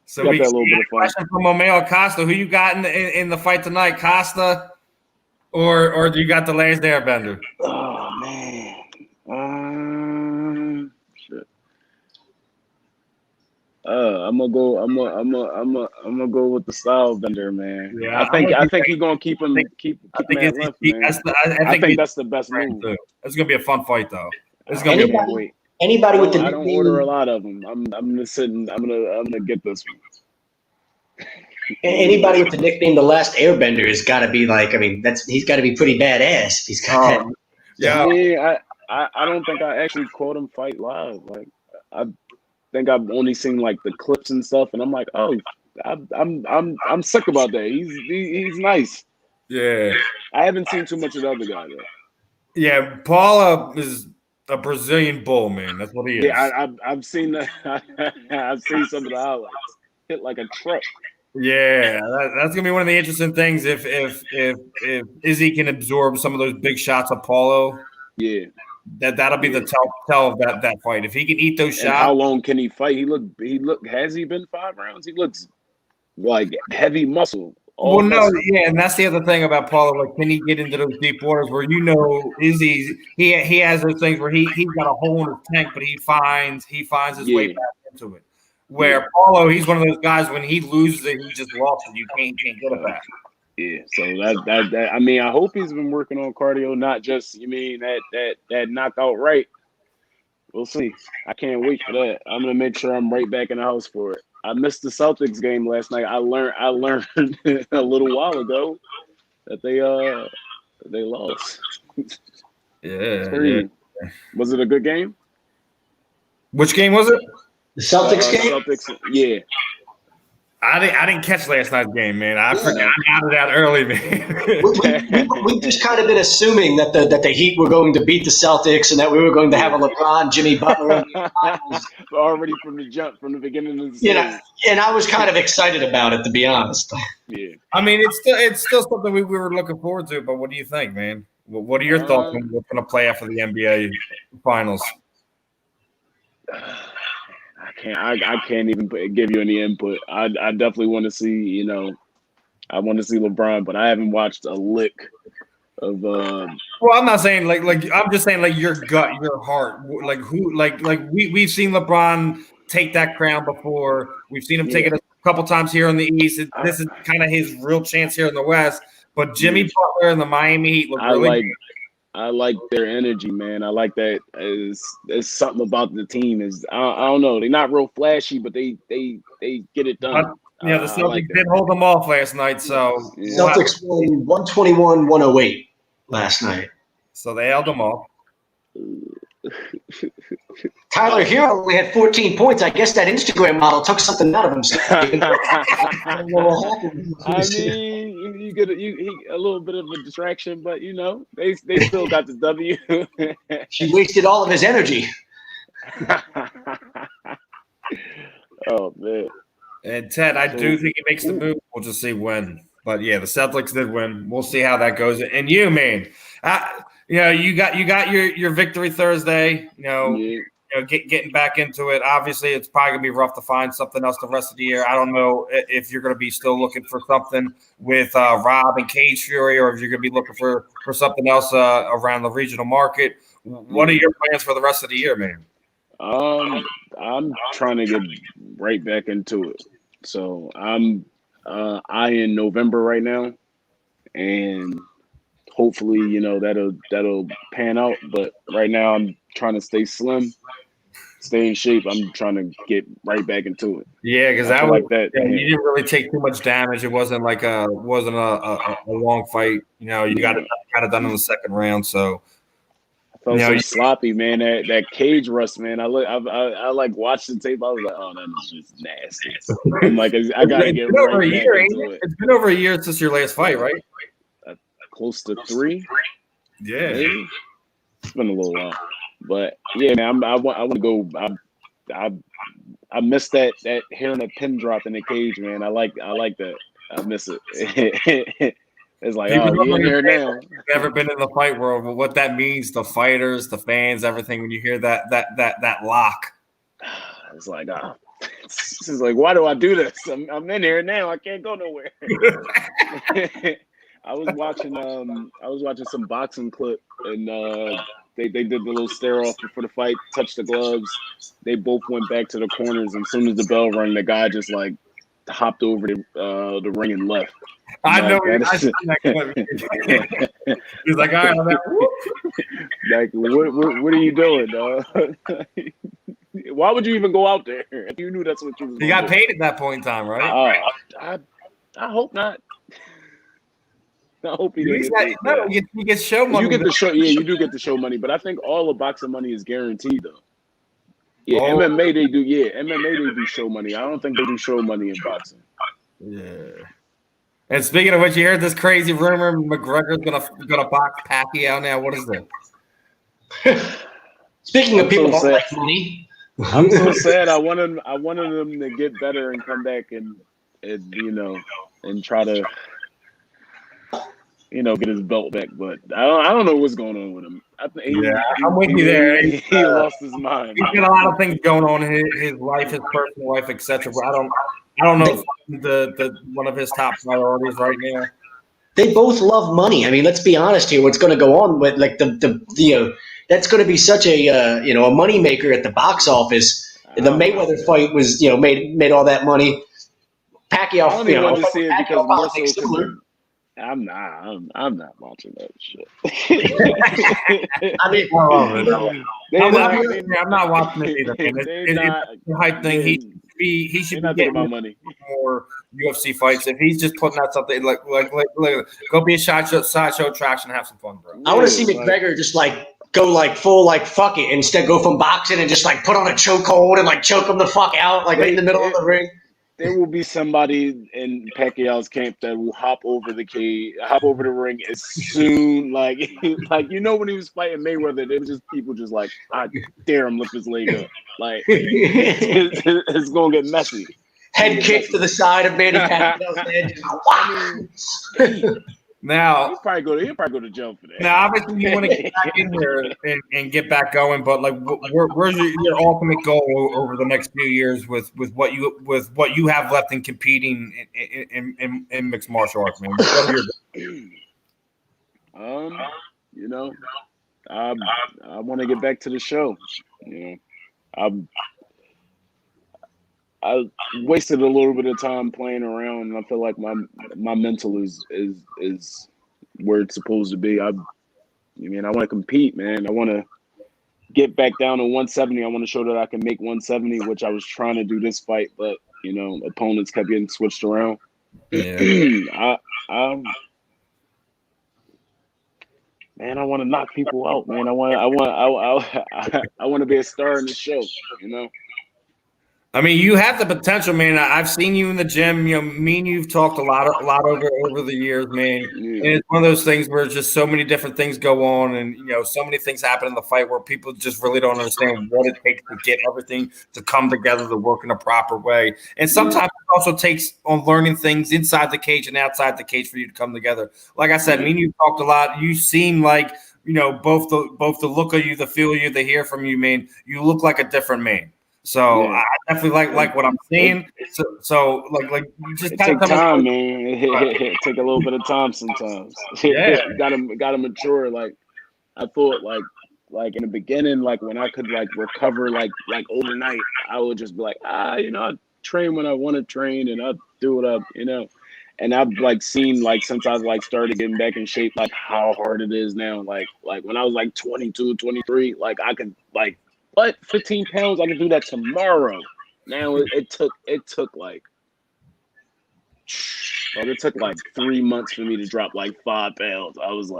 So got we that little bit of fun. question from Omeo Costa. Who you got in the fight tonight, Costa, or do you got the last Airbender? Oh man, shit. I'm gonna go. I'm gonna go with the style bender, man. Yeah, I think he's gonna keep him at length, man. I think that's the best move. It's gonna be a fun fight, though. It's gonna Anybody, be. Can't wait. anybody with the I don't order a nickname, lot of them. I'm just sitting. I'm gonna get this one. anybody with the nickname The Last Airbender has got to be like. I mean, he's got to be pretty badass. He's got. Yeah. I don't think I actually caught him fight live. Like I think I've only seen like the clips and stuff, and I'm like, oh, I'm sick about that. He's nice. Yeah. I haven't seen too much of the other guy though. Yeah, Paula is a Brazilian bull, man. That's what he is. Yeah, I've seen that. I've seen some of the highlights. Hit like a truck. Yeah, that's gonna be one of the interesting things if Izzy can absorb some of those big shots of Paulo. Yeah, that'll be the tell of that fight. If he can eat those shots, how long can he fight? He look. Has he been 5 rounds? He looks like heavy muscle. Well, no, yeah, and that's the other thing about Paulo. Like, can he get into those deep waters where Izzy? He has those things where he's got a hole in his tank, but he finds his way back into it. Where Paulo, he's one of those guys when he loses it, he just lost it. You can't get it back. Yeah, so that I mean, I hope he's been working on cardio, not just that knockout right. We'll see. I can't wait for that. I'm gonna make sure I'm right back in the house for it. I missed the Celtics game last night. I learned a little while ago that they lost. Yeah. Was it a good game? Which game was it? The Celtics game? Celtics, yeah. I didn't catch last night's game, man. I forgot it out early, man. We've just kind of been assuming that the Heat were going to beat the Celtics and that we were going to have a LeBron, Jimmy Butler already from the jump, from the beginning of the season. Yeah, and I was kind of excited about it, to be honest. Yeah. I mean, it's still something we were looking forward to. But what do you think, man? What are your thoughts on what's going to play after the NBA Finals? I can't even give you any input. I definitely want to see, I want to see LeBron, but I haven't watched a lick of. Well, I'm not saying like I'm just saying like your gut, your heart, like who, like we've seen LeBron take that crown before. We've seen him take it a couple times here in the East. This is kind of his real chance here in the West. But Jimmy Butler and the Miami Heat look really good. I like their energy, man. I like that. There's something about the team. I don't know. They're not real flashy, but they get it done. Yeah, the Celtics did hold them off last night. So Celtics won 121-108 last night. So they held them off. Tyler Hero only had 14 points. I guess that Instagram model took something out of him. I mean, you get a little bit of a distraction, but they still got the W. She wasted all of his energy. Oh man! And Ted, I do think he makes the move. We'll just see when. But yeah, the Celtics did win. We'll see how that goes. And you, man, you got your victory Thursday. Getting back into it. Obviously, it's probably gonna be rough to find something else the rest of the year. I don't know if you're gonna be still looking for something with Rob and Cage Fury, or if you're gonna be looking for something else around the regional market. What are your plans for the rest of the year, man? I'm trying to get right back into it. So I'm eyeing November right now, and hopefully, that'll pan out. But right now, I'm trying to stay slim, stay in shape. I'm trying to get right back into it. Yeah, because I like that. Yeah, you didn't really take too much damage. It wasn't like a long fight. You got it done in the second round. So I felt so sloppy, man. That cage rust, man. I watched the tape. I was like, oh, that is just nasty. I'm like, I gotta get right back into it. It's been over a year since your last fight, right? Close to 3. Yeah, maybe. It's been a little while, but yeah, man. I want to go. I miss that hearing a pin drop in the cage, man. I like that. I miss it. It's like, you're in here now. Never been in the fight world, but what that means, the fighters, the fans, everything. When you hear that lock, it's like, She's like, why do I do this? I'm in here now. I can't go nowhere. I was watching some boxing clip, and they did the little stare off before the fight, touched the gloves. They both went back to the corners, and as soon as the bell rang, the guy just like hopped over the ring and left. I know. He's like, all right, like, what are you doing, dog? Why would you even go out there if you knew that's what you was he got paid at that point in time, right? I hope not. I hope he You get show money. You get the show, yeah, you do get the show money, but I think all the boxing money is guaranteed though. Yeah, MMA they do. Yeah, MMA they do show money. I don't think they do show money in boxing. Yeah. And speaking of which, you heard this crazy rumor McGregor's gonna box Pacquiao now. What is that? Speaking of people don't like money, I'm so sad. I wanted him to get better and come back and and try to get his belt back. But I don't know what's going on with him. I'm with you there. He lost his mind. He's got a lot of things going on in his life, his personal life, etc. But I don't know if the one of his top priorities right now. They both love money. I mean, let's be honest here. What's going to go on with like the that's going to be such a a moneymaker at the box office. The Mayweather fight was made all that money. Pacquiao, I only wanted to see it because more so similar. I'm not watching that shit. I mean, I'm not watching it either. It's the hype thing. He should be getting about money. More UFC fights. If he's just putting out something like go be a sideshow attraction and have some fun, bro. I want to see McGregor just go full fuck it. Instead, go from boxing and just put on a chokehold and choke him the fuck out right in the middle of the ring. There will be somebody in Pacquiao's camp that will hop over the ring as soon when he was fighting Mayweather, there was just people just I dare him lift his leg up. It's gonna get messy. Head kick to the side of Manny Pacquiao's head. Now he'll probably go to jail for that. Now, obviously, you want to get back in here and get back going, but where's your ultimate goal over the next few years with what you have left in competing in mixed martial arts, man? I want to get back to the show. I wasted a little bit of time playing around, and I feel like my mental is where it's supposed to be. I want to compete, man. I want to get back down to 170. I want to show that I can make 170, which I was trying to do this fight, but opponents kept getting switched around. Yeah. Man, I want to knock people out, man. I want to be a star in the show, I mean, you have the potential, man. I've seen you in the gym. Me and you've talked a lot over the years, man. Yeah. And it's one of those things where just so many different things go on, and so many things happen in the fight where people just really don't understand what it takes to get everything to come together to work in a proper way. And sometimes it also takes on learning things inside the cage and outside the cage for you to come together. Like I said, me and you talked a lot. You seem like both the look of you, the feel of you, the hear from you, man. You look like a different man. So I definitely like what I'm seeing. So you just take time, man. It take a little bit of time sometimes. Yeah, gotta mature. I thought in the beginning, when I could recover overnight, I would just be I train when I want to train and I do what I And I've seen since I've started getting back in shape how hard it is now. Like when I was 22, 23, I could 15 pounds, I can do that tomorrow. Now it took 3 months for me to drop 5 pounds. I was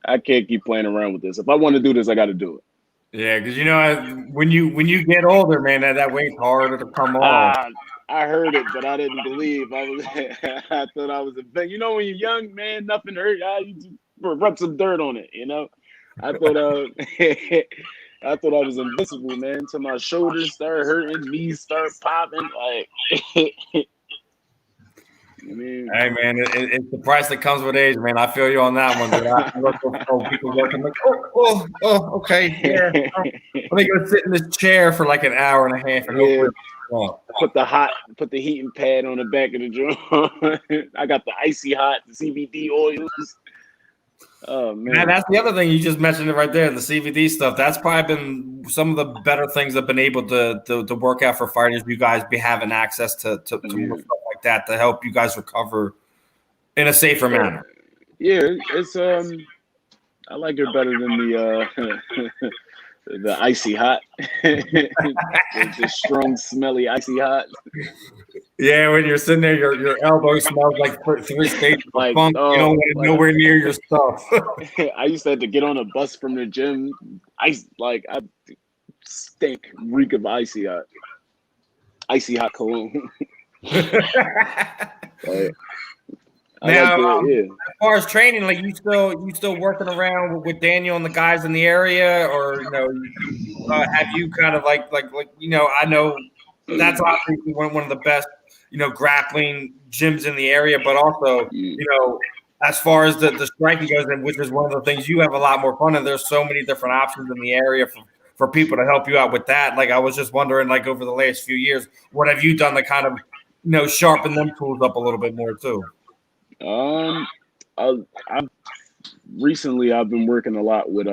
I can't keep playing around with this. If I want to do this, I got to do it. Yeah, because when you get older, man, that weight's harder to come off. I heard it, but I didn't believe. I thought I was a big. When you're young, man, nothing hurt. You just rub some dirt on it. I thought I thought I was invincible, man. Until my shoulders started hurting, knees start popping. mean, hey man, it's the price that comes with age, man. I feel you on that one. Dude. I look for people working like, okay, yeah. Let me go sit in this chair for like an hour and a half, and yeah. hopefully, Put the heating pad on the back of the drum. I got the icy hot, the CBD oils. Oh man, that's the other thing you just mentioned it right there. The CBD stuff. That's probably been some of the better things that have been able to work out for fighters. You guys be having access to more stuff like that to help you guys recover in a safer manner. Yeah, it's I like it better than the the icy hot, the strong, smelly icy hot. Yeah, when you're sitting there, your elbow smells like 3 stages of Like, funk. You don't want it nowhere near your stuff. I used to have to get on a bus from the gym. I stink, reek of icy hot cologne. Now, as far as training, like you still working around with Daniel and the guys in the area, or have you kind of like I know that's obviously one of the best grappling gyms in the area, but also as far as the striking goes, and which is one of the things you have a lot more fun, and there's so many different options in the area for people to help you out with that. Like I was just wondering, like over the last few years, what have you done to kind of sharpen them tools up a little bit more too? I've recently been working a lot with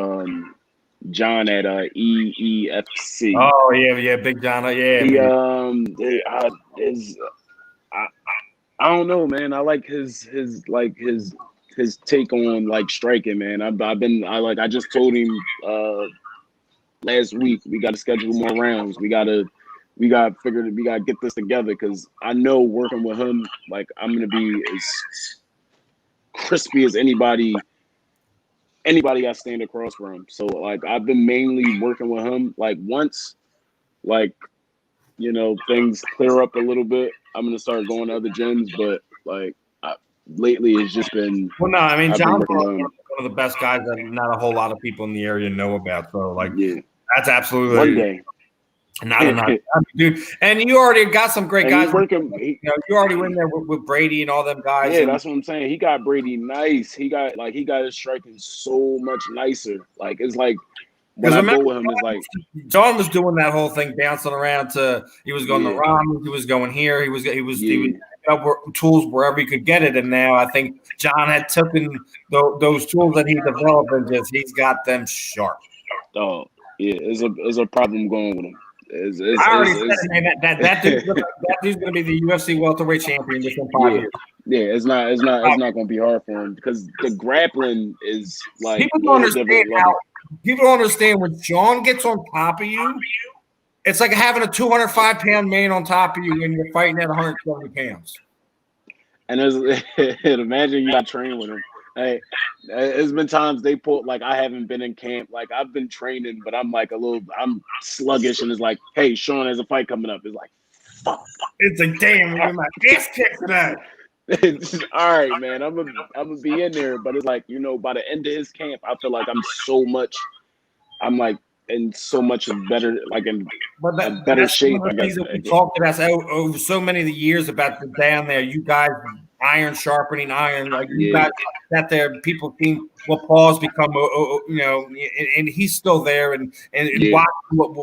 John at EEFC. Oh yeah, Big John. Yeah. I don't know, man. I like his take on like striking, man. I just told him last week we got to schedule more rounds. We got to get this together because I know working with him, like I'm gonna be as crispy as anybody I stand across from. So like I've been mainly working with him. Like once things clear up a little bit, I'm gonna start going to other gyms. But like lately, it's just been. Well, no, I mean John's one of the best guys that not a whole lot of people in the area know about. So like, that's absolutely one day. Not enough, dude. And you already got some great guys. You already went there with Brady and all them guys. Yeah, that's what I'm saying. He got Brady nice. He got his striking so much nicer. Like it's like when I go with him, it's like John was doing that whole thing, bouncing around he was going to Rom, he was going here, he was up tools wherever he could get it, and now I think John had taken those tools that he developed and he's got them sharp. Oh yeah, it's a problem going with him. I already said, man, that dude's going to be the UFC welterweight champion within 5 years. Yeah, it's not going to be hard for him because the grappling is like people don't understand when John gets on top of you. It's like having a 205-pound man on top of you when you're fighting at 120 pounds. And imagine you got trained with him. Hey, it's been times they pulled like I haven't been in camp. Like I've been training, but I'm sluggish, and it's like, hey, Sean has a fight coming up. It's like, fuck. It's like, damn, we're my ass kicked today. All right, man. I'm gonna be in there, but it's like by the end of his camp, I feel like I'm like in so much better, like in better shape. I guess we talked about over so many of the years about the down there. You guys. Iron sharpening iron, like you guys sat there. People seen what Paul's become, and he's still there, and watch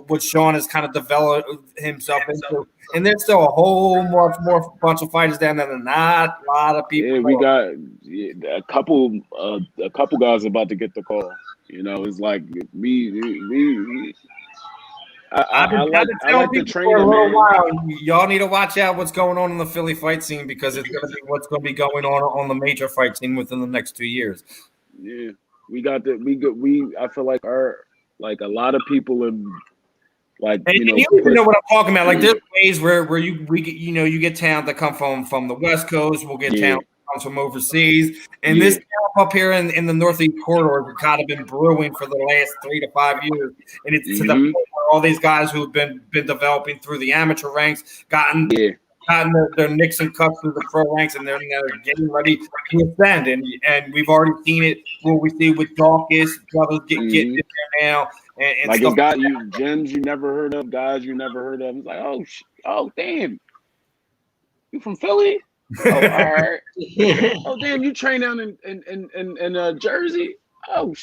what Sean has kind of developed himself into. And there's still a whole much more bunch of fighters down there than not a lot of people. Yeah, we got a couple guys about to get the call. It's like me. I've been telling people for a little while. Y'all need to watch out what's going on in the Philly fight scene because it's going to be what's going to be going on the major fight scene within the next 2 years. Yeah, we got that. I feel like a lot of people are like you know what I'm talking about. Like there's ways where you get talent that come from the West Coast. We'll get talent comes from overseas, and this up here in the Northeast corridor has kind of been brewing for the last 3 to 5 years, and it's to the point where all these guys who've been developing through the amateur ranks gotten their nicks and cuts through the pro ranks, and they're getting ready to ascend, and we've already seen it. What we see with Dawkins brothers getting in there now, and like it's got you gyms you never heard of, guys you never heard of. It's like oh damn, you from Philly? Oh, all right. Oh, damn, you train down in Jersey? Oh,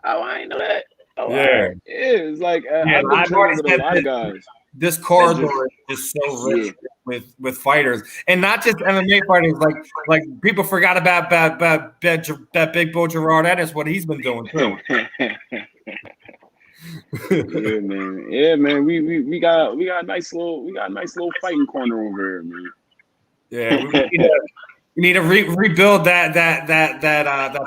oh, I ain't know that. Oh, all Yeah. right. Yeah, it's like Yeah, I've been I've already training with a said lot of guys. this That corridor just is so yeah. rich with fighters, and not just MMA fighters. Like people forgot about Big Bull Gerard Ennis, what he's been doing too. Yeah, man. Yeah, man. We got a nice little fighting corner over here, man. Yeah, we need to rebuild that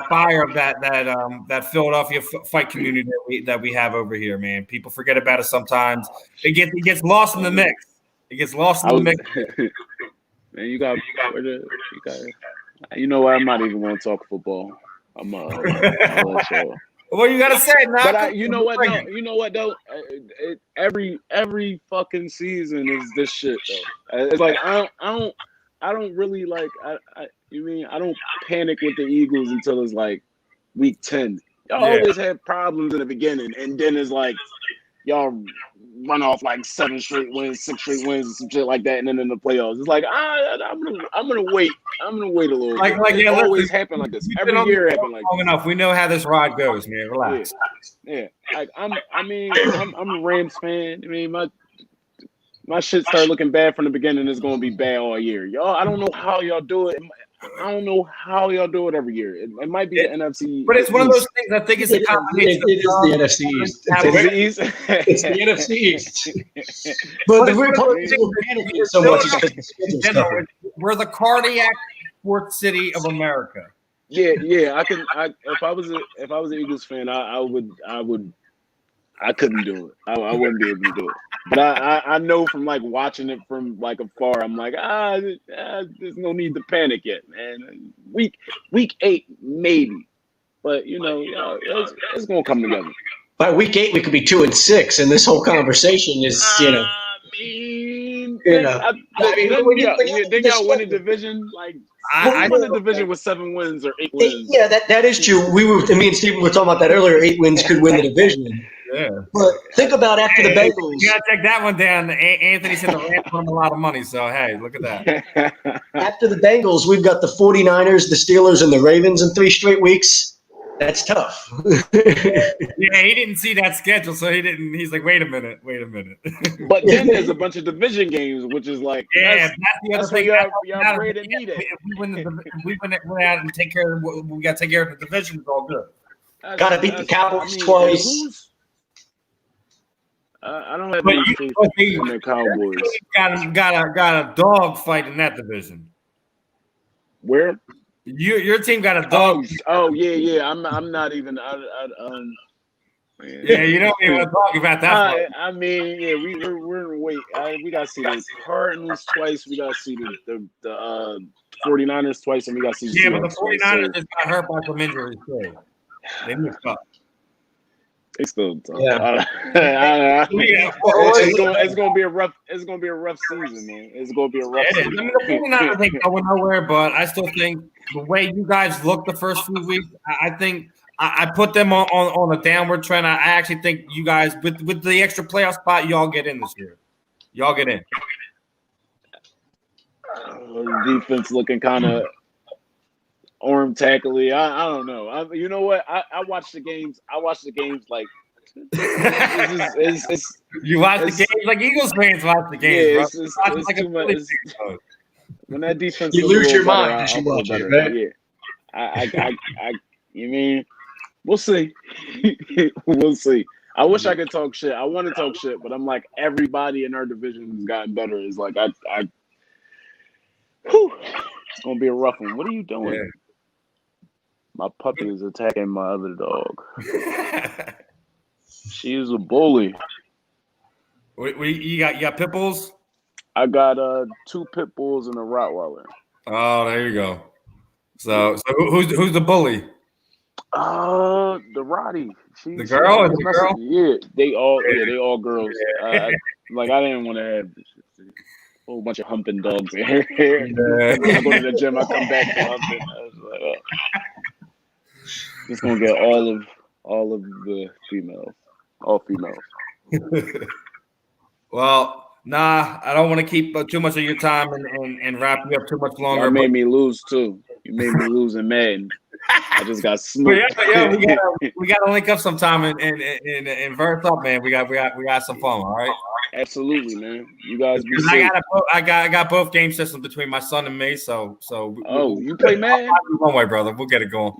fire of that Philadelphia fight community that we have over here, man. People forget about it sometimes. It gets lost in the mix. It gets lost in the mix. Man, you got. You know what? I'm not even going to talk football. I'll let y'all. What you gotta say, Knock? But you know what? No, you know what though? Every fucking season is this shit though. It's like I don't really like. You mean I don't panic with the Eagles until it's like week 10. Y'all always have problems in the beginning, and then it's like y'all run off like 7 straight wins, 6 straight wins, and some shit like that, and then in the playoffs, it's like I'm gonna wait. I'm gonna wait a little bit. It always happen like this. Every year happen like long this. enough. We know how this ride goes, man. Relax. Yeah. Like I'm a Rams fan. I mean my shit started looking bad from the beginning. It's gonna be bad all year. Y'all, I don't know how y'all do it. I don't know how y'all do it every year. It might be the NFC, but it's one of those things. I think it's a combination. It is the NFC East. It's the NFC East. But the Republicans were panicking so much is because the schedule stuff. We're the cardiac fourth city of America. Yeah. If I was an Eagles fan, I couldn't do it. I wouldn't be able to do it. But I know from like watching it from like afar, I'm like, there's no need to panic yet, man. Week 8 maybe, but you know, it's gonna come together. By week 8, we could be 2-6, and this whole conversation is, Then y'all win a division. Like I won a division with 7 wins or 8 wins. Yeah, that is true. Me and Steven were talking about that earlier. 8 wins could win the division. Yeah. But think about after the Bengals. You gotta take that one down. Anthony said the Rams won a lot of money, so hey, look at that. After the Bengals, we've got the 49ers, the Steelers, and the Ravens in 3 straight weeks. That's tough. Yeah, he didn't see that schedule, so he didn't. He's like, wait a minute. But then there's a bunch of division games, which is like, that's the other thing. Y'all afraid to need it. If we win out and take care of what we got to take care of the division, it's all good. Got to beat the Cowboys twice. I don't have any faith in the Cowboys. Got a dog fight in that division. Where? Your team got a dog. Oh yeah. I'm not even. Yeah, you don't even want to talk about that. I mean, yeah, we're in wait. We got to see the Cardinals twice. We got to see the 49ers twice, and we got to see. Yeah, but the 49ers just got hurt by some injuries too. They mixed up. It's still tough. Yeah. It's gonna be a rough. It's gonna be a rough season, man. It's gonna be a rough season. I mean, the 49ers ain't going nowhere, but I still think the way you guys looked the first few weeks, I think I put them on a downward trend. I actually think you guys, with the extra playoff spot, y'all get in this year. Y'all get in. Defense looking kind of arm tackly. I don't know. You know what? I watch the games. Like you watch the games like Eagles fans watch the games. Yeah, it's like too much. When that defense, you lose your mind as you watch it, right? Yeah, you mean we'll see. We'll see. I wish I could talk shit. I want to talk shit, but I'm like everybody in our division has gotten better. It's like it's gonna be a rough one. What are you doing? Yeah. My puppy is attacking my other dog. She is a bully. You got pit bulls? I got 2 pit bulls and a Rottweiler. Oh, there you go. So who's the bully? The Roddy. The girl? Is the girl? Yeah, they all girls. I didn't want to have a whole bunch of humping dogs in here. Yeah. I go to the gym, I come back to humping. I was like, oh. Just gonna get all of the females, all females. Well, Nah, I don't want to keep too much of your time and wrap you up too much longer. Y'all made me lose too. You made me lose in Madden. I just got smoked. We gotta link up sometime and verse up, man. We got some fun, all right? Absolutely, man. You guys be Because safe. I got both game systems between my son and me, so You play Madden? One way, brother. We'll get it going.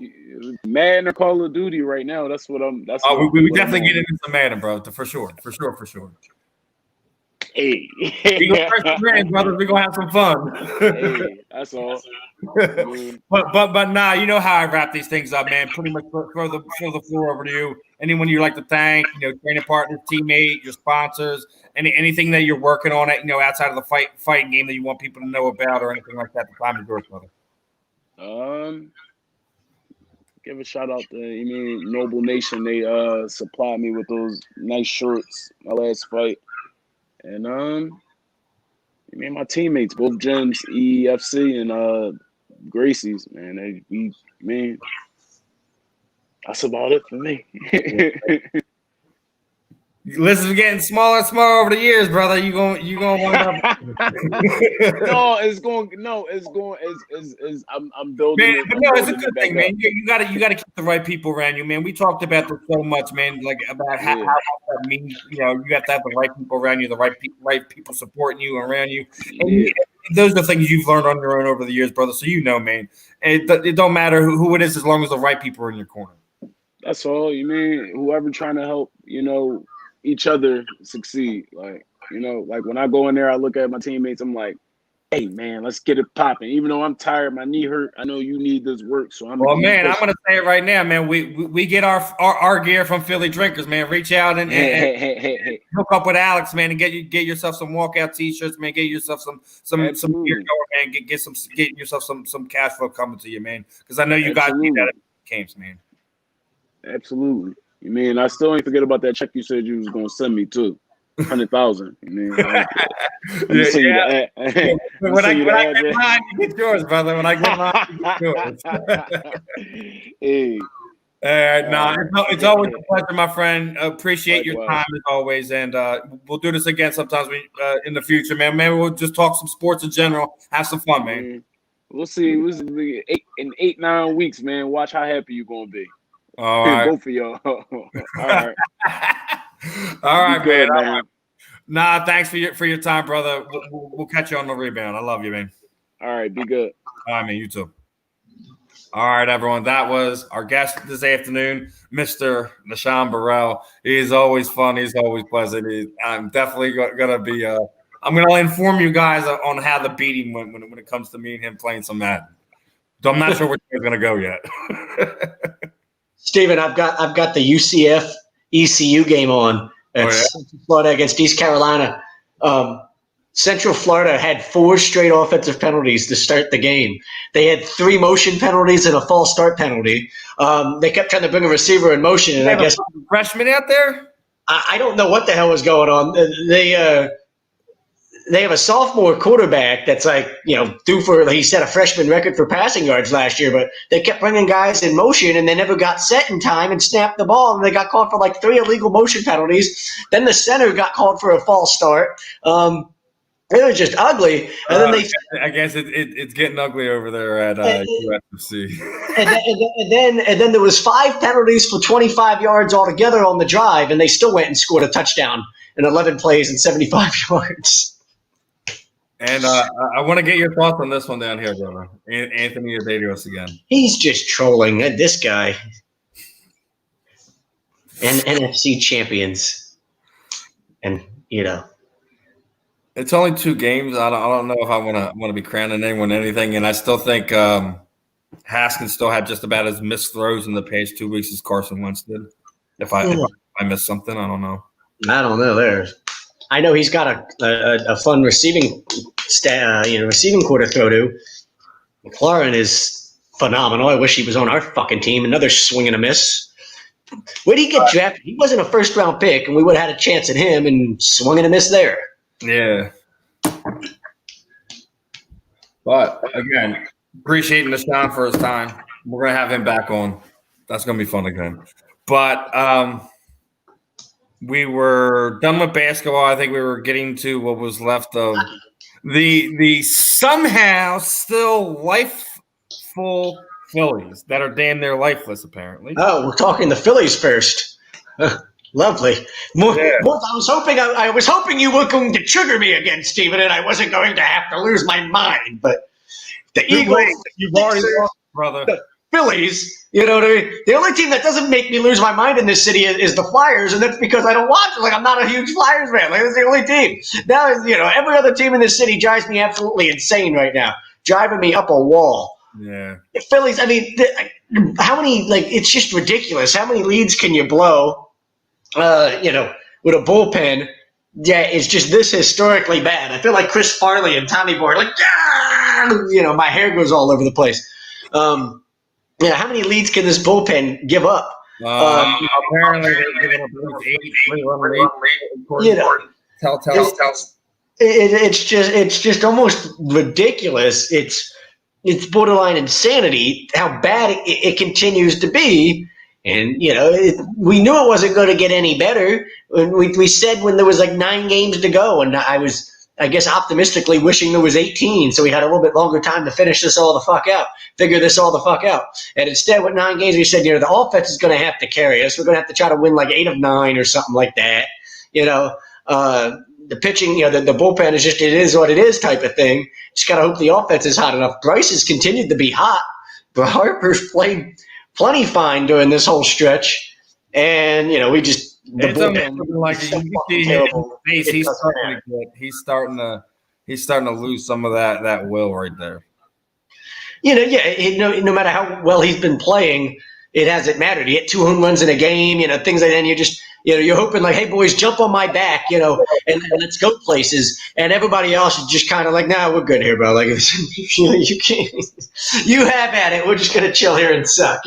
Madden or Call of Duty right now. That's what I'm. That's we definitely get into some Madden, bro. For sure. Hey, we go first man, brother. We're gonna have some fun. Hey, that's all. but nah, you know how I wrap these things up, man. Pretty much throw the floor over to you. Anyone you'd like to thank, training partners, teammate, your sponsors, anything that you're working on it, outside of the fighting game that you want people to know about or anything like that. The time is yours, brother. Give a shout out to Noble Nation. They supplied me with those nice shorts my last fight. And my teammates, both gyms, EFC and Gracie's, man. That's about it for me. List is getting smaller and smaller over the years, brother. You gonna wind up. I'm building. Man, but no, it's a good thing, man. You gotta keep the right people around you, man. We talked about this so much, man. Like about how that means. You have to have the right people around you, the right people supporting you around you. And those are the things you've learned on your own over the years, brother. So man, it don't matter who it is as long as the right people are in your corner. That's all. Whoever trying to help, each other succeed. Like when I go in there, I look at my teammates. I'm like, hey, man, let's get it popping. Even though I'm tired, my knee hurt. I know you need this work, so I'm. Well, man, I'm gonna say it right now, man. We get our gear from Philly Drinkers, man. Reach out and hook up with Alex, man, and get yourself some walkout t-shirts, man. Get yourself some gear going, man. Get yourself some cash flow coming to you, man. Because I know you guys need that at camps, man. Absolutely. I still ain't forget about that check you said you was gonna send me too. 100,000. When I get mine, you get yours, brother. When I get mine, you get yours. Hey. It's always a pleasure, my friend. Appreciate your time as always, and we'll do this again sometimes in the future, man. Maybe we'll just talk some sports in general, have some fun, man. We'll see. In 8-9 weeks, man. Watch how happy you're gonna be. All right, both of y'all. All right. All right, good, man. Nah, thanks for your time, brother. We'll catch you on the rebound. I love you, man. All right, be good. All right, man. You too. All right, everyone. That was our guest this afternoon, Mr. Nah-Shon Burrell. He is always fun. He's always pleasant. I'm definitely gonna be. I'm gonna inform you guys on how the beating went when it comes to me and him playing some Madden. So I'm not sure which way it's gonna go yet. Steven, I've got the UCF ECU game on. It's Florida against East Carolina. Central Florida had 4 straight offensive penalties to start the game. They had 3 motion penalties and a false start penalty. They kept trying to bring a receiver in motion, and I guess freshman out there. I don't know what the hell was going on. They have a sophomore quarterback that's due for, he set a freshman record for passing yards last year, but they kept bringing guys in motion and they never got set in time and snapped the ball, and they got called for 3 illegal motion penalties. Then the center got called for a false start. It was just ugly. And then I guess it's getting ugly over there at USFC. and then there was 5 penalties for 25 yards altogether on the drive, and they still went and scored a touchdown in 11 plays and 75 yards. And I want to get your thoughts on this one down here, brother. Anthony Azadios again. He's just trolling. This guy. And NFC champions. And, It's only 2 games. I don't know if I want to be crowning anyone anything. And I still think Haskins still had just about as missed throws in the past 2 weeks as Carson Wentz did. If I missed something, I don't know. I don't know. I know he's got a fun receiving core to throw to. McLaurin is phenomenal. I wish he was on our fucking team. Another swing and a miss. Where did he get drafted? He wasn't a first-round pick, and we would have had a chance at him, and swung and a miss there. Yeah. But, again, appreciating Nah-Shon for his time. We're going to have him back on. That's going to be fun again. But, we were done with basketball. I think we were getting to what was left of the somehow still lifeful Phillies that are damn near lifeless, apparently. Oh, we're talking the Phillies first. Lovely. I was hoping you were going to trigger me again, Steven, and I wasn't going to have to lose my mind. But the Eagles, you've already lost, brother. The Phillies, you know what I mean? The only team that doesn't make me lose my mind in this city is the Flyers, and that's because I don't watch it. Like, I'm not a huge Flyers fan. Like, that's the only team. Now, every other team in this city drives me absolutely insane right now, driving me up a wall. Yeah. The Phillies, I mean, how many, it's just ridiculous. How many leads can you blow, with a bullpen? Yeah, it's just this historically bad. I feel like Chris Farley and Tommy Boy, my hair goes all over the place. How many leads can this bullpen give up? Apparently, they're giving up 8 telltale. It's just almost ridiculous. It's borderline insanity how bad it continues to be. And, we knew it wasn't going to get any better. We said when there was 9 games to go, and I was, I guess, optimistically wishing there was 18, so we had a little bit longer time to figure this all the fuck out. And instead, with 9 games, we said, the offense is going to have to carry us. We're going to have to try to win 8 of 9 or something like that. The pitching, the bullpen is just, it is what it is type of thing. Just got to hope the offense is hot enough. Bryce has continued to be hot, but Harper's played plenty fine during this whole stretch. And, we just – the bullpen he's starting to lose some of that will right there. No matter how well he's been playing, it hasn't mattered. He hit 2 home runs in a game, things like that. And you just, you're hoping hey, boys, jump on my back, and let's go places. And everybody else is just kind of nah, we're good here, bro. You can't, you have at it. We're just gonna chill here and suck,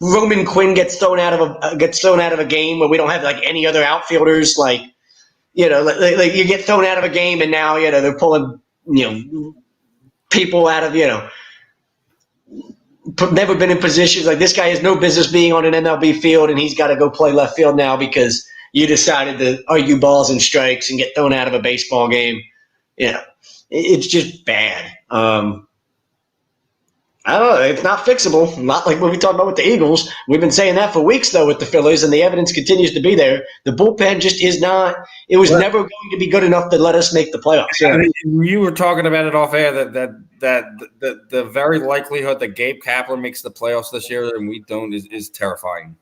Roman Quinn gets thrown out of a game where we don't have any other outfielders. You get thrown out of a game, and now they're pulling people out of never been in positions this guy has no business being on an MLB field, and he's got to go play left field now because you decided to argue balls and strikes and get thrown out of a baseball game. It's just bad. I don't know. It's not fixable. Not like what we talked about with the Eagles. We've been saying that for weeks, though, with the Phillies, and the evidence continues to be there. The bullpen just is not – it was never going to be good enough to let us make the playoffs. I mean, you were talking about it off air that the very likelihood that Gabe Kapler makes the playoffs this year and we don't is terrifying.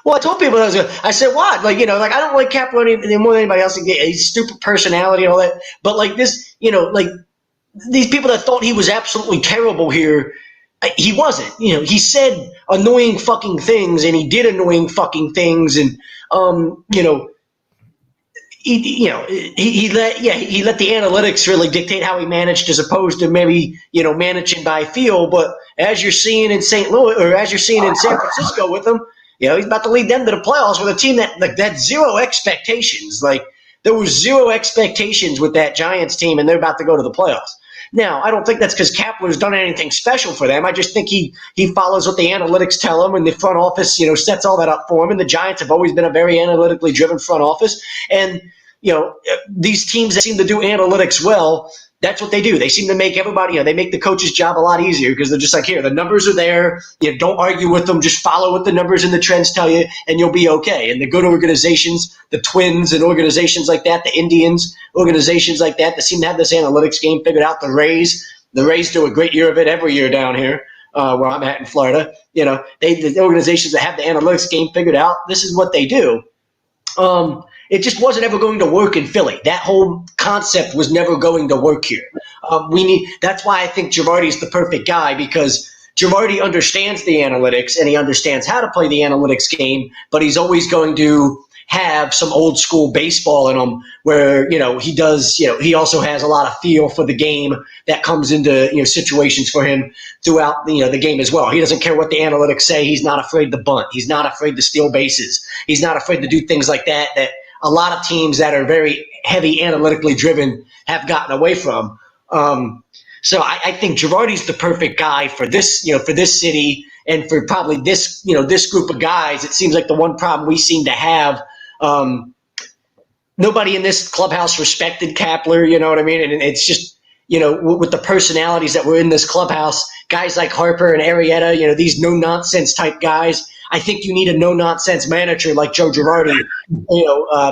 Well, I told people I said, what? I don't like Kapler any more than anybody else. He's stupid personality and all that. But this, these people that thought he was absolutely terrible here, he wasn't. He said annoying fucking things, and he did annoying fucking things, and he let the analytics really dictate how he managed, as opposed to maybe managing by feel. But as you're seeing in St. Louis, or as you're seeing in San Francisco with him, he's about to lead them to the playoffs with a team that that zero expectations. There was zero expectations with that Giants team, and they're about to go to the playoffs. Now, I don't think that's because Kapler's done anything special for them. I just think he follows what the analytics tell him, and the front office, sets all that up for him. And the Giants have always been a very analytically driven front office. And, these teams that seem to do analytics well, that's what they do. They seem to make everybody, they make the coach's job a lot easier because they're just here, the numbers are there. Don't argue with them. Just follow what the numbers and the trends tell you, and you'll be okay. And the good organizations, the Twins and organizations like that, the Indians, organizations like that seem to have this analytics game figured out. The Rays do a great year of it every year down here where I'm at in Florida. The organizations that have the analytics game figured out, this is what they do. It just wasn't ever going to work in Philly. That whole concept was never going to work here. That's why I think Girardi's the perfect guy, because Girardi understands the analytics and he understands how to play the analytics game, but he's always going to have some old school baseball in him where, he does, he also has a lot of feel for the game that comes into, situations for him throughout the game as well. He doesn't care what the analytics say. He's not afraid to bunt. He's not afraid to steal bases. He's not afraid to do things like that a lot of teams that are very heavy analytically driven have gotten away from. So I think Girardi's the perfect guy for this, for this city and for probably this group of guys, it seems like the one problem we seem to have. Nobody in this clubhouse respected Kapler, you know what I mean? And it's just, with the personalities that were in this clubhouse, guys like Harper and Arrieta, these no-nonsense type guys. I think you need a no-nonsense manager like Joe Girardi,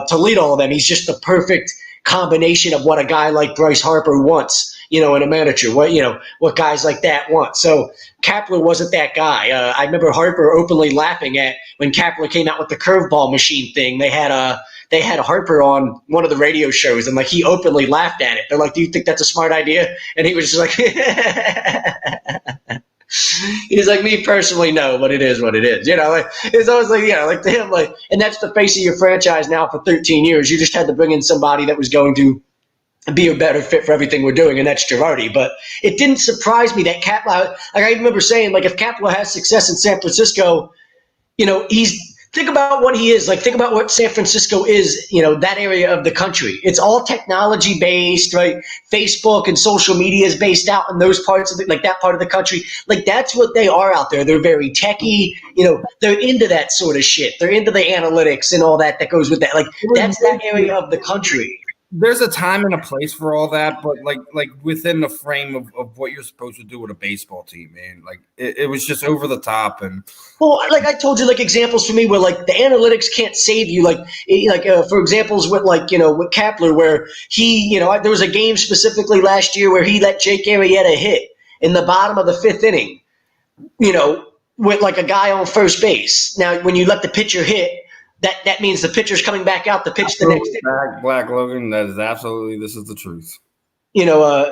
to lead all of them. He's just the perfect combination of what a guy like Bryce Harper wants, in a manager, what guys like that want. So Kapler wasn't that guy. I remember Harper openly laughing at when Kapler came out with the curveball machine thing. They had Harper on one of the radio shows, and he openly laughed at it. They're like, "Do you think that's a smart idea?" And he was just like, he's like, "Me personally, no, but it is what it is." It's always to him, and that's the face of your franchise now for 13 years. You just had to bring in somebody that was going to be a better fit for everything we're doing, and that's Girardi. But it didn't surprise me that Kapler, I remember saying, if Kapler has success in San Francisco, think about what he is. Think about what San Francisco is, that area of the country. It's all technology based, right? Facebook and social media is based out in those parts of that part of the country. That's what they are out there. They're very techie, they're into that sort of shit. They're into the analytics and all that goes with that. That's that area of the country. There's a time and a place for all that, but within the frame of what you're supposed to do with a baseball team, man. It was just over the top. And well, I told you, examples for me where the analytics can't save you. For examples with with Kapler, where he, there was a game specifically last year where he let Jake Arrieta hit in the bottom of the 5th inning, with a guy on first base. Now, when you let the pitcher hit, that means the pitcher's coming back out to pitch the next inning. Black Logan, that is absolutely, this is the truth. Why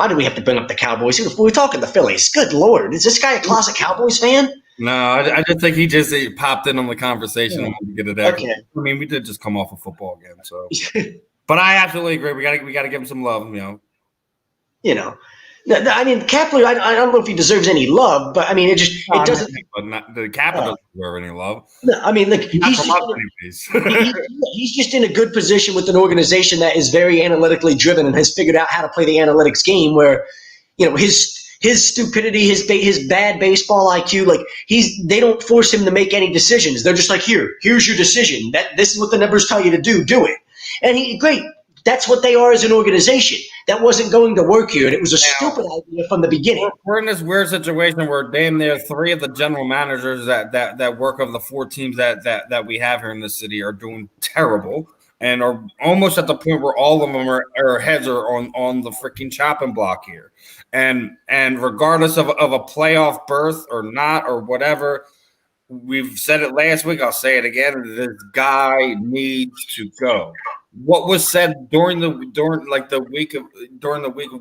do we have to bring up the Cowboys? We're talking the Phillies. Good Lord. Is this guy a closet Cowboys fan? No, I just think he popped in on the conversation and wanted to get it out. Okay. I mean, we did just come off a football game, so. But I absolutely agree. We got to give him some love, I mean, Kapler, I don't know if he deserves any love, but I mean, it doesn't. The Kapler doesn't deserve any love. No, I mean, he's just in a good position with an organization that is very analytically driven and has figured out how to play the analytics game. Where, his stupidity, his bad baseball IQ, they don't force him to make any decisions. They're just here's your decision. This is what the numbers tell you to do. Do it. And great. That's what they are as an organization. That wasn't going to work here, and it was a stupid idea from the beginning. We're in this weird situation where damn near 3 of the general managers that work of the 4 teams that we have here in the city are doing terrible and are almost at the point where all of them are heads are on the freaking chopping block here. And regardless of a playoff berth or not or whatever, we've said it last week, I'll say it again, this guy needs to go. What was said during the week of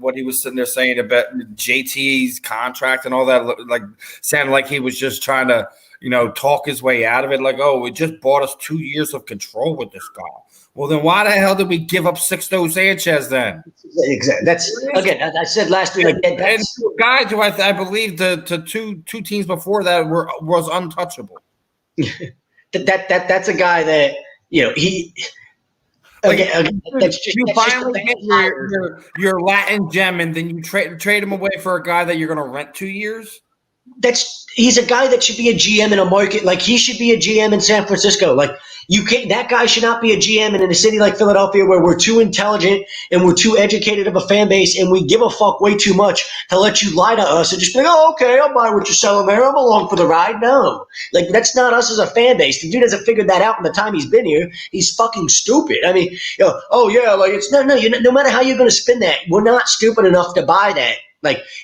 what he was sitting there saying about JT's contract and all that, sounded like he was just trying to, talk his way out of it. We just bought us 2 years of control with this guy. Well, then why the hell did we give up Sixto Sanchez then? Exactly. That's again. I said last week. Again, and guys who I believe the two teams before that was untouchable. That's a guy that he. You finally get your Latin gem, and then you trade him away for a guy that you're going to rent 2 years. He's a guy that should be a GM in a market. He should be a GM in San Francisco. You can't. That guy should not be a GM in a city like Philadelphia, where we're too intelligent and we're too educated of a fan base, and we give a fuck way too much to let you lie to us and just be like, "Oh, okay, I'll buy what you're selling there. I'm along for the ride." No, that's not us as a fan base. The dude hasn't figured that out in the time he's been here. He's fucking stupid. I mean, it's no. No matter how you're going to spin that, we're not stupid enough to buy that.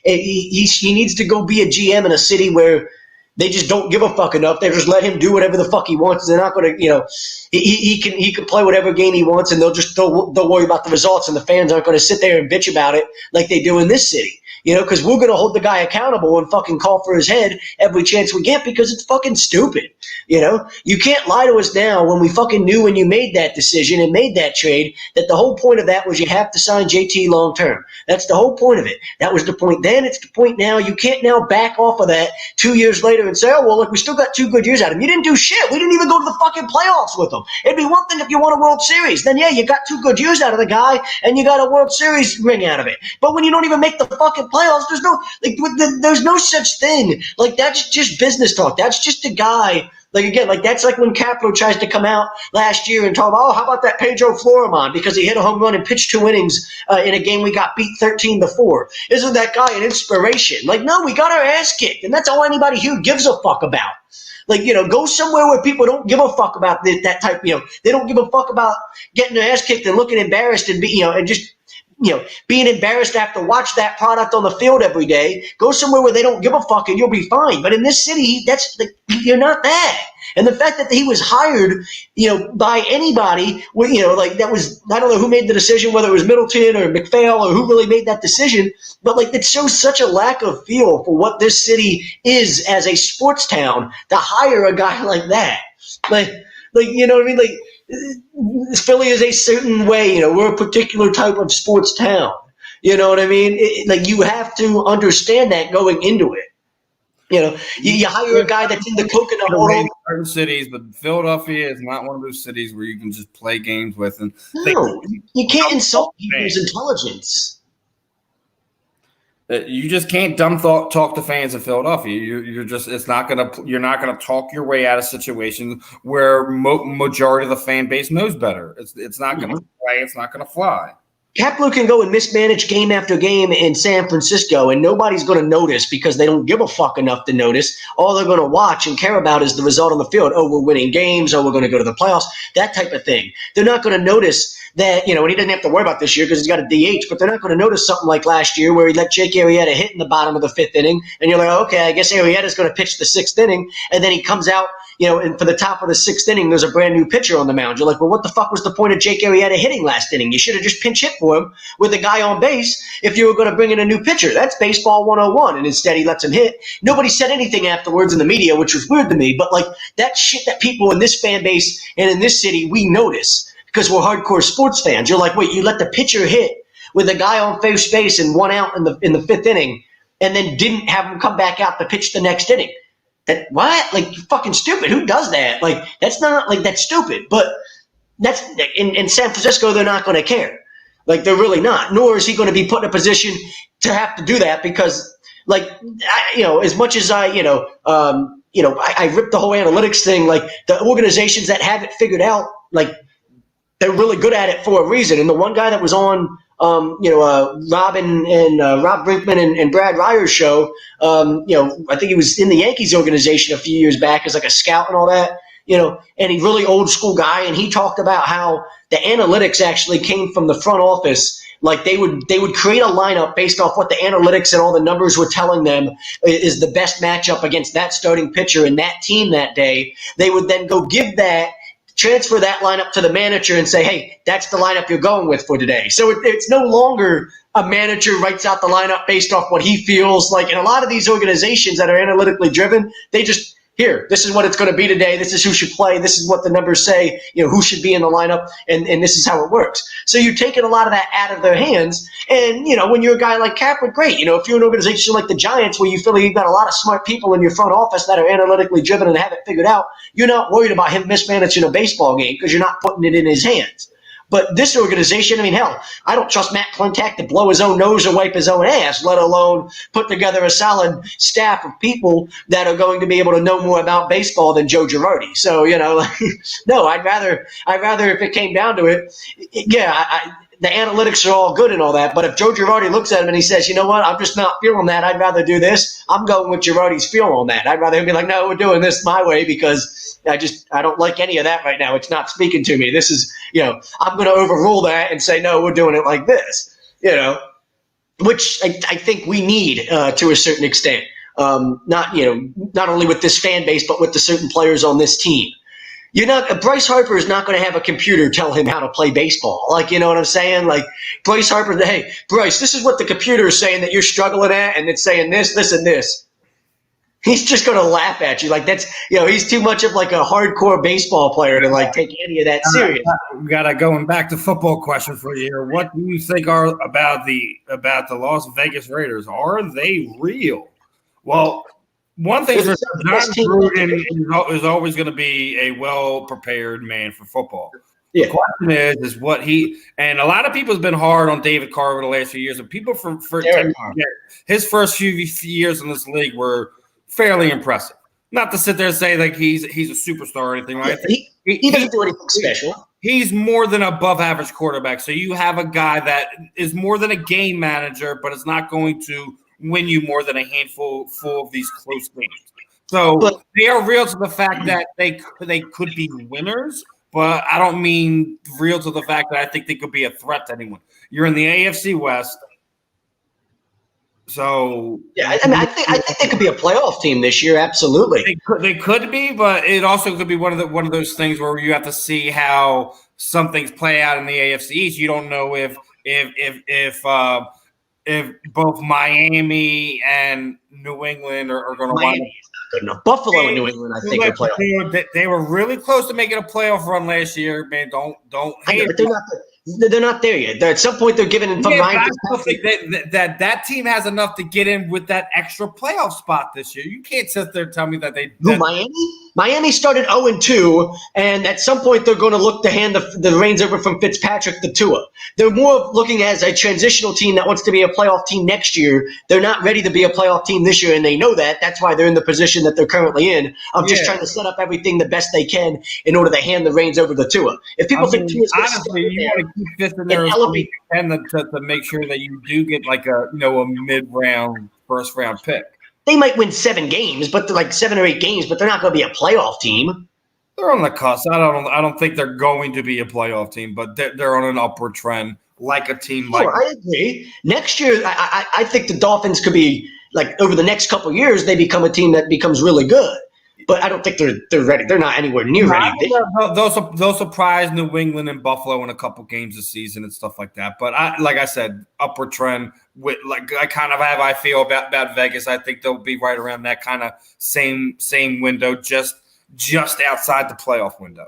He needs to go be a GM in a city where they just don't give a fuck enough. They just let him do whatever the fuck he wants. They're not going to, he can play whatever game he wants, and they'll worry about the results, and the fans aren't going to sit there and bitch about it like they do in this city. Because we're going to hold the guy accountable and fucking call for his head every chance we get because it's fucking stupid. You can't lie to us now when we fucking knew when you made that decision and made that trade that the whole point of that was you have to sign JT long term. That's the whole point of it. That was the point then. It's the point now. You can't now back off of that 2 years later and say, oh, well, look, we still got 2 good years out of him. You didn't do shit. We didn't even go to the fucking playoffs with him. It'd be one thing if you won a World Series. Then, yeah, you got 2 good years out of the guy and you got a World Series ring out of it. But when you don't even make the fucking fucking playoffs. There's no such thing. Like, that's just business talk. That's just a guy. Like, again, like, that's like when Capro tries to come out last year and talk about, how about that Pedro Florimon because he hit a home run and pitched 2 innings in a game we got beat 13-4. Isn't that guy an inspiration? Like, no, we got our ass kicked, and that's all anybody here gives a fuck about. Like, go somewhere where people don't give a fuck about that type, they don't give a fuck about getting their ass kicked and looking embarrassed and and just, being embarrassed to have to watch that product on the field every day. Go somewhere where they don't give a fuck and you'll be fine. But in this city, you're not that. And the fact that he was hired, by anybody, that was, I don't know who made the decision, whether it was Middleton or McPhail or who really made that decision, but it shows such a lack of feel for what this city is as a sports town to hire a guy like that. You know what I mean? Philly is a certain way, we're a particular type of sports town. You know what I mean? You have to understand that going into it. You hire a guy that's in the coconut world. Certain cities, but Philadelphia is not one of those cities where you can just play games with. And no, you can't insult people's intelligence. You just can't dumb talk to fans in Philadelphia. You're not gonna talk your way out of situations where majority of the fan base knows better. It's not gonna play. It's not gonna fly. Kapler can go and mismanage game after game in San Francisco, and nobody's going to notice because they don't give a fuck enough to notice. All they're going to watch and care about is the result on the field. Oh, we're winning games. Oh, we're going to go to the playoffs. That type of thing. They're not going to notice that, and he doesn't have to worry about this year because he's got a DH, but they're not going to notice something like last year where he let Jake Arrieta hit in the bottom of the 5th inning, and you're like, okay, I guess Arrieta's going to pitch the 6th inning, and then he comes out, and for the top of the 6th inning, there's a brand new pitcher on the mound. You're like, well, what the fuck was the point of Jake Arrieta hitting last inning? You should have just pinch hit for him with a guy on base if you were going to bring in a new pitcher. That's baseball 101, and instead he lets him hit. Nobody said anything afterwards in the media, which was weird to me, but that shit that people in this fan base and in this city, we notice because we're hardcore sports fans. You're like, wait, you let the pitcher hit with a guy on first base and 1 out in the 5th inning and then didn't have him come back out to pitch the next inning. That what? You're fucking stupid. Who does that? That's not that's stupid. But that's in San Francisco, they're not going to care. They're really not. Nor is he going to be put in a position to have to do that because, as much as I rip the whole analytics thing. The organizations that have it figured out, they're really good at it for a reason. And the one guy that was on Rob Brinkman and Brad Ryer's show, I think he was in the Yankees organization a few years back as a scout and all that, and he's really old school guy. And he talked about how the analytics actually came from the front office. They would create a lineup based off what the analytics and all the numbers were telling them is the best matchup against that starting pitcher and that team that day. They would then go transfer that lineup to the manager and say, hey, that's the lineup you're going with for today. So it's no longer a manager writes out the lineup based off what he feels like. In a lot of these organizations that are analytically driven, they just, this is what it's going to be today. This is who should play. This is what the numbers say, who should be in the lineup, and this is how it works. So you're taking a lot of that out of their hands. And, when you're a guy like Kapler, great. If you're an organization like the Giants where you feel like you've got a lot of smart people in your front office that are analytically driven and have it figured out, you're not worried about him mismanaging a baseball game because you're not putting it in his hands. But this organization, hell, I don't trust Matt Klentak to blow his own nose or wipe his own ass, let alone put together a solid staff of people that are going to be able to know more about baseball than Joe Girardi. So, no, I'd rather if it came down to it, the analytics are all good and all that, but if Joe Girardi looks at him and he says, you know what, I'm just not feeling that, I'd rather do this, I'm going with Girardi's feel on that. I'd rather him be like, no, we're doing this my way because I don't like any of that right now. It's not speaking to me. This is, I'm going to overrule that and say, no, we're doing it like this, which I think we need to a certain extent. Not only with this fan base, but with the certain players on this team. Bryce Harper is not going to have a computer tell him how to play baseball. You know what I'm saying? Bryce Harper, hey, Bryce, this is what the computer is saying that you're struggling at, and it's saying this, this, and this. He's just going to laugh at you. That's, he's too much of a hardcore baseball player to take any of that serious. We got going back to football question for you here. What do you think are about the Las Vegas Raiders? Are they real? Well, one thing for John Gruden is always going to be a well-prepared man for football. The question is what he and a lot of people have been hard on David Carr over the last few years, and people for his first few years in this league were fairly impressive. Not to sit there and say like he's a superstar or anything, right? He doesn't do anything special. He's more than above average quarterback. So you have a guy that is more than a game manager, but it's not going to win you more than a handful of these close games. So they are real to the fact that they could be winners, but I don't mean real to the fact that I think they could be a threat to anyone. You're in the AFC West. So yeah, I mean, I think they could be a playoff team this year. Absolutely, they could be, but it also could be one of those things where you have to see how some things play out in the AFC East. You don't know if both Miami and New England are going to wind up. Good enough. Buffalo and New England, I think, are playoff. They were really close to making a playoff run last year. Man, don't hate but they're not there yet. At some point, they're giving in. I still think that team has enough to get in with that extra playoff spot this year. You can't sit there and tell me that they. Miami? Miami started 0-2, and at some point they're going to look to hand the reins over from Fitzpatrick to Tua. They're more looking as a transitional team that wants to be a playoff team next year. They're not ready to be a playoff team this year, and they know that. That's why they're in the position that they're currently in of just trying to set up everything the best they can in order to hand the reins over to Tua. If people think Tua's honestly, you want to keep this in there to make sure that you do get like a mid-round, first-round pick. They might win 7 games, but like 7 or 8 games, but they're not going to be a playoff team. They're on the cusp. I don't think they're going to be a playoff team, but they're on an upward trend, like a team. I agree. Next year, I think the Dolphins could be like over the next couple of years, they become a team that becomes really good. But I don't think they're ready. They're not anywhere near ready. They'll surprise New England and Buffalo in a couple games this season and stuff like that. But like I said, upward trend. With like I feel about Vegas. I think they'll be right around that kind of same window, just outside the playoff window.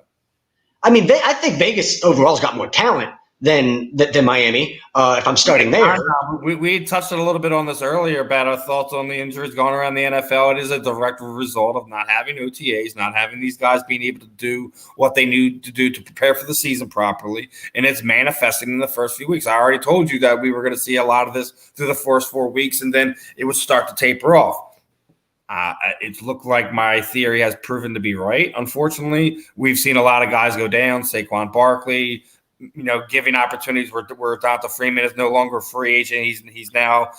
I mean, I think Vegas overall's got more talent than Miami. If I'm starting there, we touched a little bit on this earlier about our thoughts on the injuries going around the NFL. It is a direct result of not having OTAs, not having these guys being able to do what they need to do to prepare for the season properly, and it's manifesting in the first few weeks. I already told you that we were going to see a lot of this through the first 4 weeks, and then it would start to taper off. It looked like my theory has proven to be right. Unfortunately, we've seen a lot of guys go down. Saquon Barkley, giving opportunities where Donta Freeman is no longer a free agent. He's now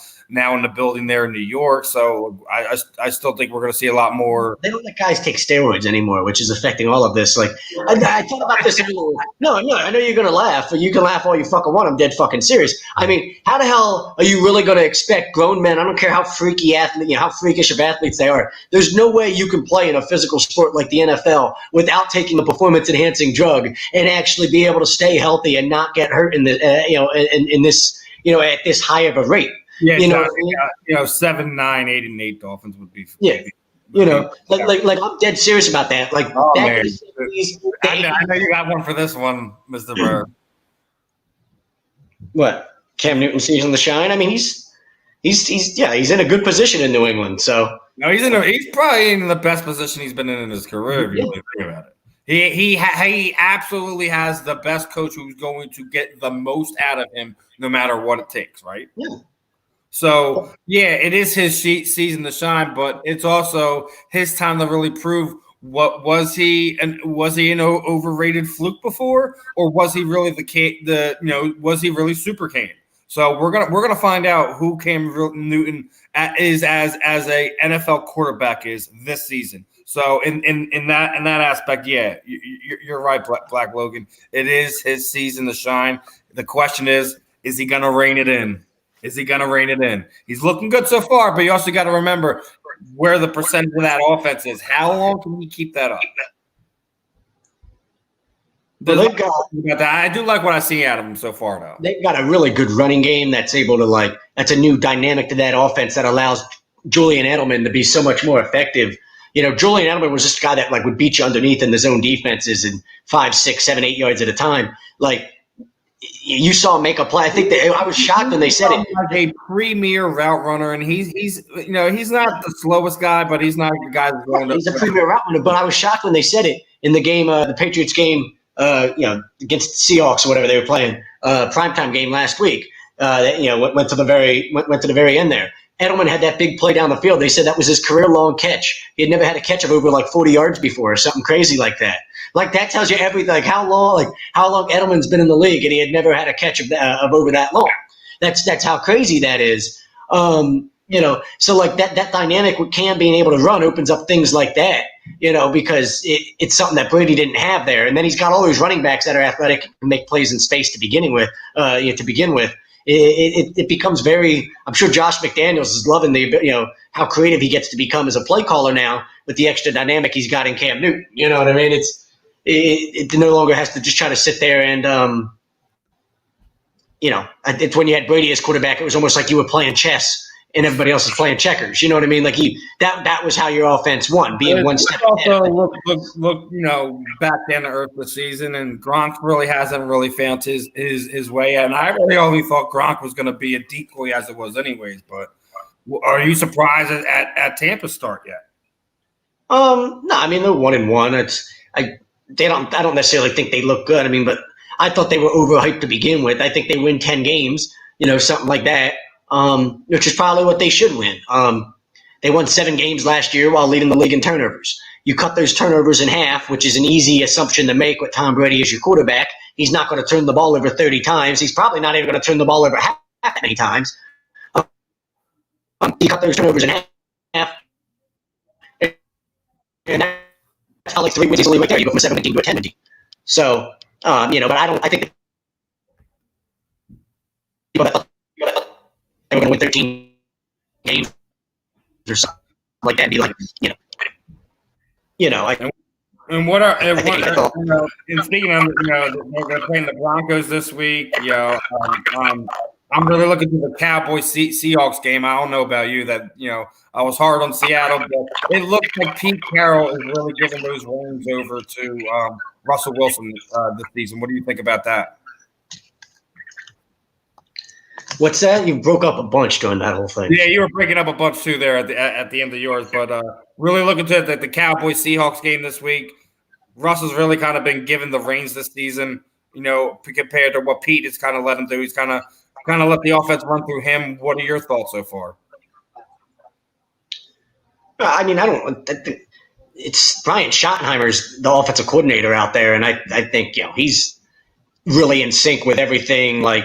in the building there in New York. So I still think we're going to see a lot more. They don't let guys take steroids anymore, which is affecting all of this. Like I thought about this earlier. No, I know you're going to laugh, but you can laugh all you fucking want. I'm dead fucking serious. I mean, how the hell are you really going to expect grown men? I don't care how freaky how freakish of athletes they are. There's no way you can play in a physical sport like the NFL without taking a performance-enhancing drug and actually be able to stay healthy and not get hurt in the in this at this high of a rate. Yeah, 7, 9, 8, and 8 Dolphins would be. Yeah, like I'm dead serious about that. Like, man. I know you got one for this one, Mr. Burr. What? Cam Newton season the shine. I mean, he's in a good position in New England. So no, he's probably in the best position he's been in his career. If you really think about it. He absolutely has the best coach who's going to get the most out of him, no matter what it takes. Right? Yeah. So, it is his season to shine, but it's also his time to really prove what was he an overrated fluke before, or was he really was he really super Cam? So we're gonna find out who Cam Newton is as a NFL quarterback is this season. So in that aspect, you're right, Black Logan. It is his season to shine. The question is he gonna rein it in? Is he going to rein it in? He's looking good so far, but you also got to remember where the percentage of that offense is. How long can he keep that up? I do like what I see out of him so far, though. They've got a really good running game that's able to that's a new dynamic to that offense that allows Julian Edelman to be so much more effective. Julian Edelman was just a guy that would beat you underneath in the zone defenses in 5, 6, 7, 8 yards at a time. You saw him make a play. I think I was shocked when they said it. Like a premier route runner, and he's not the slowest guy, but he's not the guy that's going. He's a premier route runner. But I was shocked when they said it in the game, the Patriots game against the Seahawks or whatever they were playing, primetime game last week. Went to the very end there. Edelman had that big play down the field. They said that was his career long catch. He had never had a catch of over like 40 yards before, or something crazy like that. Like that tells you everything. Like how long Edelman's been in the league, and he had never had a catch of over that long. That's how crazy that is. So like that dynamic with Cam being able to run opens up things like that. Because it's something that Brady didn't have there, and then he's got all those running backs that are athletic and make plays in space to begin with. It becomes very. I'm sure Josh McDaniels is loving how creative he gets to become as a play caller now with the extra dynamic he's got in Cam Newton. You know what I mean? It no longer has to just try to sit there and it's when you had Brady as quarterback, it was almost like you were playing chess and everybody else is playing checkers. You know what I mean? Like that was how your offense won, being one step ahead. Also, look, back down to earth this season, and Gronk really hasn't really found his way. And I really only thought Gronk was going to be a decoy as it was, anyways. But are you surprised at Tampa's start yet? No, I mean they're 1-1. I don't necessarily think they look good. I mean, but I thought they were overhyped to begin with. I think they win 10 games, something like that. Which is probably what they should win. They won 7 games last year while leading the league in turnovers. You cut those turnovers in half, which is an easy assumption to make with Tom Brady as your quarterback. He's not going to turn the ball over 30 times. He's probably not even going to turn the ball over half that many times. You cut those turnovers in half. And that's how like 3 wins easily right there. You go from a 7-win team to a 10-win team. So, but I think they were going to win 13 games or something like that. Be like, And what are and speaking of they're going to play in the Broncos this week. I'm really looking to the Cowboys Seahawks game. I don't know about you that I was hard on Seattle, but it looks like Pete Carroll is really giving those reins over to Russell Wilson this season. What do you think about that? What's that? You broke up a bunch during that whole thing. Yeah, you were breaking up a bunch too there at the end of yours. But really looking to the Cowboys Seahawks game this week. Russell's really kind of been given the reins this season. Compared to what Pete has kind of let him do. He's kind of let the offense run through him. What are your thoughts so far? I mean, it's Brian Schottenheimer's the offensive coordinator out there, and I think he's really in sync with everything. Like,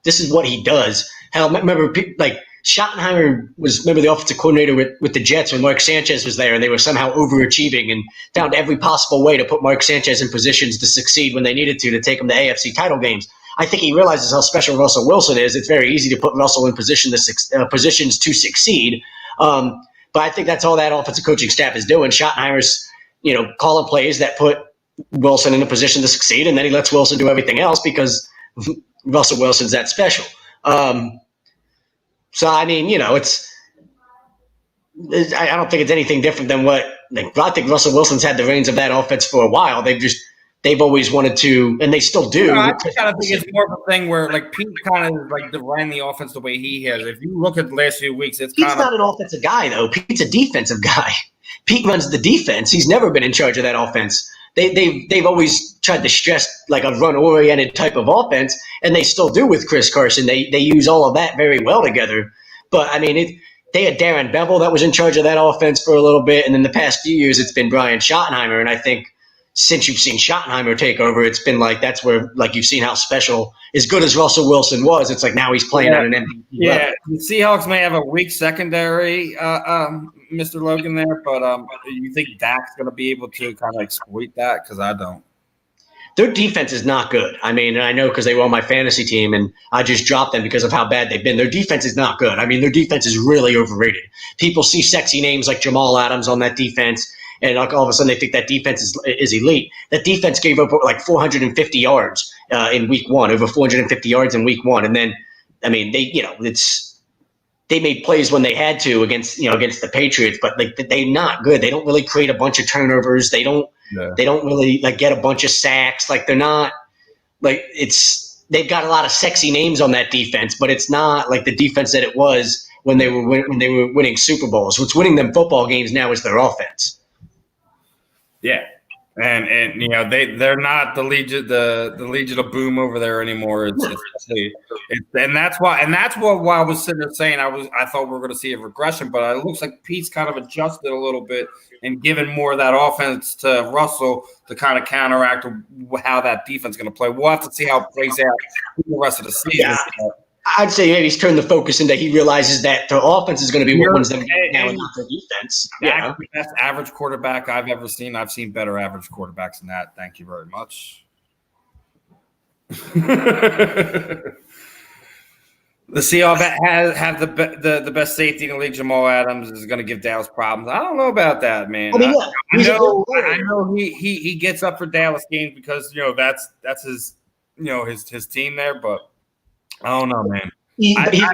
this is what he does. Hell, remember, like Schottenheimer was the offensive coordinator with the Jets when Mark Sanchez was there, and they were somehow overachieving and found every possible way to put Mark Sanchez in positions to succeed when they needed to take him to AFC title games. I think he realizes how special Russell Wilson is. It's very easy to put Russell in positions to succeed. But I think that's all that offensive coaching staff is doing. Schottenheimer's, calling plays that put Wilson in a position to succeed, and then he lets Wilson do everything else because Russell Wilson's that special. So I mean, it's. I don't think it's anything different than what. I think Russell Wilson's had the reins of that offense for a while. They've always wanted to, and they still do. I kind of think it's more of a thing where like Pete kind of like ran the offense the way he has. If you look at the last few weeks, Pete's not an offensive guy though. Pete's a defensive guy. Pete runs the defense. He's never been in charge of that offense. They've always tried to stress like a run-oriented type of offense, and they still do with Chris Carson. They use all of that very well together. But I mean, they had Darren Bevel that was in charge of that offense for a little bit, and in the past few years, it's been Brian Schottenheimer. And I think since you've seen Schottenheimer take over, it's been like that's where like you've seen how special, as good as Russell Wilson was. It's like now he's playing at an MVP level. The Seahawks may have a weak secondary, Mr. Logan there, but you think Dak's going to be able to kind of exploit that? Because I don't. Their defense is not good. I mean, I know because they were on my fantasy team, and I just dropped them because of how bad they've been. Their defense is not good. I mean, their defense is really overrated. People see sexy names like Jamal Adams on that defense, and like all of a sudden they think that defense is elite. That defense gave up like 450 yards in week one, over 450 yards in week one. And then, I mean, they made plays when they had to against the Patriots, but like they're not good. They don't really create a bunch of turnovers. They don't really like get a bunch of sacks. Like they're not like they've got a lot of sexy names on that defense, but it's not like the defense that it was when they were winning Super Bowls. What's winning them football games now is their offense. Yeah. And they're not the Legion of Boom over there anymore. And that's why I was sitting there saying I thought we were going to see a regression, but it looks like Pete's kind of adjusted a little bit and given more of that offense to Russell to kind of counteract how that defense is going to play. We'll have to see how it plays out the rest of the season. Yeah. I'd say maybe he's turned the focus into he realizes that the offense is going to be what wins them now and not the defense. That's the best average quarterback I've ever seen. I've seen better average quarterbacks than that. Thank you very much. The Seahawks have the best safety in the league. Jamal Adams is going to give Dallas problems. I don't know about that, man. I know he gets up for Dallas games because that's his his team there, but I don't know, man. I think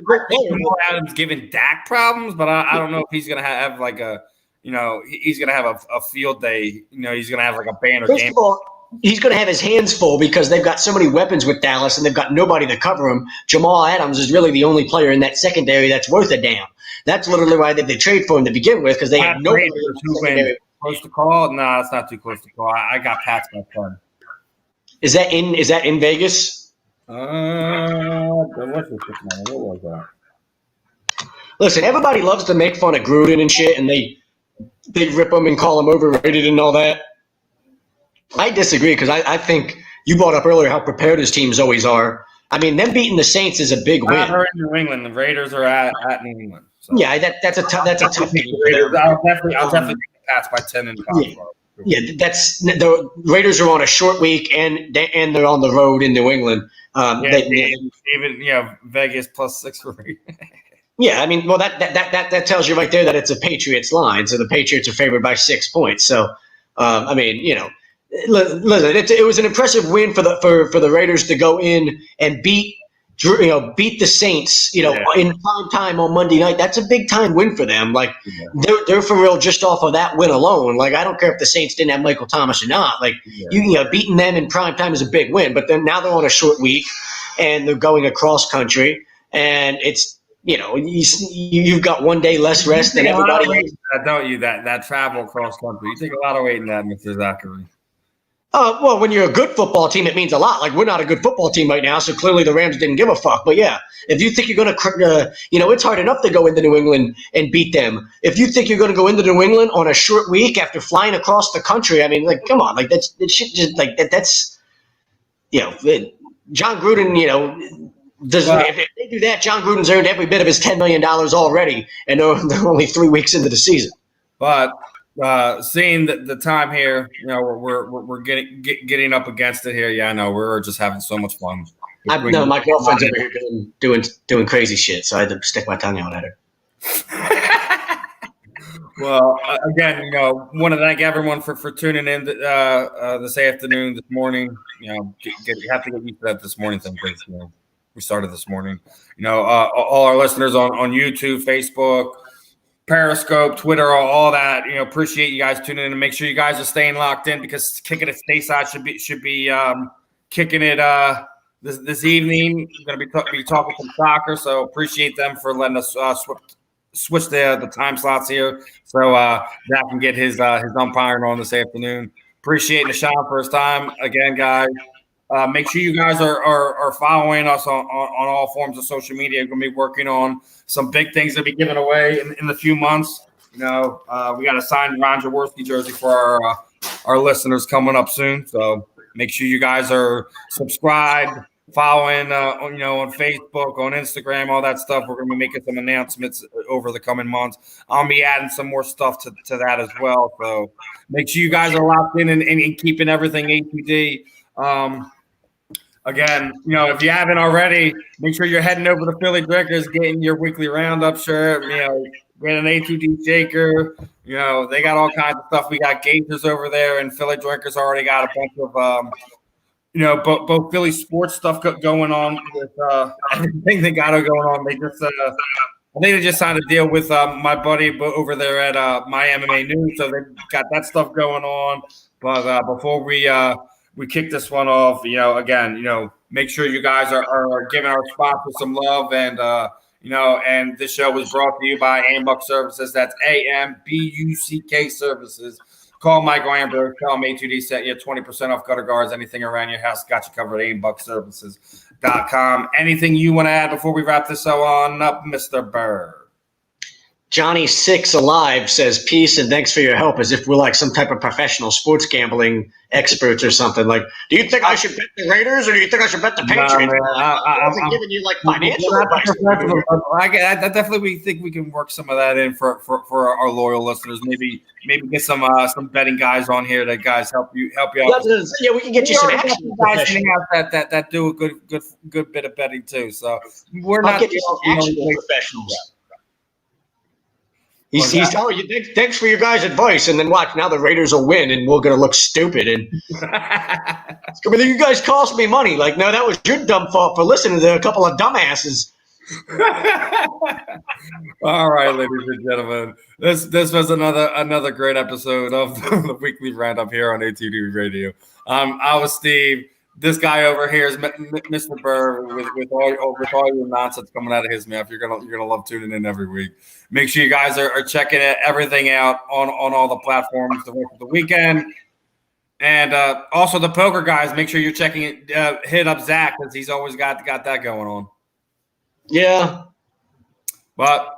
Jamal Adams giving Dak problems, but I don't know if he's going to have like a he's going to have a field day. He's going to have like a banner game. He's going to have his hands full because they've got so many weapons with Dallas and they've got nobody to cover him. Jamal Adams is really the only player in that secondary that's worth a damn. That's literally why they trade for him to begin with because they have nobody. Close to call? No, it's not too close to call. I got Pats by 10. Is that in Vegas? What was that? Listen, everybody loves to make fun of Gruden and shit, and they rip him and call him overrated and all that. I disagree because I think you brought up earlier how prepared his teams always are. I mean, them beating the Saints is a big win. They're in New England. The Raiders are at New England. So. Yeah, that's a tough game. I'll definitely take the Pats by 10 in Foxborough. Yeah, that's the Raiders are on a short week and they're on the road in New England. Even Vegas plus 6 for me. Yeah, I mean, well, that tells you right there that it's a Patriots line, so the Patriots are favored by 6 points. So, I mean, listen, it was an impressive win for the Raiders to go in and beat the Saints, in prime time on Monday night. That's a big time win for them. Like they're for real just off of that win alone. Like I don't care if the Saints didn't have Michael Thomas or not. Like beating them in prime time is a big win. But then now they're on a short week and they're going across country, and it's you've got 1 day less rest than everybody else. Don't you that travel across country? You take a lot of weight in that, Mr. Zachary. Well, when you're a good football team, it means a lot. Like, we're not a good football team right now, so clearly the Rams didn't give a fuck. But, yeah, if you think you're going to it's hard enough to go into New England and beat them. If you think you're going to go into New England on a short week after flying across the country, I mean, like, come on. Like, that's John Gruden, if they do that, John Gruden's earned every bit of his $10 million already, and they're only 3 weeks into the season. But seeing the time here, we're getting up against it here. Yeah, I know we're just having so much fun. My girlfriend's over here doing crazy shit, so I had to stick my tongue out at her. Well, again, want to thank everyone for tuning in this afternoon, this morning. You have to get used to that this morning thing because we started this morning. All our listeners on YouTube, Facebook, Periscope, Twitter, all that. Appreciate you guys tuning in, and make sure you guys are staying locked in because Kicking It Stateside should be kicking it this evening. We're going to be talking some soccer, so appreciate them for letting us switch the time slots here, so Zach can get his umpiring on this afternoon. Appreciate Nah-Shon for his time again, guys. Make sure you guys are following us on all forms of social media. We're going to be working on some big things to be given away in the few months. We got a signed Ron Jaworski jersey for our listeners coming up soon. So make sure you guys are subscribed, following on Facebook, on Instagram, all that stuff. We're going to be making some announcements over the coming months. I'll be adding some more stuff to that as well. So make sure you guys are locked in and keeping everything APD. Again, if you haven't already, make sure you're heading over to Philly Drinkers, getting your weekly Roundup shirt, get an A2D shaker. They got all kinds of stuff. We got Gators over there, and Philly Drinkers already got a bunch of, both Philly sports stuff going on with everything they got going on. They just, I think they just signed a deal with my buddy over there at My MMA News, so they got that stuff going on. But before we kick this one off, again, make sure you guys are giving our sponsor some love, and and this show was brought to you by Ambuck Services. That's AMBUCK Services. Call Michael Amber. Tell him A2D set you 20% off gutter guards. Anything around your house, got you covered. AimBuckServices.com. Anything you want to add before we wrap this on up, Mr. Burr? Johnny Six Alive says, peace and thanks for your help, as if we're like some type of professional sports gambling experts or something. Like, do you think I should bet the Raiders or do you think I should bet the Patriots? I'm giving you like financial advice. I definitely think we can work some of that in for our loyal listeners. Maybe get some betting guys on here that guys help you out. Yeah, we can get you some action guys that do a good bit of betting too. So we're not get you some actual professionals. He's telling you, thanks for your guys' advice, and then watch, now the Raiders will win, and we're going to look stupid. And you guys cost me money. Like, no, that was your dumb fault for listening to a couple of dumbasses. All right, ladies and gentlemen, this was another great episode of the weekly roundup here on ATD Radio. I was Steve. This guy over here is Mr. Burr with all your nonsense coming out of his mouth. You're gonna love tuning in every week. Make sure you guys are checking everything out on all the platforms the rest of the weekend, and also the poker guys. Make sure you're checking it. Hit up Zach because he's always got that going on. Yeah, but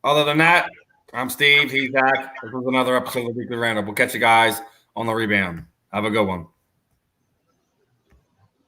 other than that, I'm Steve. He's Zach. This was another episode of the Weekly Roundup. We'll catch you guys on the rebound. Have a good one.